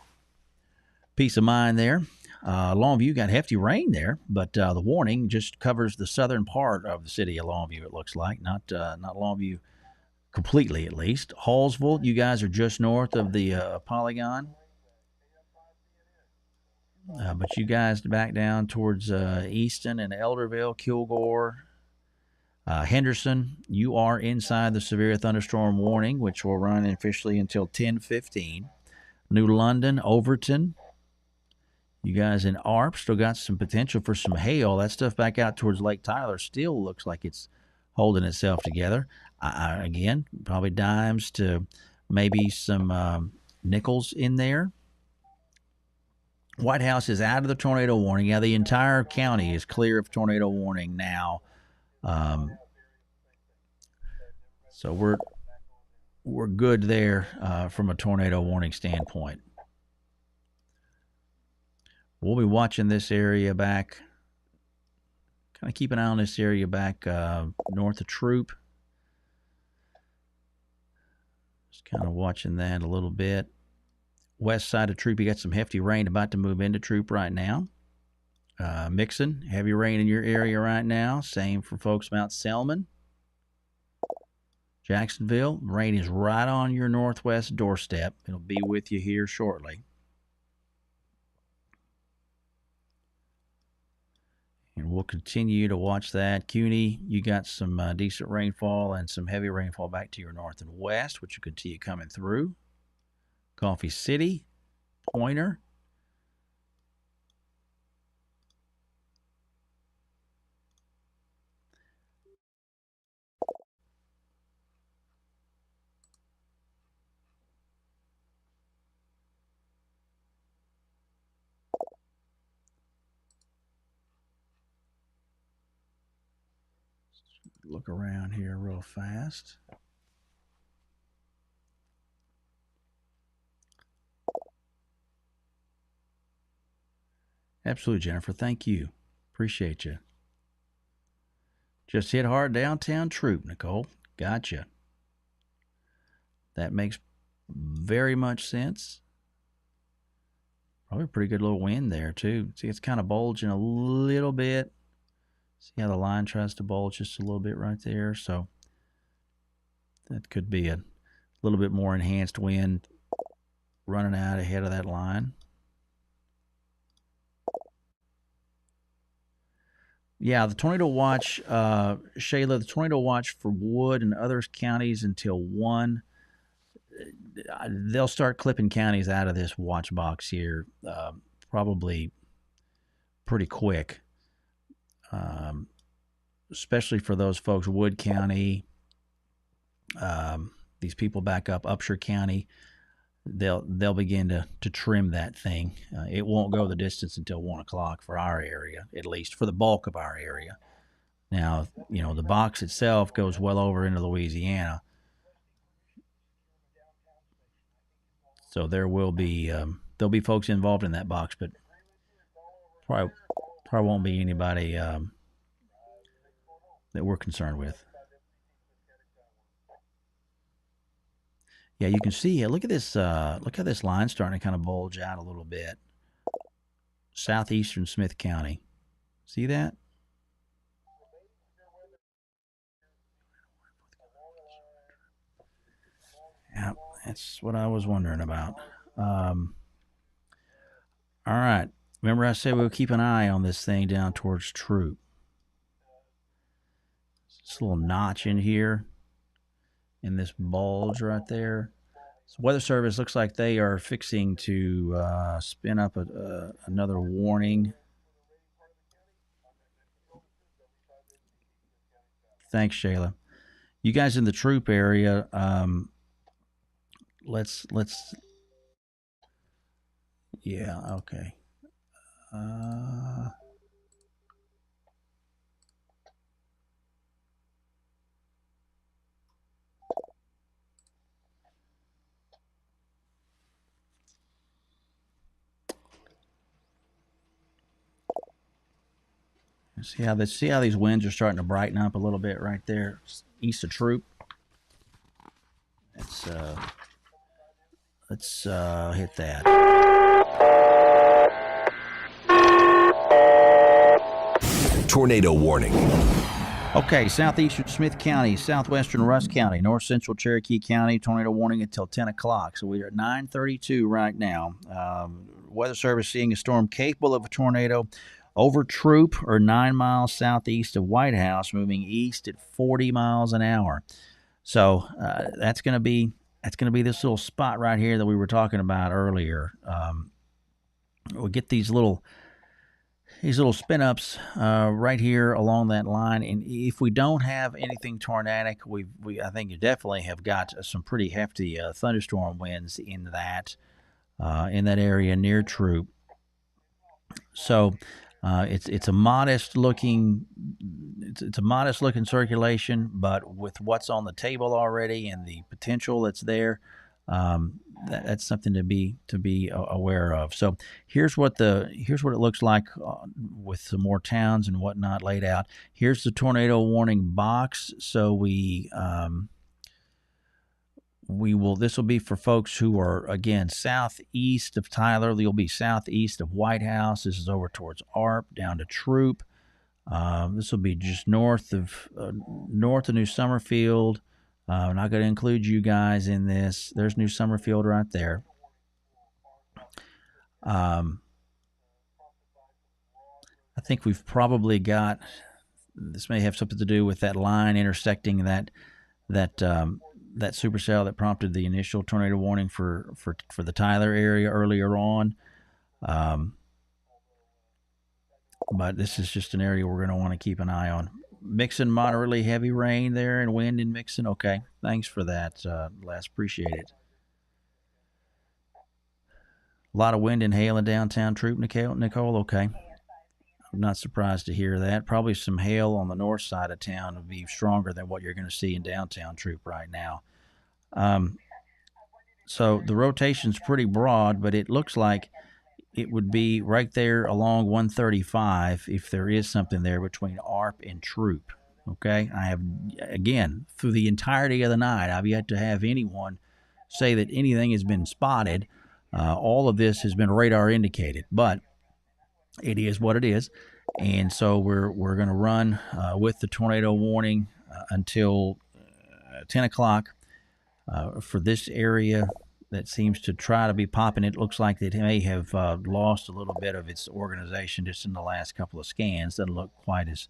S2: peace of mind there. Longview got hefty rain there, but the warning just covers the southern part of the city of Longview. It looks like not Longview completely, at least. Hallsville, you guys are just north of the Polygon, but you guys back down towards Easton and Elderville, Kilgore. Henderson, you are inside the severe thunderstorm warning, which will run officially until 10:15. New London, Overton, you guys in ARP still got some potential for some hail. That stuff back out towards Lake Tyler still looks like it's holding itself together. Again, probably dimes to maybe some nickels in there. White House is out of the tornado warning. Yeah, the entire county is clear of tornado warning now. So we're good there from a tornado warning standpoint. We'll be watching this area back, kind of keep an eye on this area back north of Troop. Just kind of watching that a little bit. West side of Troop, you got some hefty rain about to move into Troop right now. Mixon, heavy rain in your area right now. Same for folks Mount Selman. Jacksonville, rain is right on your northwest doorstep. It'll be with you here shortly. And we'll continue to watch that. CUNY, you got some decent rainfall and some heavy rainfall back to your north and west, which will continue coming through. Coffee City, Pointer. Look around here real fast. Absolutely, Jennifer. Thank you. Appreciate you. Just hit hard downtown Troop, Nicole. Gotcha. That makes very much sense. Probably a pretty good little wind there, too. See, it's kind of bulging a little bit. See how the line tries to bulge just a little bit right there? So that could be a little bit more enhanced wind running out ahead of that line. Yeah, the tornado watch, Shayla, the tornado watch for Wood and other counties until 1. They'll start clipping counties out of this watch box here probably pretty quick. Especially for those folks, Wood County, these people back up Upshur County, they'll begin to trim that thing. It won't go the distance until 1 o'clock for our area, at least for the bulk of our area. Now, the box itself goes well over into Louisiana, so there'll be folks involved in that box, but probably won't be anybody that we're concerned with. Yeah, you can see here. Look at this. Look how this line's starting to kind of bulge out a little bit. Southeastern Smith County. See that? Yeah, that's what I was wondering about. All right. Remember I said we'll keep an eye on this thing down towards Troop. This little notch in here in this bulge right there. So Weather Service looks like they are fixing to spin up another warning. Thanks, Shayla. You guys in the Troop area, let's yeah, okay. See how these winds are starting to brighten up a little bit right there, east of Troop. It's Let's hit that.
S1: Tornado warning.
S2: Okay, southeastern Smith County, southwestern Rusk County, north central Cherokee County, tornado warning until 10 o'clock. So we are at 9:32 right now. Weather Service seeing a storm capable of a tornado over Troop or 9 miles southeast of White House, moving east at 40 miles an hour. So that's going to be this little spot right here that we were talking about earlier. We'll get these little spin ups right here along that line, and if we don't have anything tornadic, I think you definitely have got some pretty hefty thunderstorm winds in that area near Troop. So it's a modest looking circulation, but with what's on the table already and the potential that's there, that's something to be aware of. So here's what it looks like with some more towns and whatnot laid out. Here's the tornado warning box. So this will be for folks who are, again, southeast of Tyler. You'll be southeast of White House. This is over towards ARP, down to Troop. This will be just north of New Summerfield. I'm not going to include you guys in this. There's New Summerfield right there. I think we've probably got, this may have something to do with that line intersecting that supercell that prompted the initial tornado warning for the Tyler area earlier on. But this is just an area we're going to want to keep an eye on. Mixon, moderately heavy rain there and wind in Mixon. Okay, thanks for that, Les. Appreciate it. A lot of wind and hail in downtown Troop, Nicole. Okay. I'm not surprised to hear that. Probably some hail on the north side of town would be stronger than what you're going to see in downtown Troop right now. So the rotation's pretty broad, but it looks like it would be right there along 135 if there is something there between ARP and Troop. Okay, I have, again, through the entirety of the night, I've yet to have anyone say that anything has been spotted. All of this has been radar indicated, but it is what it is. And so we're going to run with the tornado warning until 10 o'clock for this area that seems to try to be popping. It looks like it may have lost a little bit of its organization just in the last couple of scans. Doesn't look quite as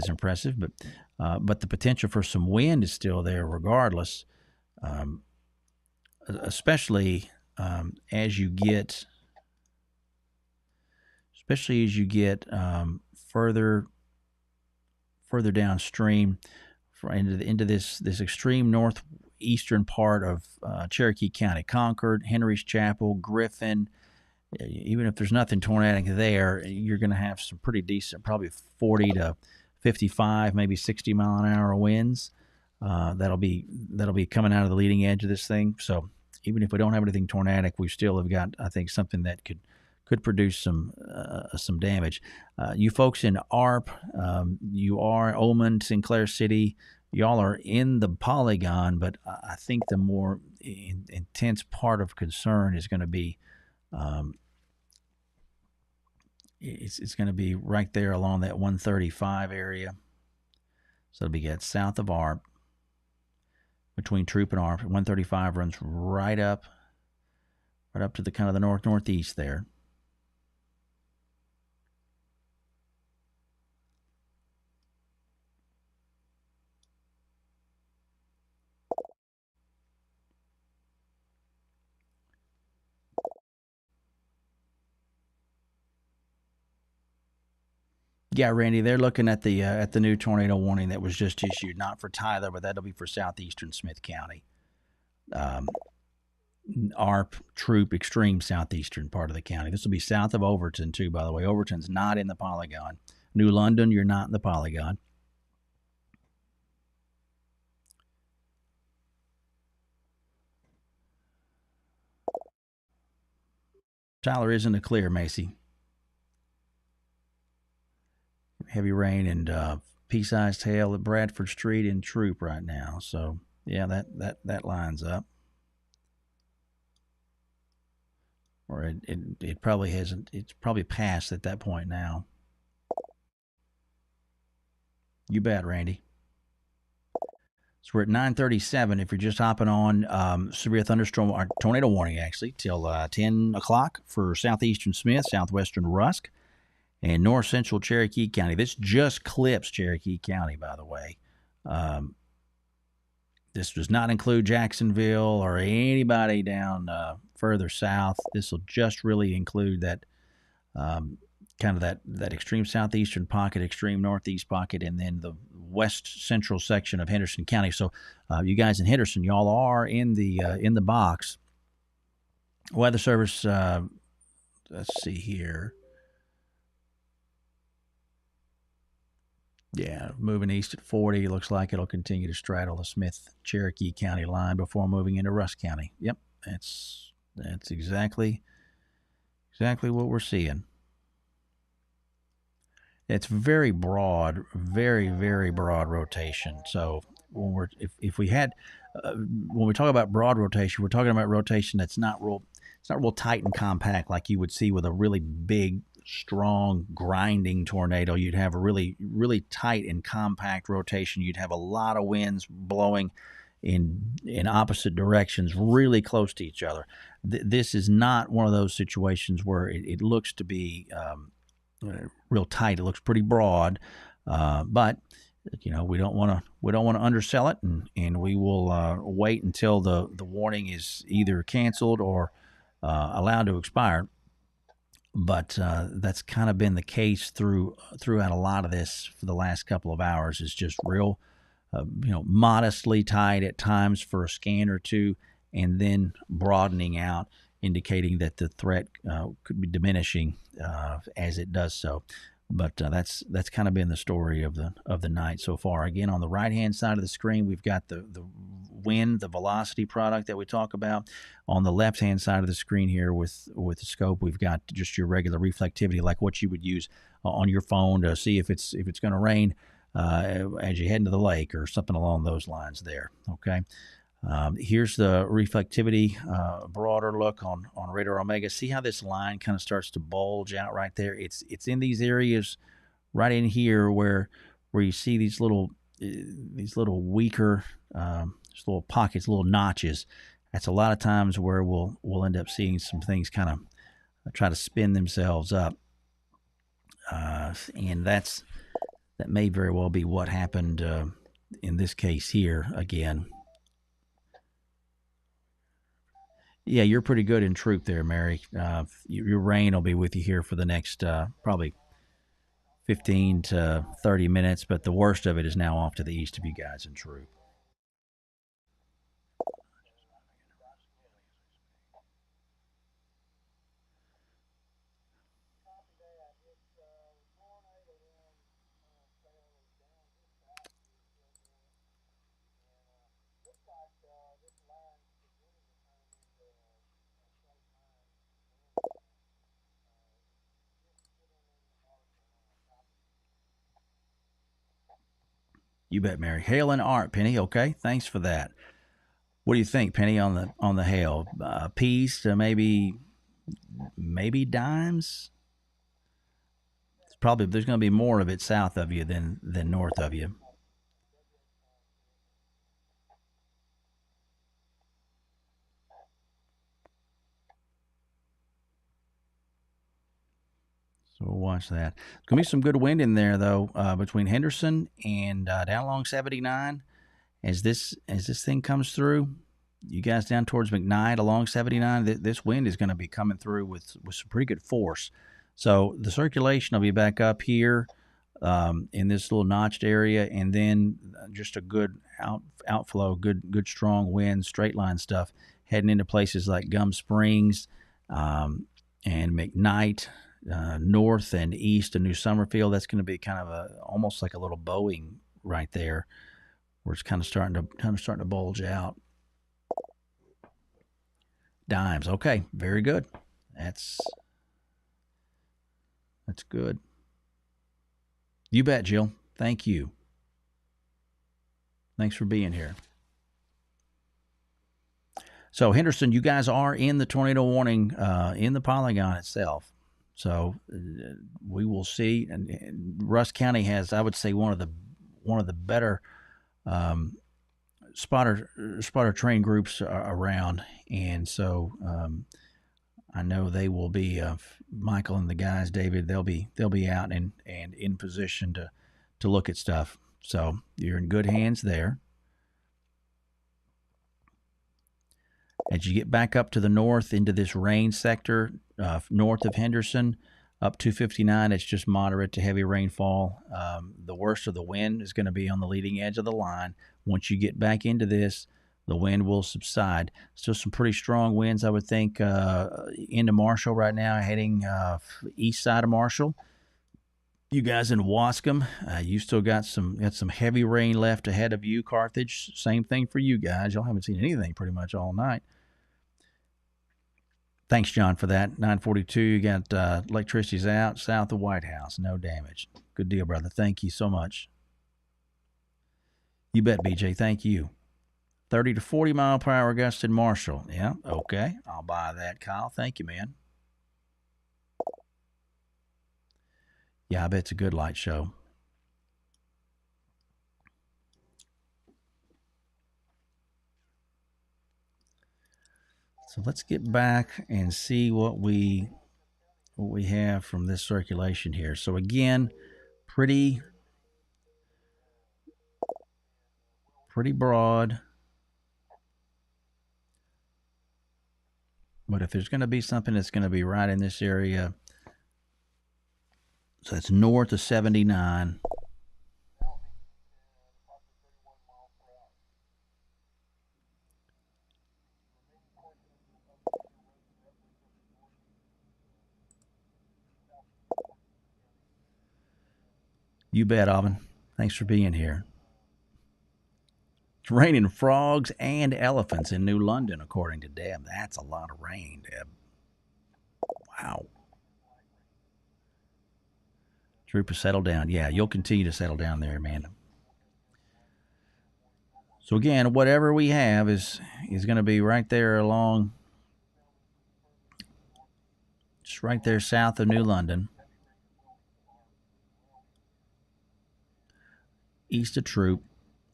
S2: impressive, but the potential for some wind is still there regardless, especially as you get further downstream into this extreme northeastern part of Cherokee County, Concord, Henry's Chapel, Griffin. Even if there's nothing tornadic there, you're going to have some pretty decent, probably 40 to 55, maybe 60 mile an hour winds. That'll be coming out of the leading edge of this thing. So even if we don't have anything tornadic, we still have got, I think, something that could produce some damage. You folks in ARP, you are Ullman, Sinclair City, y'all are in the polygon, but I think the more intense part of concern is going to be it's going to be right there along that 135 area. So it'll be south of ARP, between Troop and ARP. 135 runs right up to the kind of the northeast there. Yeah, Randy, they're looking at the new tornado warning that was just issued, not for Tyler, but that'll be for southeastern Smith County. ARP, Troop, extreme southeastern part of the county. This will be south of Overton, too, by the way. Overton's not in the polygon. New London, you're not in the polygon. Tyler is in the clear, Macy. Heavy rain and pea-sized hail at Bradford Street and Troop right now. So, yeah, that lines up. or it probably hasn't. It's probably passed at that point now. You bet, Randy. So we're at 9:37. If you're just hopping on, severe thunderstorm or tornado warning actually till 10 o'clock for southeastern Smith, southwestern Rusk, and north central Cherokee County. This just clips Cherokee County, by the way. This does not include Jacksonville or anybody down further south. This will just really include that kind of that extreme southeastern pocket, extreme northeast pocket, and then the west central section of Henderson County. So, you guys in Henderson, y'all are in the box. Weather Service. Let's see here. Yeah, moving east at 40. Looks like it'll continue to straddle the Smith-Cherokee County line before moving into Rusk County. Yep, that's exactly what we're seeing. It's very broad, very broad rotation. So when if we had when we talk about broad rotation, we're talking about rotation that's not real. It's not real tight and compact like you would see with a really big, strong, grinding tornado. You'd have a really tight and compact rotation. You'd have a lot of winds blowing in opposite directions, really close to each other. This is not one of those situations where it looks to be real tight. It looks pretty broad, but we don't want to undersell it, and we will wait until the warning is either canceled or allowed to expire. But that's kind of been the case throughout a lot of this for the last couple of hours. Is just real, modestly tight at times for a scan or two, and then broadening out, indicating that the threat could be diminishing as it does so. But that's kind of been the story of the night so far. Again, on the right hand side of the screen, we've got the wind, the velocity product that we talk about. On the left hand side of the screen here with the scope, we've got just your regular reflectivity, like what you would use on your phone to see if it's going to rain as you head into the lake or something along those lines there. Okay. Here's the reflectivity, broader look on Radar Omega. See how this line kind of starts to bulge out right there? It's in these areas right in here where you see these little weaker, just little pockets, little notches. That's a lot of times where we'll end up seeing some things kind of try to spin themselves up, and that may very well be what happened in this case here again. Yeah, you're pretty good in troop there, Mary. Your rain will be with you here for the next probably 15 to 30 minutes, but the worst of it is now off to the east of you guys in troop. You bet, Mary. Hail and art, Penny. Okay, thanks for that. What do you think, Penny, on the hail? Peas to maybe dimes. It's probably there's going to be more of it south of you than north of you. So we'll watch that. There's going to be some good wind in there, though, between Henderson and down along 79. As this thing comes through, you guys down towards McKnight along 79, this wind is going to be coming through with some pretty good force. So the circulation will be back up here in this little notched area, and then just a good outflow, good strong wind, straight line stuff heading into places like Gum Springs and McKnight. North and east of New Summerfield. That's going to be kind of almost like a little Boeing right there, where it's kind of starting to bulge out. Dimes. Okay, very good. That's good. You bet, Jill. Thank you. Thanks for being here. So Henderson, you guys are in the tornado warning in the polygon itself. So we will see. And Rusk County has, I would say, one of the better spotter train groups around, and so I know they will be Michael and the guys, David. They'll be out and in position to look at stuff. So you're in good hands there. As you get back up to the north into this rain sector, north of Henderson, up 259, it's just moderate to heavy rainfall. The worst of the wind is going to be on the leading edge of the line. Once you get back into this, the wind will subside. Still some pretty strong winds, I would think, into Marshall right now, heading east side of Marshall. You guys in Wascom, you still got some heavy rain left ahead of you. Carthage, same thing for you guys. Y'all haven't seen anything pretty much all night. Thanks, John, for that. 942, you got electricity's out south of White House. No damage. Good deal, brother. Thank you so much. You bet, BJ. Thank you. 30 to 40 mile per hour gusts in Marshall. Yeah, okay. I'll buy that, Kyle. Thank you, man. Yeah, I bet it's a good light show. So let's get back and see what we have from this circulation here. So again, pretty broad. But if there's going to be something that's going to be right in this area, so it's north of 79. You bet, Alvin. Thanks for being here. It's raining frogs and elephants in New London, according to Deb. That's a lot of rain, Deb. Wow. Troop has settled down. Yeah, you'll continue to settle down there, Amanda. So again, whatever we have is going to be right there along, just right there south of New London, east of Troop,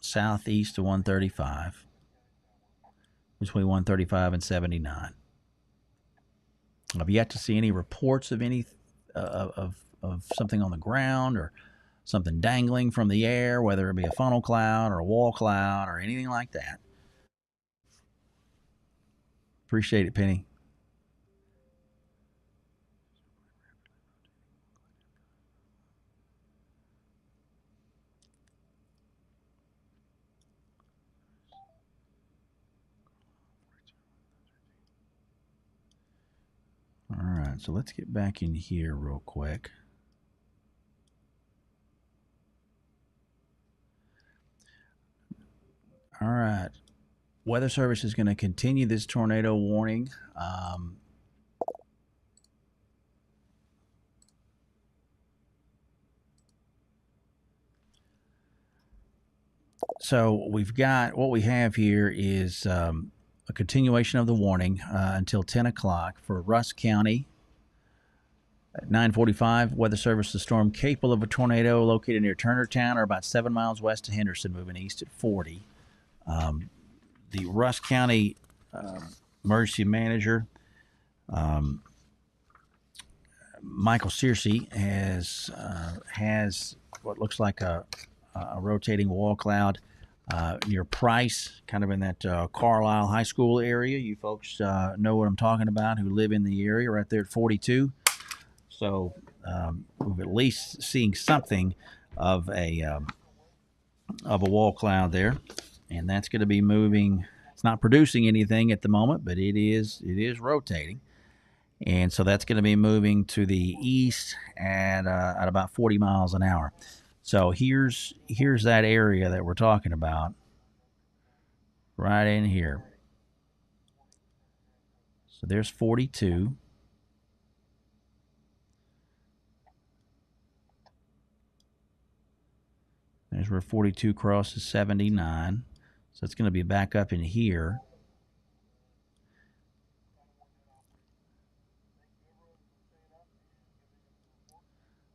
S2: southeast of 135, between 135 and 79. I've yet to see any reports of any of something on the ground or something dangling from the air, whether it be a funnel cloud or a wall cloud or anything like that. Appreciate it, Penny. All right, so let's get back in here real quick. All right. Weather Service is going to continue this tornado warning. So we've got, what we have here is a continuation of the warning until 10 o'clock for Rusk County. At 9:45, Weather Service, the storm capable of a tornado located near Turnertown or about 7 miles west of Henderson, moving east at 40. The Rusk County emergency manager, Michael Searcy, has what looks like a rotating wall cloud near Price, kind of in that Carlisle High School area. You folks know what I'm talking about who live in the area, right there at 42. So we've at least seeing something of a wall cloud there, and that's going to be moving. It's not producing anything at the moment, but it is rotating, and so that's going to be moving to the east at about 40 miles an hour. So here's that area that we're talking about, right in here. So there's 42. There's where 42 crosses 79. So it's going to be back up in here.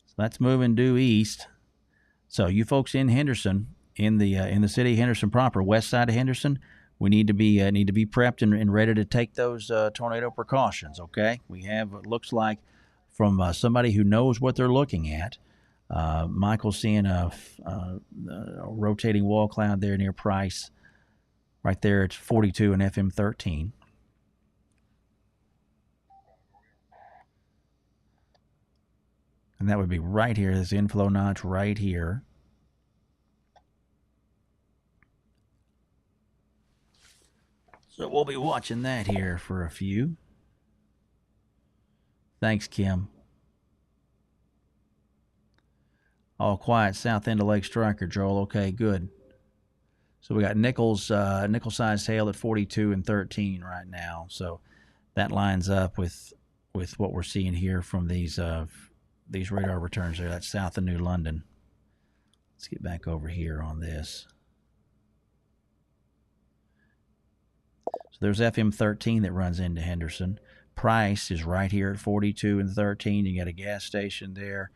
S2: So that's moving due east. So you folks in Henderson, in the city of Henderson proper, west side of Henderson, we need to be prepped and ready to take those tornado precautions. Okay, we have it looks like from somebody who knows what they're looking at. Michael's seeing a rotating wall cloud there near Price. Right there, it's 42 and FM 13. And that would be right here, this inflow notch right here. So we'll be watching that here for a few. Thanks, Kim. All quiet south end of Lake Striker, Joel. Okay, good. So we got nickel-sized hail at 42 and 13 right now. So that lines up with what we're seeing here from these radar returns there. That's south of New London. Let's get back over here on this. So there's FM 13 that runs into Henderson. Price is right here at 42 and 13. You got a gas station there,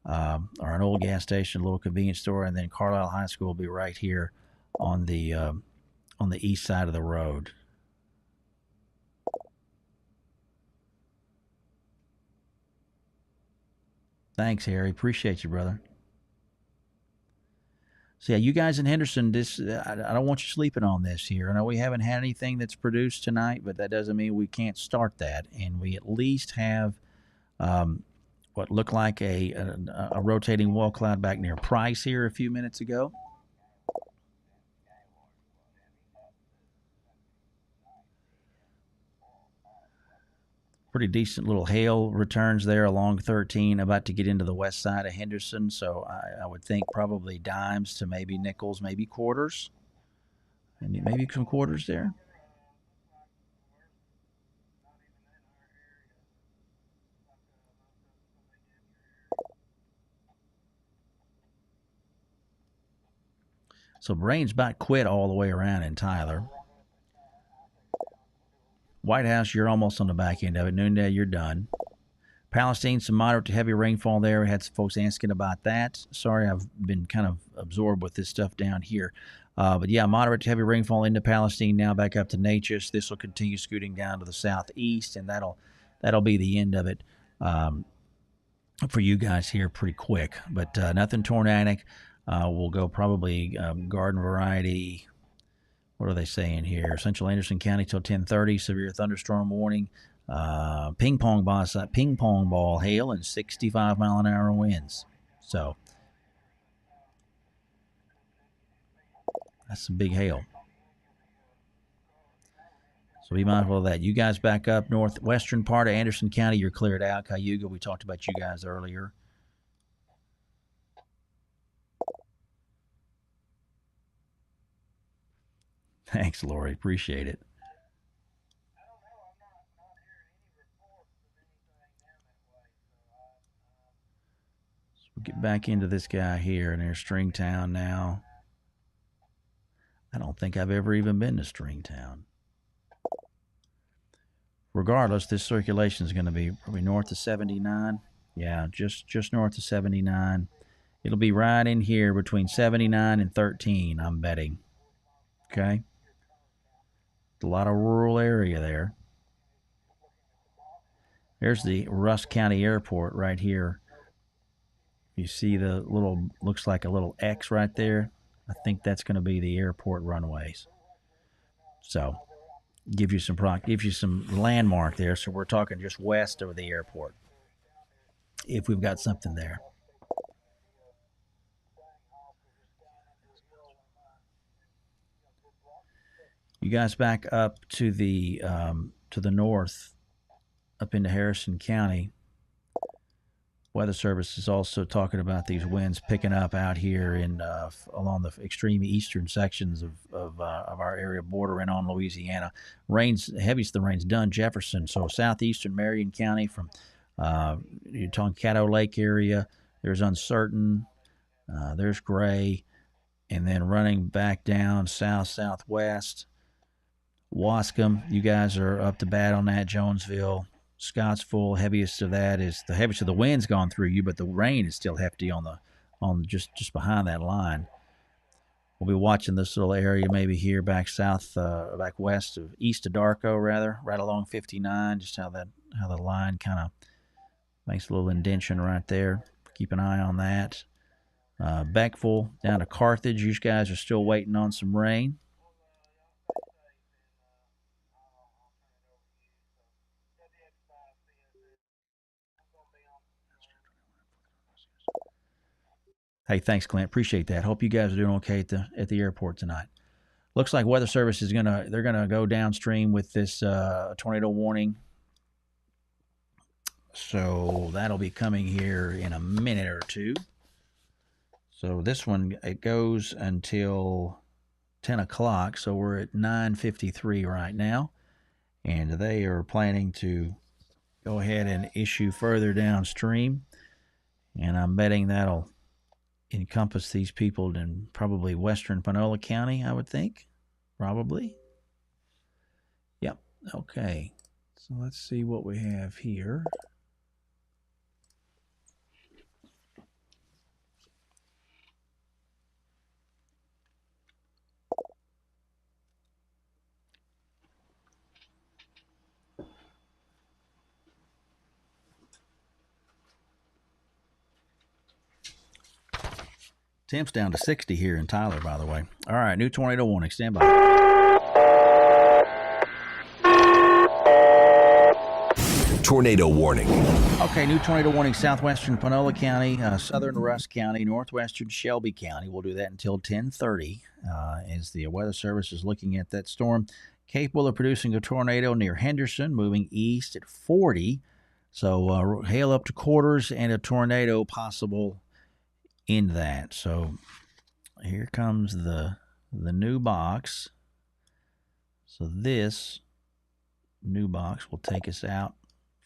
S2: or an old gas station, a little convenience store, and then Carlisle High School will be right here on the east side of the road. Thanks, Harry. Appreciate you, brother. So yeah, you guys in Henderson, I don't want you sleeping on this here. I know we haven't had anything that's produced tonight, but that doesn't mean we can't start that. And we at least have what looked like a rotating wall cloud back near Price here a few minutes ago. Pretty decent little hail returns there along 13, about to get into the west side of Henderson. So I would think probably dimes to maybe nickels, maybe quarters. And maybe some quarters there. So rain's about quit all the way around in Tyler. White House, you're almost on the back end of it. Noonday, you're done. Palestine, some moderate to heavy rainfall there. We had some folks asking about that. Sorry, I've been kind of absorbed with this stuff down here. But yeah, moderate to heavy rainfall into Palestine, now back up to Natchez. This will continue scooting down to the southeast, and that'll be the end of it for you guys here pretty quick. But nothing tornadic. We'll go probably garden variety. What are they saying here? Central Anderson County till 10:30. Severe thunderstorm warning. Ping pong ball hail and 65-mile-an-hour winds. So that's some big hail. So be mindful of that. You guys back up northwestern part of Anderson County. You're cleared out. Cayuga, we talked about you guys earlier. Thanks, Lori. Appreciate it. So we'll get back into this guy here, and there's Stringtown now. I don't think I've ever even been to Stringtown. Regardless, this circulation is going to be probably north of 79. Yeah, just north of 79. It'll be right in here between 79 and 13, I'm betting. Okay? A lot of rural area there. There's the Rusk County Airport right here. You see the little, looks like a little X right there. I think that's going to be the airport runways. So, gives you some landmark there. So we're talking just west of the airport, if we've got something there. You guys back up to the north, up into Harrison County. Weather Service is also talking about these winds picking up out here in along the extreme eastern sections of our area bordering on Louisiana. Heaviest of the rain's done Jefferson, so southeastern Marion County from you're talking Caddo Lake area. There's uncertain, there's gray, and then running back down southwest. Wascom, you guys are up to bat on that. Jonesville, Scottsville. Heaviest of that is the heaviest of the wind's gone through you, but the rain is still hefty on just behind that line. We'll be watching this little area maybe here back south, back west of east of Darko, rather, right along 59. Just how the line kind of makes a little indentation right there. Keep an eye on that. Beckville down to Carthage. You guys are still waiting on some rain. Hey, thanks, Clint. Appreciate that. Hope you guys are doing okay at the airport tonight. Looks like Weather Service is they're gonna go downstream with this tornado warning. So that'll be coming here in a minute or two. So this one, it goes until 10 o'clock. So we're at 9:53 right now, and they are planning to go ahead and issue further downstream. And I'm betting that'll encompass these people in probably western Panola County, I would think. Probably. Yep. Okay. So let's see what we have here. Temps down to 60 here in Tyler, by the way. All right, new tornado warning. Stand by.
S1: Tornado warning.
S2: Okay, new tornado warning. Southwestern Panola County, southern Rusk County, northwestern Shelby County. We'll do that until 10:30 as the Weather Service is looking at that storm. Capable of producing a tornado near Henderson, moving east at 40. So hail up to quarters and a tornado possible in that. So here comes the new box. So this new box will take us out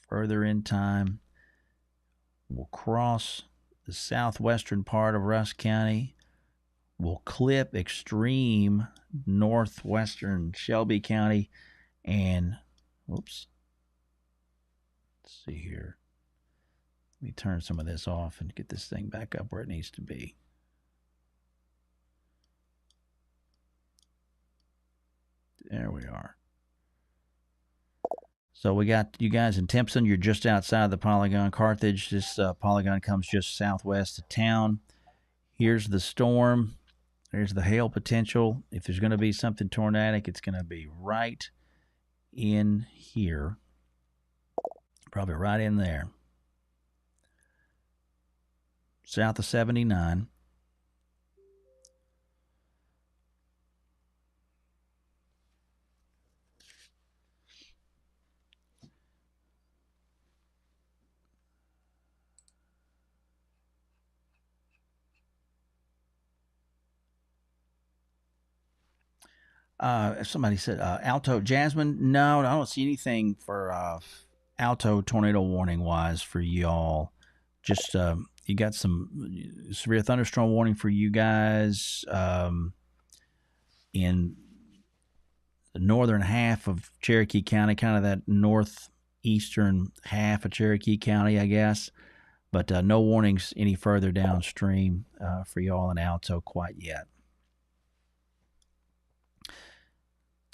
S2: further in time. We'll cross the southwestern part of Rusk County. We'll clip extreme northwestern Shelby County. And, let's see here. Let me turn some of this off and get this thing back up where it needs to be. There we are. So we got you guys in Timpson. You're just outside the polygon. Carthage, this polygon comes just southwest of town. Here's the storm. There's the hail potential. If there's going to be something tornadic, it's going to be right in here. Probably right in there. South of 79. Somebody said Alto Jasmine. No, I don't see anything for Alto tornado warning wise for y'all. Just you got some severe thunderstorm warning for you guys in the northern half of Cherokee County, kind of that northeastern half of Cherokee County, I guess. But no warnings any further downstream for y'all in Alto quite yet.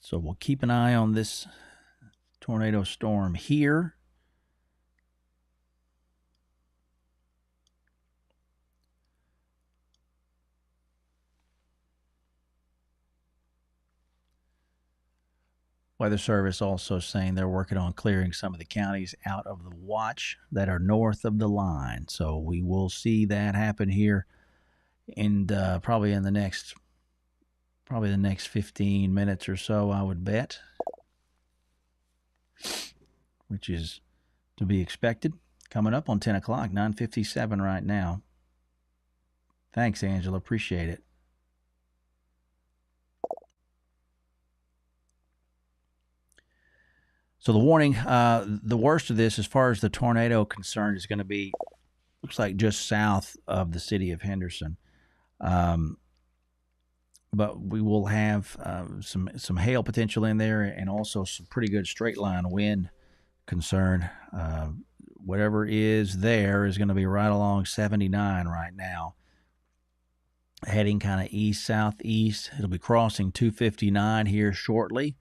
S2: So we'll keep an eye on this tornado storm here. Weather Service also saying they're working on clearing some of the counties out of the watch that are north of the line. So we will see that happen here in probably the next 15 minutes or so, I would bet, which is to be expected. Coming up on 10 o'clock, 9:57 right now. Thanks, Angela. Appreciate it. So the warning, the worst of this as far as the tornado concerned is going to be, looks like just south of the city of Henderson. But we will have some hail potential in there and also some pretty good straight line wind concern. Whatever is there is going to be right along 79 right now, heading kind of east-southeast. It'll be crossing 259 here shortly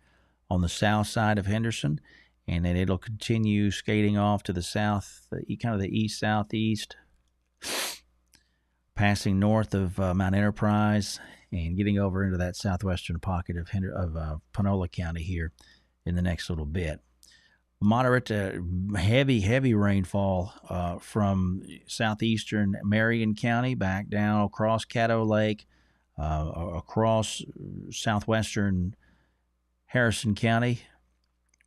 S2: on the south side of Henderson, and then it'll continue skating off to the south, kind of the east-southeast, passing north of Mount Enterprise and getting over into that southwestern pocket of Panola County here in the next little bit. Moderate to heavy rainfall from southeastern Marion County back down across Caddo Lake, across southwestern Harrison County.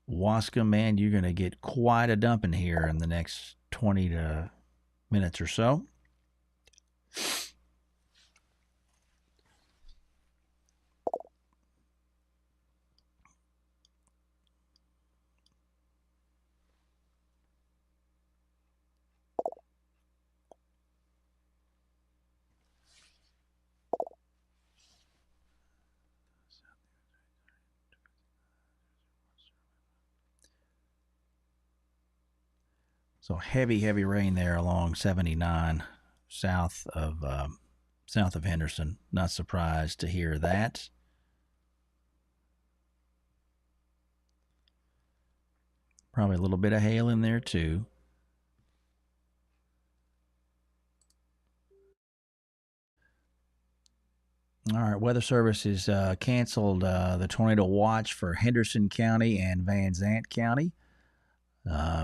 S2: Wascom, man, you're going to get quite a dumping here in the next 20 minutes or so. So heavy rain there along 79 south of Henderson. Not surprised to hear that. Probably a little bit of hail in there too. All right, Weather Service has canceled the tornado watch for Henderson County and Van Zant County.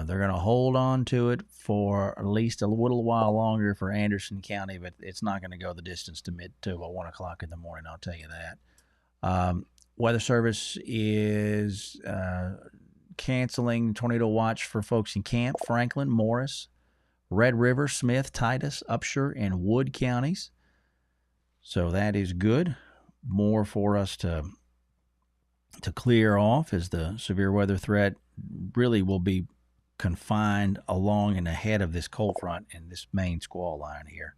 S2: They're going to hold on to it for at least a little while longer for Anderson County, but it's not going to go the distance to 1 o'clock in the morning, I'll tell you that. Weather Service is canceling tornado watch for folks in Camp, Franklin, Morris, Red River, Smith, Titus, Upshur, and Wood counties. So that is good. More for us to clear off, as the severe weather threat really will be confined along and ahead of this cold front and this main squall line here.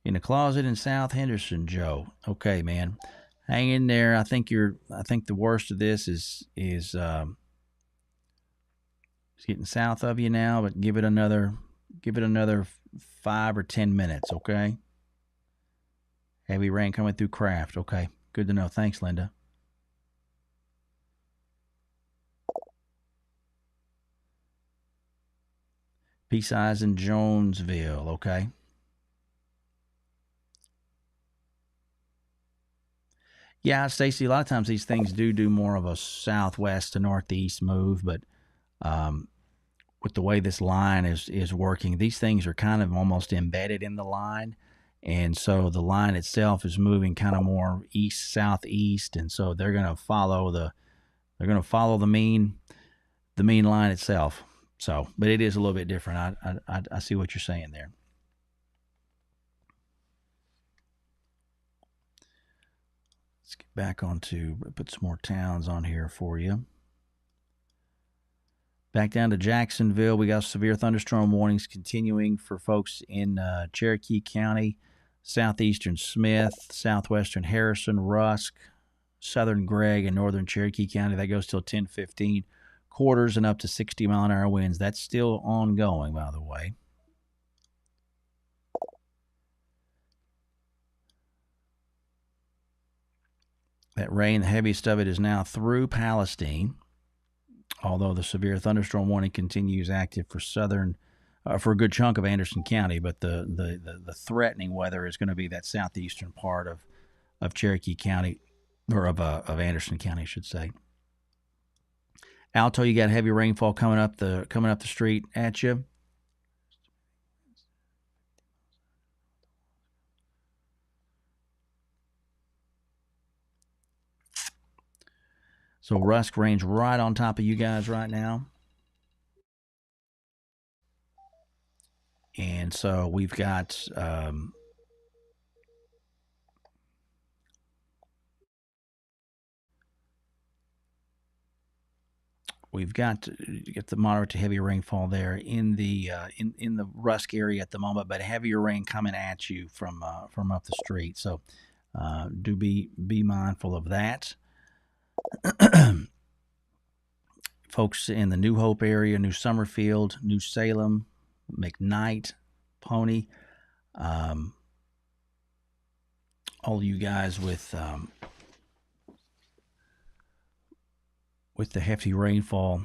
S2: In the closet in South Henderson, Joe. Okay, man, hang in there. I think the worst of this is it's getting south of you now, but give it another 5 or 10 minutes. Okay. Heavy rain coming through Craft. Okay, good to know. Thanks, Linda. P-size in Jonesville. Okay. Yeah, Stacy, a lot of times these things do more of a southwest to northeast move, but with the way this line is working, these things are kind of almost embedded in the line. And so the line itself is moving kind of more east southeast, and so they're going to follow the mean line itself. So, but it is a little bit different. I see what you're saying there. Let's get back onto put some more towns on here for you. Back down to Jacksonville, we got severe thunderstorm warnings continuing for folks in Cherokee County, southeastern Smith, southwestern Harrison, Rusk, southern Gregg, and northern Cherokee County. That goes till 10:15. Quarters and up to 60-mile-an-hour winds. That's still ongoing, by the way. That rain, the heaviest of it, is now through Palestine, although the severe thunderstorm warning continues active for for a good chunk of Anderson County, but the threatening weather is going to be that southeastern part of Cherokee County, or of Anderson County, I should say. Alto, you got heavy rainfall coming up the street at you. So Rusk Range right on top of you guys right now. And so we've got the moderate to heavy rainfall there in the Rusk area at the moment, but heavier rain coming at you from up the street. So do be mindful of that. folks in the New Hope area, New Summerfield, New Salem, McKnight, Pony, all you guys with the hefty rainfall,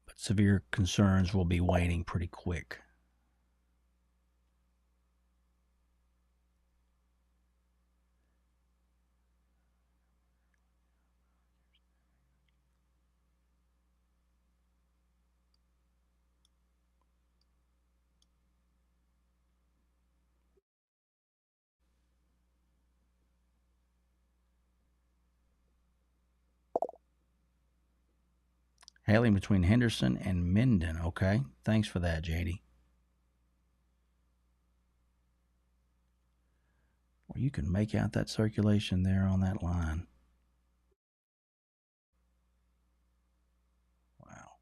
S2: but severe concerns will be waning pretty quick. Hailing between Henderson and Minden. Okay. Thanks for that, JD. Well, you can make out that circulation there on that line. Wow.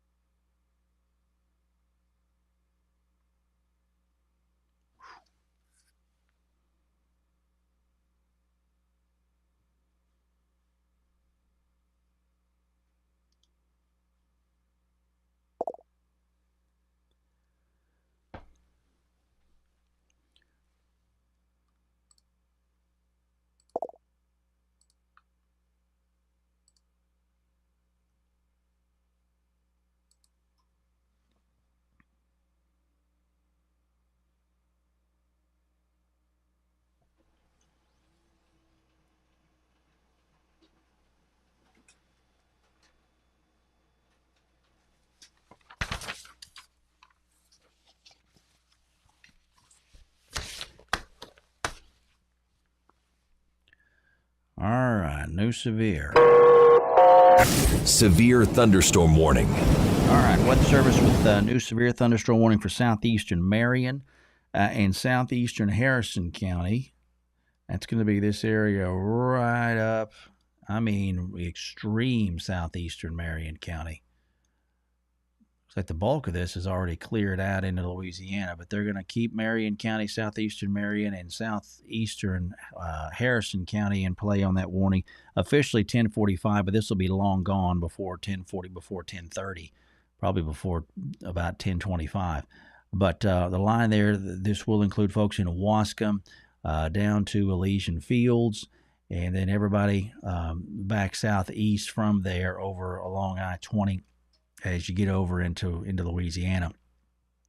S2: All right, new severe.
S1: Severe thunderstorm warning.
S2: All right, Weather Service with new severe thunderstorm warning for southeastern Marion and southeastern Harrison County. That's going to be this area right up, extreme southeastern Marion County. Looks like the bulk of this is already cleared out into Louisiana, but they're going to keep Marion County, southeastern Marion, and southeastern Harrison County in play on that warning. Officially 10:45, but this will be long gone before 10:40, before 10:30, probably before about 10:25. But the line there, this will include folks in Wascom down to Elysian Fields, and then everybody back southeast from there over along I-20 as you get over into Louisiana.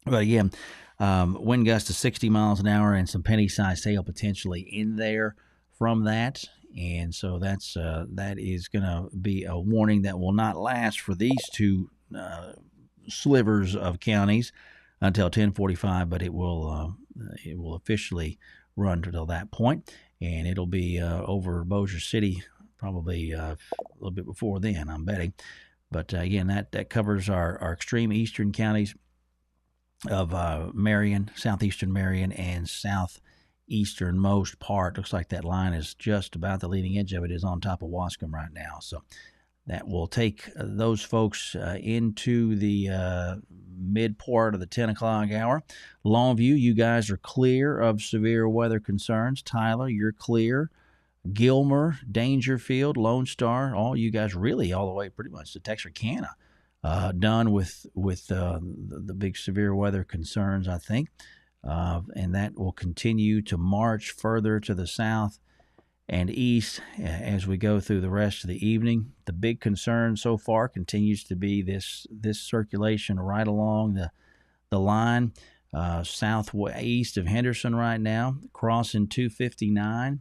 S2: But again, wind gusts to 60 miles an hour and some penny-sized hail potentially in there from that. And so that is going to be a warning that will not last for these two slivers of counties until 10:45, but it will officially run until that point, and it'll be over Bossier City probably a little bit before then, I'm betting. But again, that covers our extreme eastern counties of Marion, southeastern Marion, and southeasternmost part. Looks like that line is just about the leading edge of it is on top of Wascom right now. So that will take those folks into the mid part of the 10 o'clock hour. Longview, you guys are clear of severe weather concerns. Tyler, you're clear. Gilmer, Dangerfield, Lone Star, all you guys really all the way pretty much to Texarkana, done with the big severe weather concerns, I think. And that will continue to march further to the south and east as we go through the rest of the evening. The big concern so far continues to be this circulation right along the line southeast of Henderson right now, crossing 259,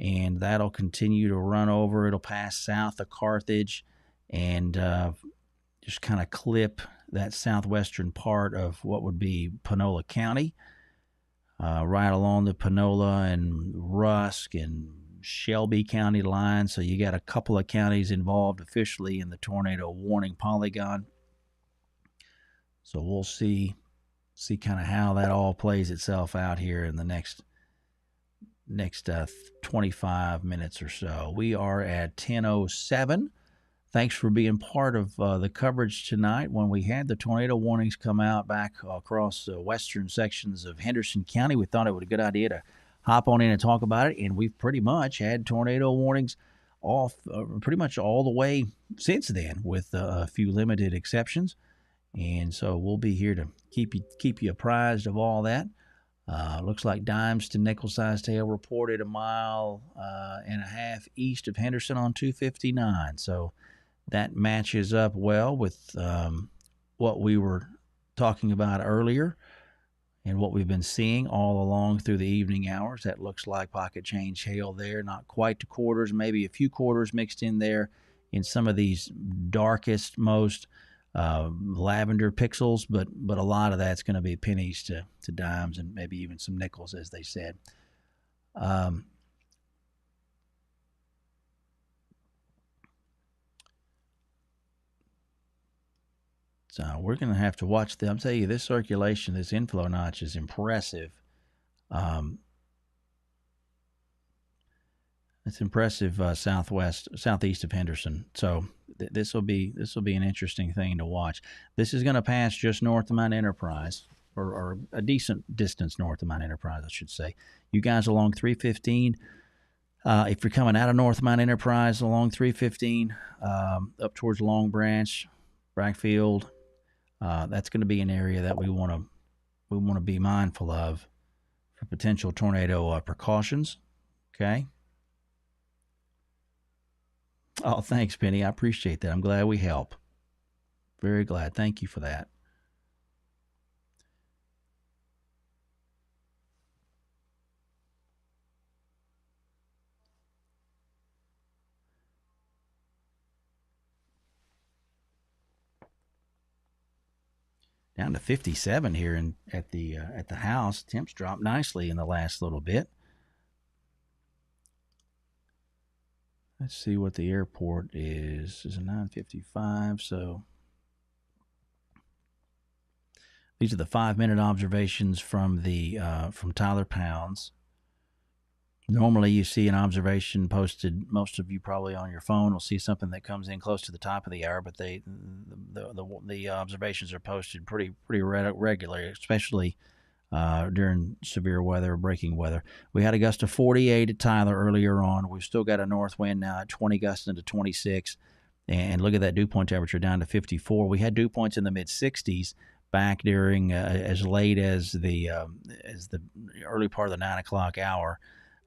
S2: and that'll continue to run over. It'll pass south of Carthage and just kind of clip that southwestern part of what would be Panola County, right along the Panola and Rusk and Shelby County line. So you got a couple of counties involved officially in the tornado warning polygon. So we'll see kind of how that all plays itself out here in the next 25 minutes or so. We are at 10:07. Thanks for being part of the coverage tonight when we had the tornado warnings come out back across western sections of Henderson County. We thought it was a good idea to hop on in and talk about it, and we've pretty much had tornado warnings pretty much all the way since then, with a few limited exceptions. And so we'll be here to keep you apprised of all that. Looks like dimes to nickel-sized hail reported a mile and a half east of Henderson on 259. So that matches up well with what we were talking about earlier and what we've been seeing all along through the evening hours. That looks like pocket change hail there, not quite to quarters, maybe a few quarters mixed in there in some of these darkest, most lavender pixels, but a lot of that's going to be pennies to dimes and maybe even some nickels, as they said. So we're going to have to watch them. I'll tell you, this circulation, this inflow notch is impressive. It's impressive southeast of Henderson. So this will be an interesting thing to watch. This is going to pass just north of Mount Enterprise, or a decent distance north of Mount Enterprise, I should say. You guys along 315. If you're coming out of North Mount Enterprise along 315, up towards Long Branch, Brackfield, that's going to be an area that we want to be mindful of for potential tornado precautions. Okay. Oh, thanks, Penny. I appreciate that. I'm glad we help. Very glad. Thank you for that. Down to 57 here at the house. Temps dropped nicely in the last little bit. Let's see what the airport is. It's a 9:55, so these are the 5-minute observations from Tyler Pounds. Normally, you see an observation posted. Most of you probably on your phone will see something that comes in close to the top of the hour, but the observations are posted pretty regularly, especially during severe weather or breaking weather. We had a gust of 48 at Tyler earlier on. We've still got a north wind now at 20 gusts into 26, and look at that dew point temperature down to 54. We had dew points in the mid 60s back during as late as the early part of the 9 o'clock hour.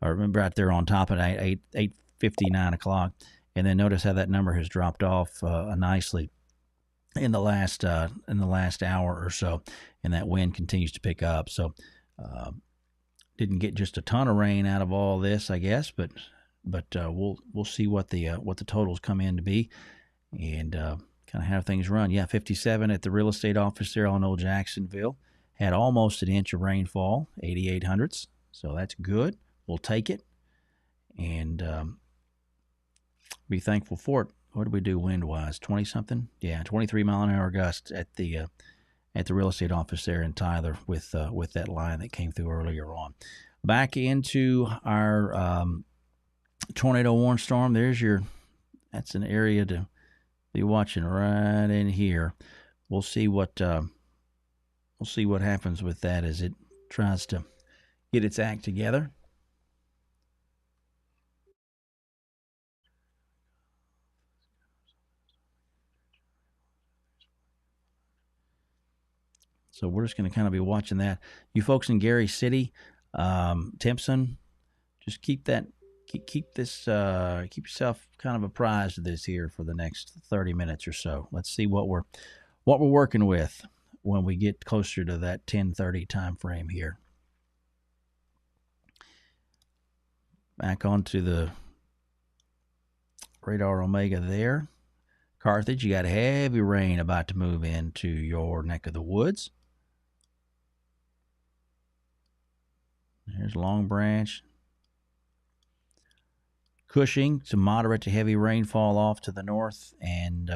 S2: I remember out there on top at 8:50, 9 o'clock, and then notice how that number has dropped off nicely in the last hour or so, and that wind continues to pick up. So, didn't get just a ton of rain out of all this, I guess, but we'll see what the totals come in to be, and kind of how things run. Yeah, 57 at the real estate office there on Old Jacksonville had almost an inch of rainfall, 8800ths. So that's good. We'll take it and be thankful for it. What did we do wind-wise? 20-something? Yeah, 23-mile-an-hour gusts at the real estate office there in Tyler with that line that came through earlier on. Back into our tornado warning storm. That's an area to be watching right in here. We'll see what happens with that as it tries to get its act together. So we're just going to kind of be watching that. You folks in Gary City, Timpson, just keep yourself kind of apprised of this here for the next 30 minutes or so. Let's see what we're working with when we get closer to that 10:30 time frame here. Back onto the radar Omega there. Carthage, you got heavy rain about to move into your neck of the woods. There's Long Branch. Cushing, some moderate to heavy rainfall off to the north and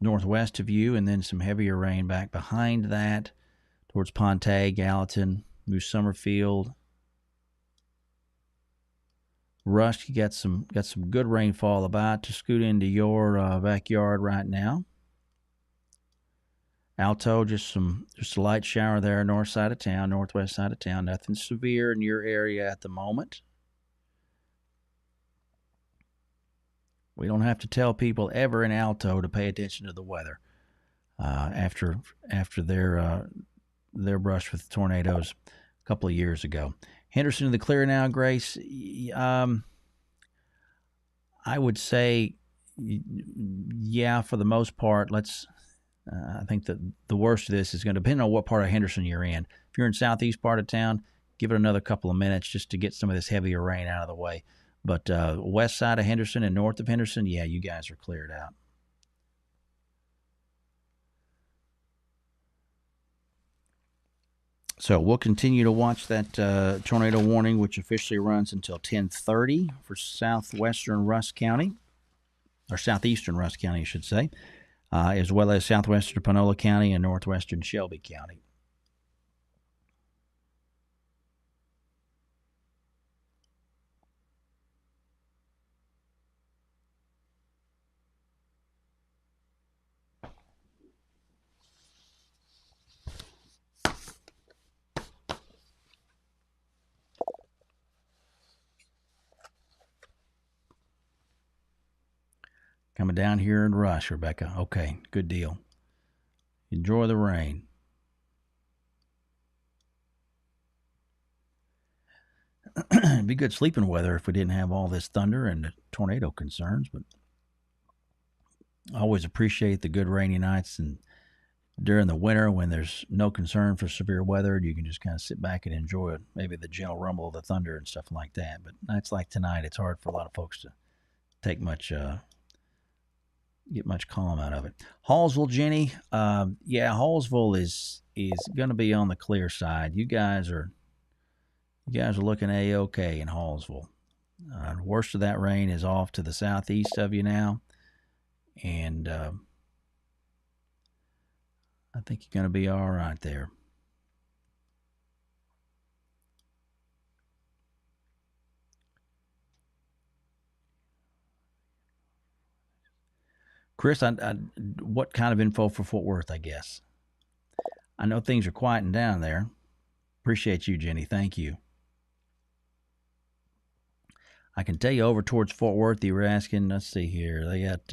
S2: northwest of you, and then some heavier rain back behind that towards Ponte, Gallatin, New Summerfield. Rusk, you got some good rainfall about to scoot into your backyard right now. Alto, just a light shower there, north side of town, northwest side of town. Nothing severe in your area at the moment. We don't have to tell people ever in Alto to pay attention to the weather after their brush with tornadoes a couple of years ago. Henderson in the clear now, Grace. I would say, yeah, for the most part. I think that the worst of this is going to depend on what part of Henderson you're in. If you're in southeast part of town, give it another couple of minutes just to get some of this heavier rain out of the way. But west side of Henderson and north of Henderson, yeah, you guys are cleared out. So we'll continue to watch that tornado warning, which officially runs until 10:30 for southwestern Rusk County, or southeastern Rusk County, I should say, as well as southwestern Panola County and northwestern Shelby County. Coming down here in Rush, Rebecca. Okay, good deal. Enjoy the rain. It'd be good sleeping weather if we didn't have all this thunder and tornado concerns, but I always appreciate the good rainy nights and during the winter when there's no concern for severe weather, you can just kind of sit back and enjoy it, maybe the gentle rumble of the thunder and stuff like that. But nights like tonight, it's hard for a lot of folks to take much get much calm out of it. Hallsville, Jenny, yeah, Hallsville is going to be on the clear side. You guys are looking a-okay in Hallsville. Worst of that rain is off to the southeast of you now, and I think you're going to be all right there. Chris, what kind of info for Fort Worth, I guess? I know things are quieting down there. Appreciate you, Jenny. Thank you. I can tell you over towards Fort Worth, you were asking, let's see here. They got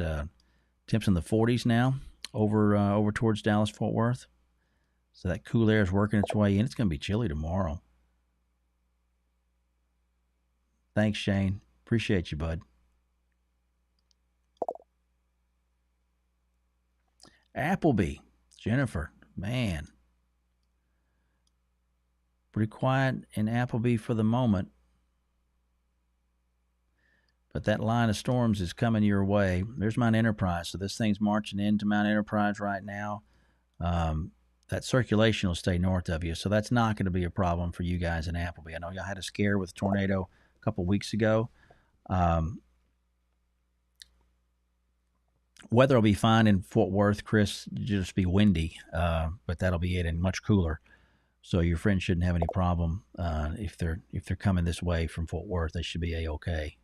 S2: temps in the 40s now over towards Dallas, Fort Worth. So that cool air is working its way in. It's going to be chilly tomorrow. Thanks, Shane. Appreciate you, bud. Appleby, Jennifer, man. Pretty quiet in Appleby for the moment. But that line of storms is coming your way. There's Mount Enterprise. So this thing's marching into Mount Enterprise right now. That circulation will stay north of you. So that's not going to be a problem for you guys in Appleby. I know y'all had a scare with a tornado a couple weeks ago. Weather will be fine in Fort Worth, Chris. It'll just be windy, but that'll be it and much cooler. So your friends shouldn't have any problem if they're coming this way from Fort Worth. They should be a-okay.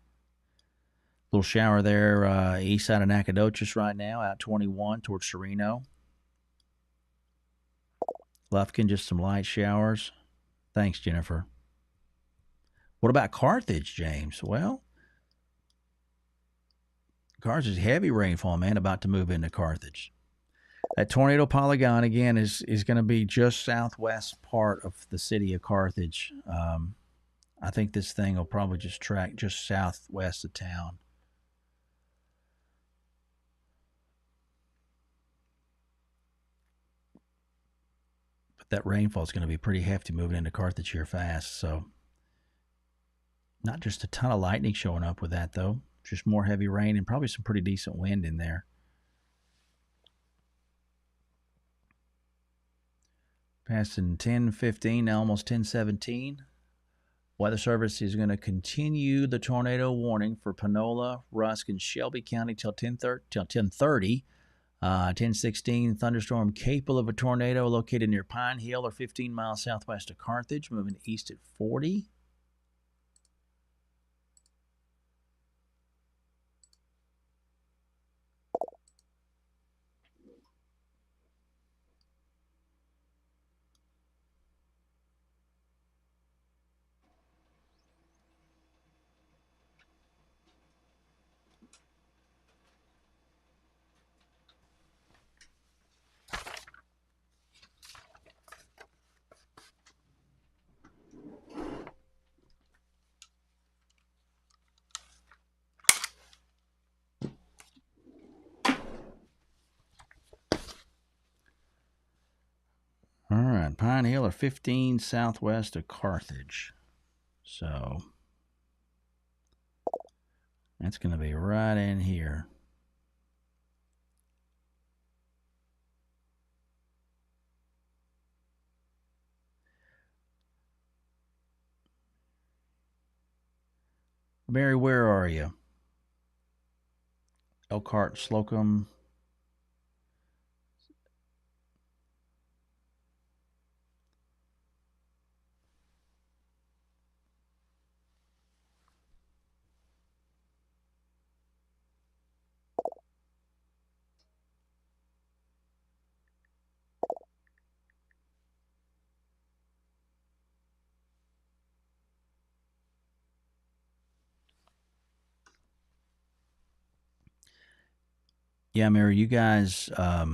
S2: Little shower there east side of Nacogdoches right now, out 21 towards Sereno. Lufkin, just some light showers. Thanks, Jennifer. What about Carthage, James? Well, Carthage, heavy rainfall, man, about to move into Carthage. That tornado polygon, again, is going to be just southwest part of the city of Carthage. I think this thing will probably just track just southwest of town. But that rainfall is going to be pretty hefty moving into Carthage here fast. So not just a ton of lightning showing up with that, though. Just more heavy rain and probably some pretty decent wind in there. Passing 10:15, now almost 10:17. Weather Service is going to continue the tornado warning for Panola, Rusk, and Shelby County till 10:30. 10:16, thunderstorm capable of a tornado located near Pine Hill or 15 miles southwest of Carthage, moving east at 40. right, Pine Hill or 15 southwest of Carthage. So that's going to be right in here. Mary, where are you? Elkhart, Slocum. Yeah, Mary, you guys, I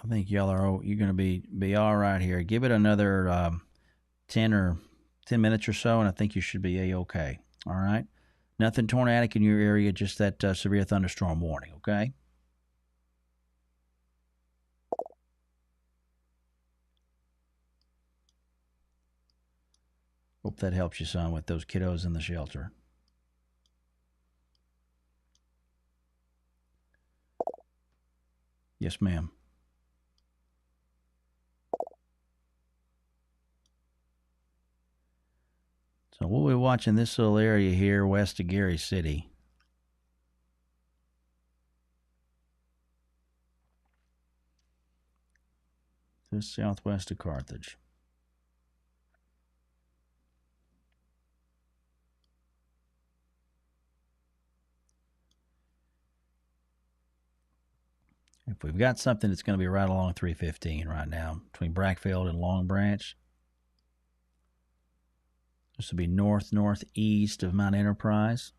S2: think y'all are, you're going to be all right here. Give it another 10 minutes or so, and I think you should be A-okay. All right? Nothing tornadic in your area, just that severe thunderstorm warning, okay? Hope that helps you, son, with those kiddos in the shelter. Yes, ma'am. So we'll be watching this little area here west of Gary City. Just southwest of Carthage. If we've got something that's going to be right along 315 right now, between Brackfield and Long Branch. This will be northeast of Mount Enterprise.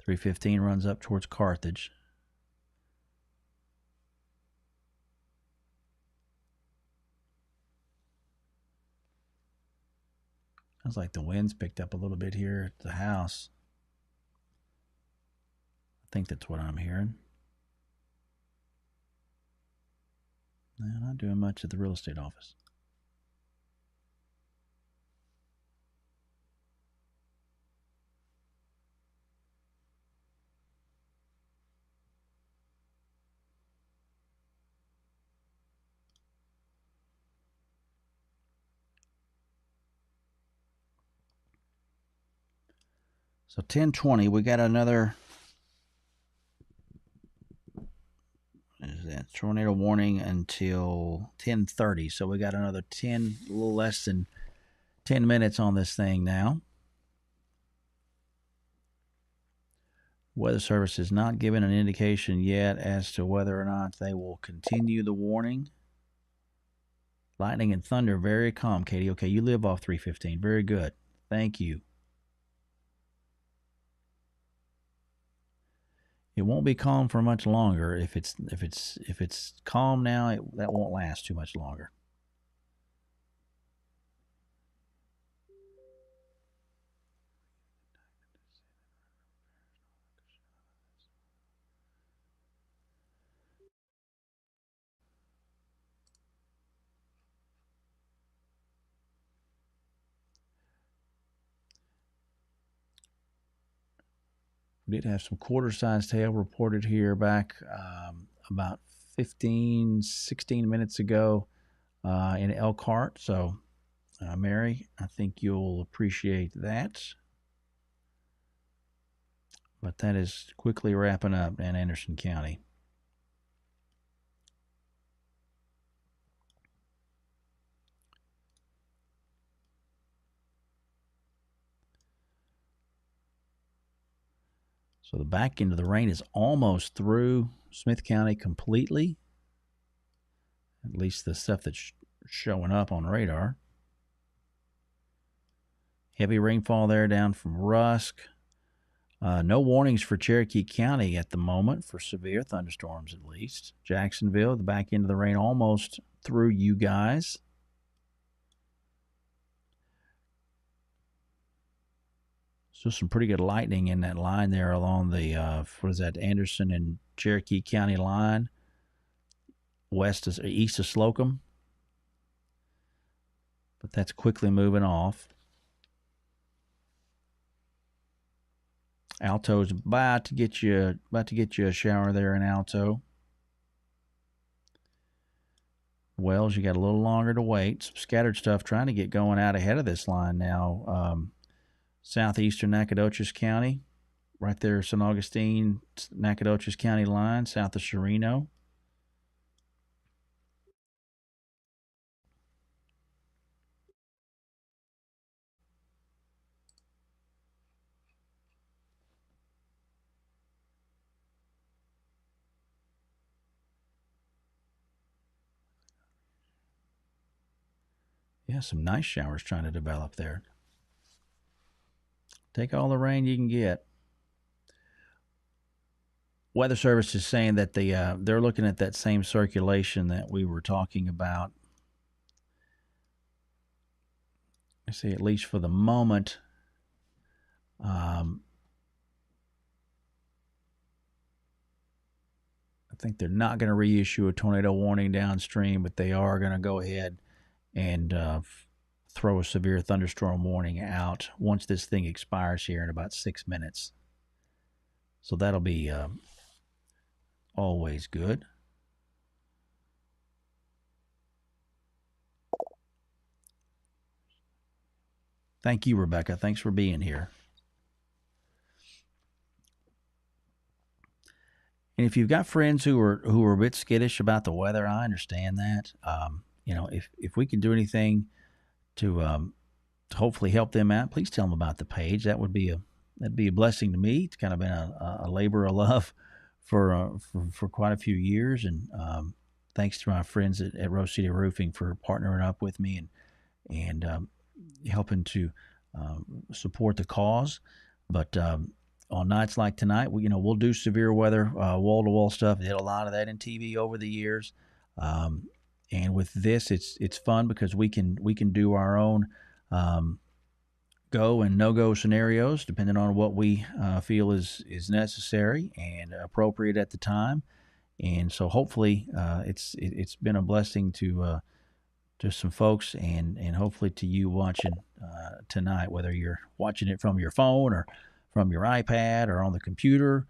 S2: 315 runs up towards Carthage. Sounds like the wind's picked up a little bit here at the house. I think that's what I'm hearing. No, not doing much at the real estate office. So 10:20, we got another. Is that tornado warning until 10:30? So we got another 10, a little less than 10 minutes on this thing now. Weather Service has not given an indication yet as to whether or not they will continue the warning. Lightning and thunder, very calm, Katie. Okay, you live off 315. Very good. Thank you. It won't be calm for much longer. If it's calm now, that won't last too much longer. We did have some quarter-sized hail reported here back about 16 minutes ago in Elkhart. So, Mary, I think you'll appreciate that. But that is quickly wrapping up in Anderson County. So the back end of the rain is almost through Smith County completely. At least the stuff that's showing up on radar. Heavy rainfall there down from Rusk. No warnings for Cherokee County at the moment for severe thunderstorms, at least. Jacksonville, the back end of the rain almost through you guys. So some pretty good lightning in that line there along the what is that, Anderson and Cherokee County line, east of Slocum. But that's quickly moving off. Alto's about to get you a shower there in Alto. Wells, you got a little longer to wait. Some scattered stuff trying to get going out ahead of this line now. Southeastern Nacogdoches County, right there, St. Augustine, Nacogdoches County line, south of Chirino. Yeah, some nice showers trying to develop there. Take all the rain you can get. Weather Service is saying that they're looking at that same circulation that we were talking about. I say at least for the moment. I think they're not going to reissue a tornado warning downstream, but they are going to go ahead and throw a severe thunderstorm warning out once this thing expires here in about 6 minutes. So that'll be always good. Thank you, Rebecca. Thanks for being here. And if you've got friends who are a bit skittish about the weather, I understand that. If we can do anything to hopefully help them out, please tell them about the page. That'd be a blessing to me. It's kind of been a labor of love for quite a few years, and thanks to my friends at Rose City Roofing for partnering up with me and helping to support the cause. But on nights like tonight, we'll do severe weather, wall-to-wall stuff. Did a lot of that in TV over the years, and with this, it's fun because we can do our own go and no-go scenarios depending on what we feel is necessary and appropriate at the time. And so hopefully it's been a blessing to some folks and hopefully to you watching tonight, whether you're watching it from your phone or from your iPad or on the computer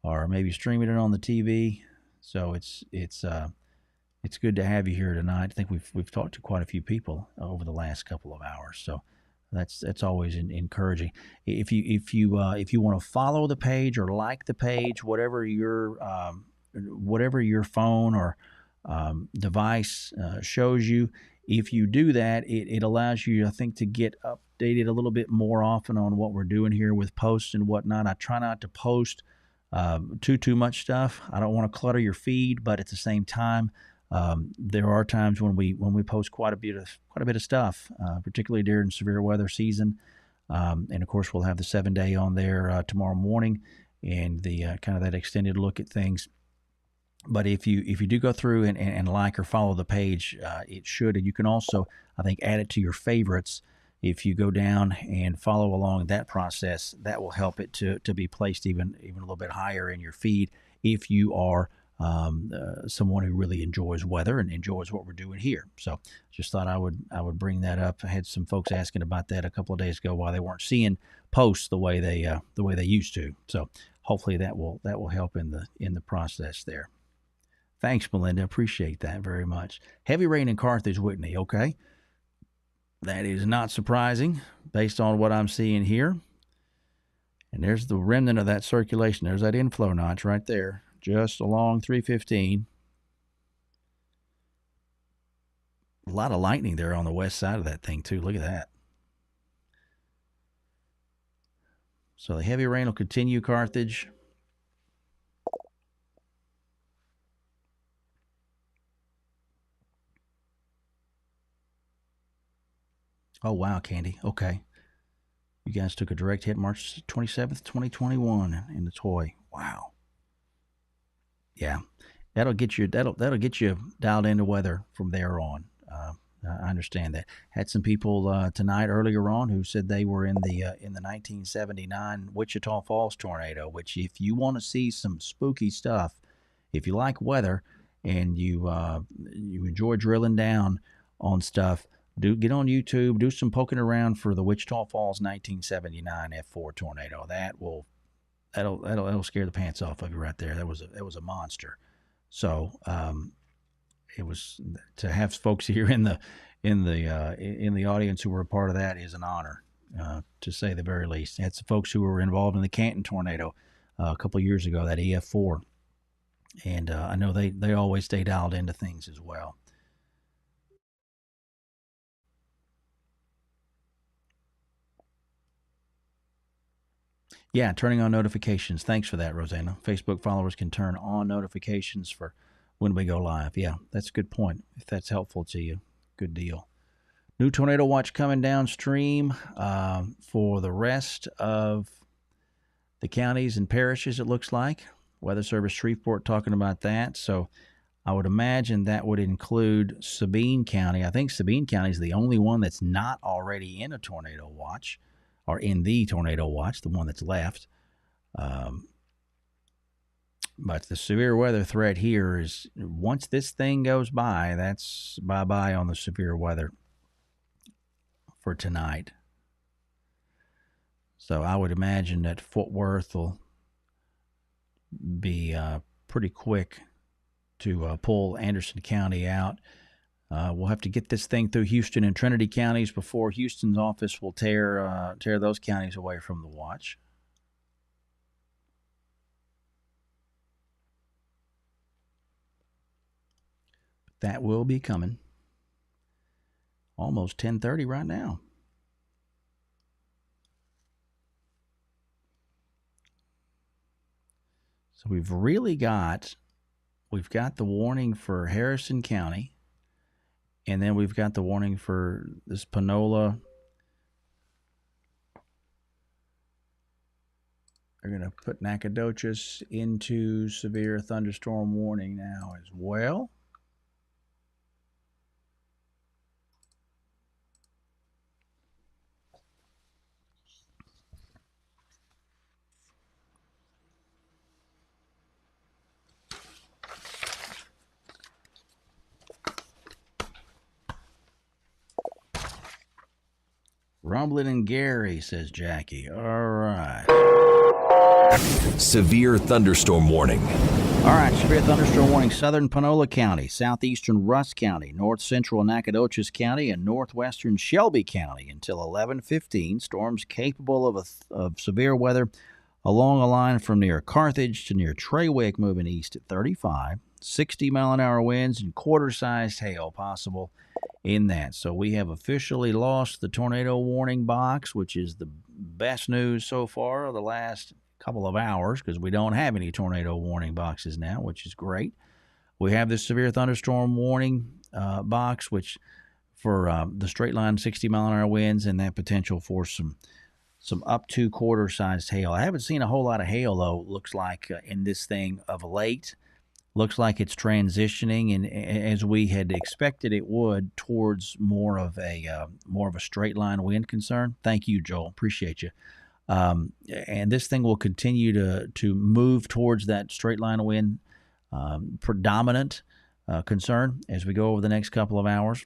S2: or maybe streaming it on the TV. So it's good to have you here tonight. I think we've talked to quite a few people over the last couple of hours. So that's always encouraging. If you want to follow the page or like the page, whatever your phone or device shows you, if you do that, it allows you, I think, to get updated a little bit more often on what we're doing here with posts and whatnot. I try not to post too much stuff. I don't want to clutter your feed, but at the same time, there are times when we post quite a bit of stuff, particularly during severe weather season. And of course, we'll have the 7-day on there tomorrow morning, and the kind of that extended look at things. But if you do go through and like or follow the page, it should, and you can also, I think, add it to your favorites. If you go down and follow along that process, that will help it to be placed even a little bit higher in your feed if you are someone who really enjoys weather and enjoys what we're doing here. So just thought I would bring that up. I had some folks asking about that a couple of days ago why they weren't seeing posts the way they used to. So hopefully that will help in the process there. Thanks, Melinda. Appreciate that very much. Heavy rain in Carthage, Whitney. Okay. That is not surprising based on what I'm seeing here. And there's the remnant of that circulation. There's that inflow notch right there, just along 315. A lot of lightning there on the west side of that thing, too. Look at that. So the heavy rain will continue, Carthage. Oh, wow, Candy. Okay. You guys took a direct hit March 27th, 2021 in the toy. Wow. Yeah. That'll get you dialed into weather from there on. I understand that. Had some people tonight earlier on who said they were in the 1979 Wichita Falls tornado. Which, if you want to see some spooky stuff, if you like weather and you enjoy drilling down on stuff, do get on YouTube, do some poking around for the Wichita Falls 1979 F4 tornado. That'll scare the pants off of you right there. That was a monster. So it was, to have folks here in the audience who were a part of that is an honor, to say the very least. Had some folks who were involved in the Canton tornado a couple of years ago, that EF4, and I know they always stay dialed into things as well. Yeah, turning on notifications. Thanks for that, Rosanna. Facebook followers can turn on notifications for when we go live. Yeah, that's a good point. If that's helpful to you, good deal. New tornado watch coming downstream for the rest of the counties and parishes, it looks like. Weather Service Shreveport talking about that. So I would imagine that would include Sabine County. I think Sabine County is the only one that's not already in a tornado watch, or in the tornado watch, the one that's left. But the severe weather threat here is, once this thing goes by, that's bye-bye on the severe weather for tonight. So I would imagine that Fort Worth will be pretty quick to pull Anderson County out. We'll have to get this thing through Houston and Trinity counties before Houston's office will tear those counties away from the watch. That will be coming. Almost 10:30 right now. So we've got the warning for Harrison County, and then we've got the warning for this Panola. They're going to put Nacogdoches into severe thunderstorm warning now as well. Rumbling and Gary, says Jackie. All right.
S1: Severe thunderstorm warning.
S2: All right, severe thunderstorm warning. Southern Panola County, southeastern Rusk County, north central Nacogdoches County, and northwestern Shelby County until 11:15. Storms capable of severe weather along a line from near Carthage to near Trawick, moving east at 35. 60-mile-an-hour winds and quarter-sized hail possible in that. So we have officially lost the tornado warning box, which is the best news so far of the last couple of hours, because we don't have any tornado warning boxes now, which is great. We have this severe thunderstorm warning box, which for the straight line 60-mile-an-hour winds and that potential for some up to quarter-sized hail. I haven't seen a whole lot of hail, though, looks like, in this thing of late. Looks like it's transitioning, and as we had expected it would, towards more of a straight line wind concern. Thank you, Joel. Appreciate you. And this thing will continue to move towards that straight line wind predominant concern as we go over the next couple of hours.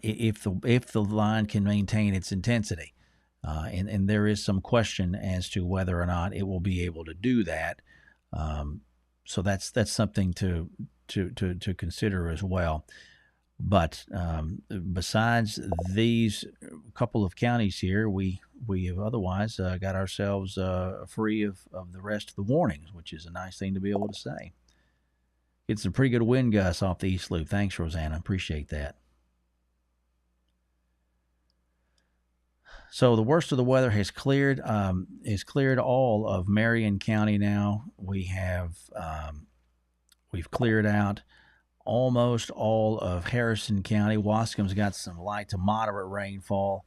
S2: If the line can maintain its intensity, and there is some question as to whether or not it will be able to do that. So that's something to consider as well. But besides these couple of counties here, we have otherwise got ourselves free of the rest of the warnings, which is a nice thing to be able to say. Get some pretty good wind gusts off the East Loop. Thanks, Rosanna. Appreciate that. So the worst of the weather has cleared. All of Marion County now. We've cleared out almost all of Harrison County. Wascom's got some light to moderate rainfall.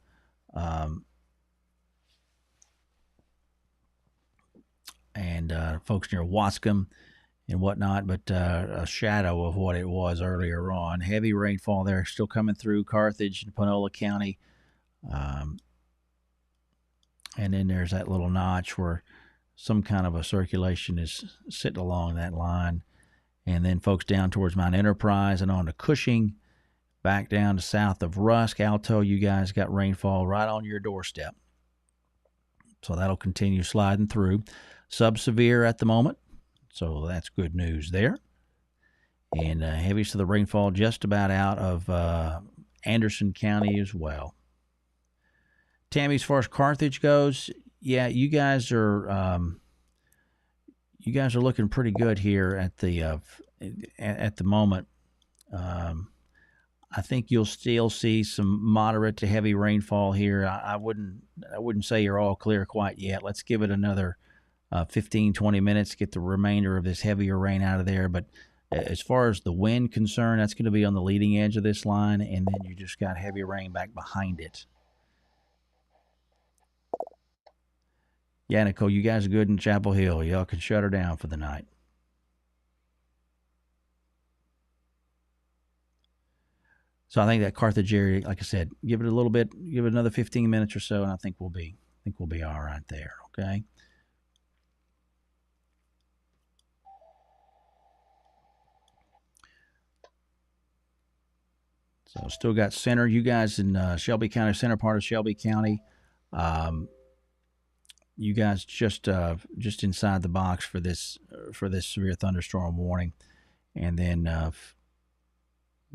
S2: And folks near Wascom and whatnot, but a shadow of what it was earlier on. Heavy rainfall there still coming through Carthage and Panola County. And then there's that little notch where some kind of a circulation is sitting along that line. And then folks down towards Mount Enterprise and on to Cushing, back down to south of Rusk. Alto, you guys got rainfall right on your doorstep. So that'll continue sliding through. Sub-severe at the moment, so that's good news there. And heaviest of the rainfall just about out of Anderson County as well. Tammy, as far as Carthage goes, yeah, you guys are looking pretty good here at the moment. I think you'll still see some moderate to heavy rainfall here. I wouldn't say you're all clear quite yet. Let's give it another 15, 20 minutes to get the remainder of this heavier rain out of there. But as far as the wind concerned, that's going to be on the leading edge of this line, and then you just got heavy rain back behind it. Yeah, Nicole, you guys are good in Chapel Hill. Y'all can shut her down for the night. So I think that Carthage area, like I said, give it a little bit, give it another 15 minutes or so, and I think we'll be all right there. Okay. So still got center. You guys in Shelby County, center part of Shelby County. You guys just inside the box for this severe thunderstorm warning, and then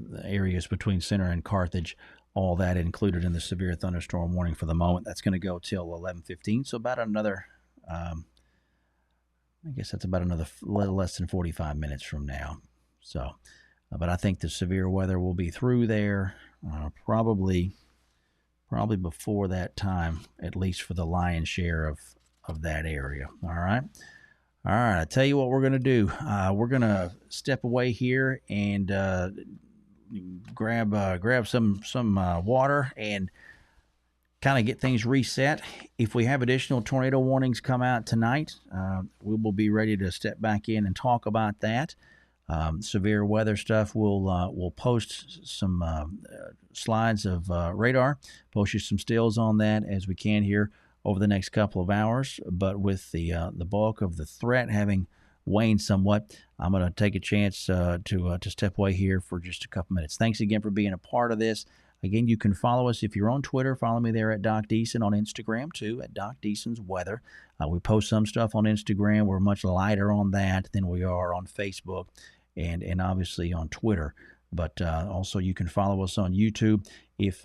S2: the areas between Center and Carthage, all that included in the severe thunderstorm warning for the moment. That's going to go till 11:15, so about another, I guess that's about another little less than 45 minutes from now. So, but I think the severe weather will be through there probably before that time, at least for the lion's share of that area. All right. I tell you what we're going to do. We're going to step away here and grab some water and kind of get things reset. If we have additional tornado warnings come out tonight, we will be ready to step back in and talk about that. Severe weather stuff, we'll post some slides of radar, post you some stills on that as we can here over the next couple of hours. But with the bulk of the threat having waned somewhat, I'm going to take a chance to step away here for just a couple minutes. Thanks again for being a part of this. Again, you can follow us if you're on Twitter. Follow me there at Doc Deason, on Instagram too, at Doc Deason's Weather. We post some stuff on Instagram. We're much lighter on that than we are on Facebook and obviously on Twitter. But also you can follow us on YouTube if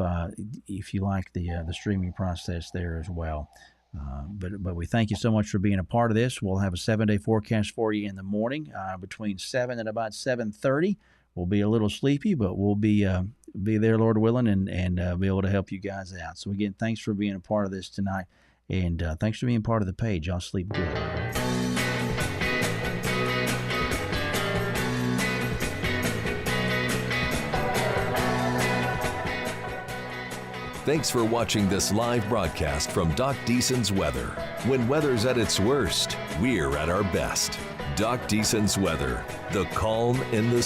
S2: you like the streaming process there as well. But we thank you so much for being a part of this. We'll have a 7-day forecast for you in the morning between 7 and about 7:30. We'll be a little sleepy, but we'll be there, Lord willing, and be able to help you guys out. So again, thanks for being a part of this tonight, and thanks for being part of the page. Y'all sleep good.
S1: Thanks for watching this live broadcast from Doc Deason's Weather. When weather's at its worst, we're at our best. Doc Deason's Weather, the calm in the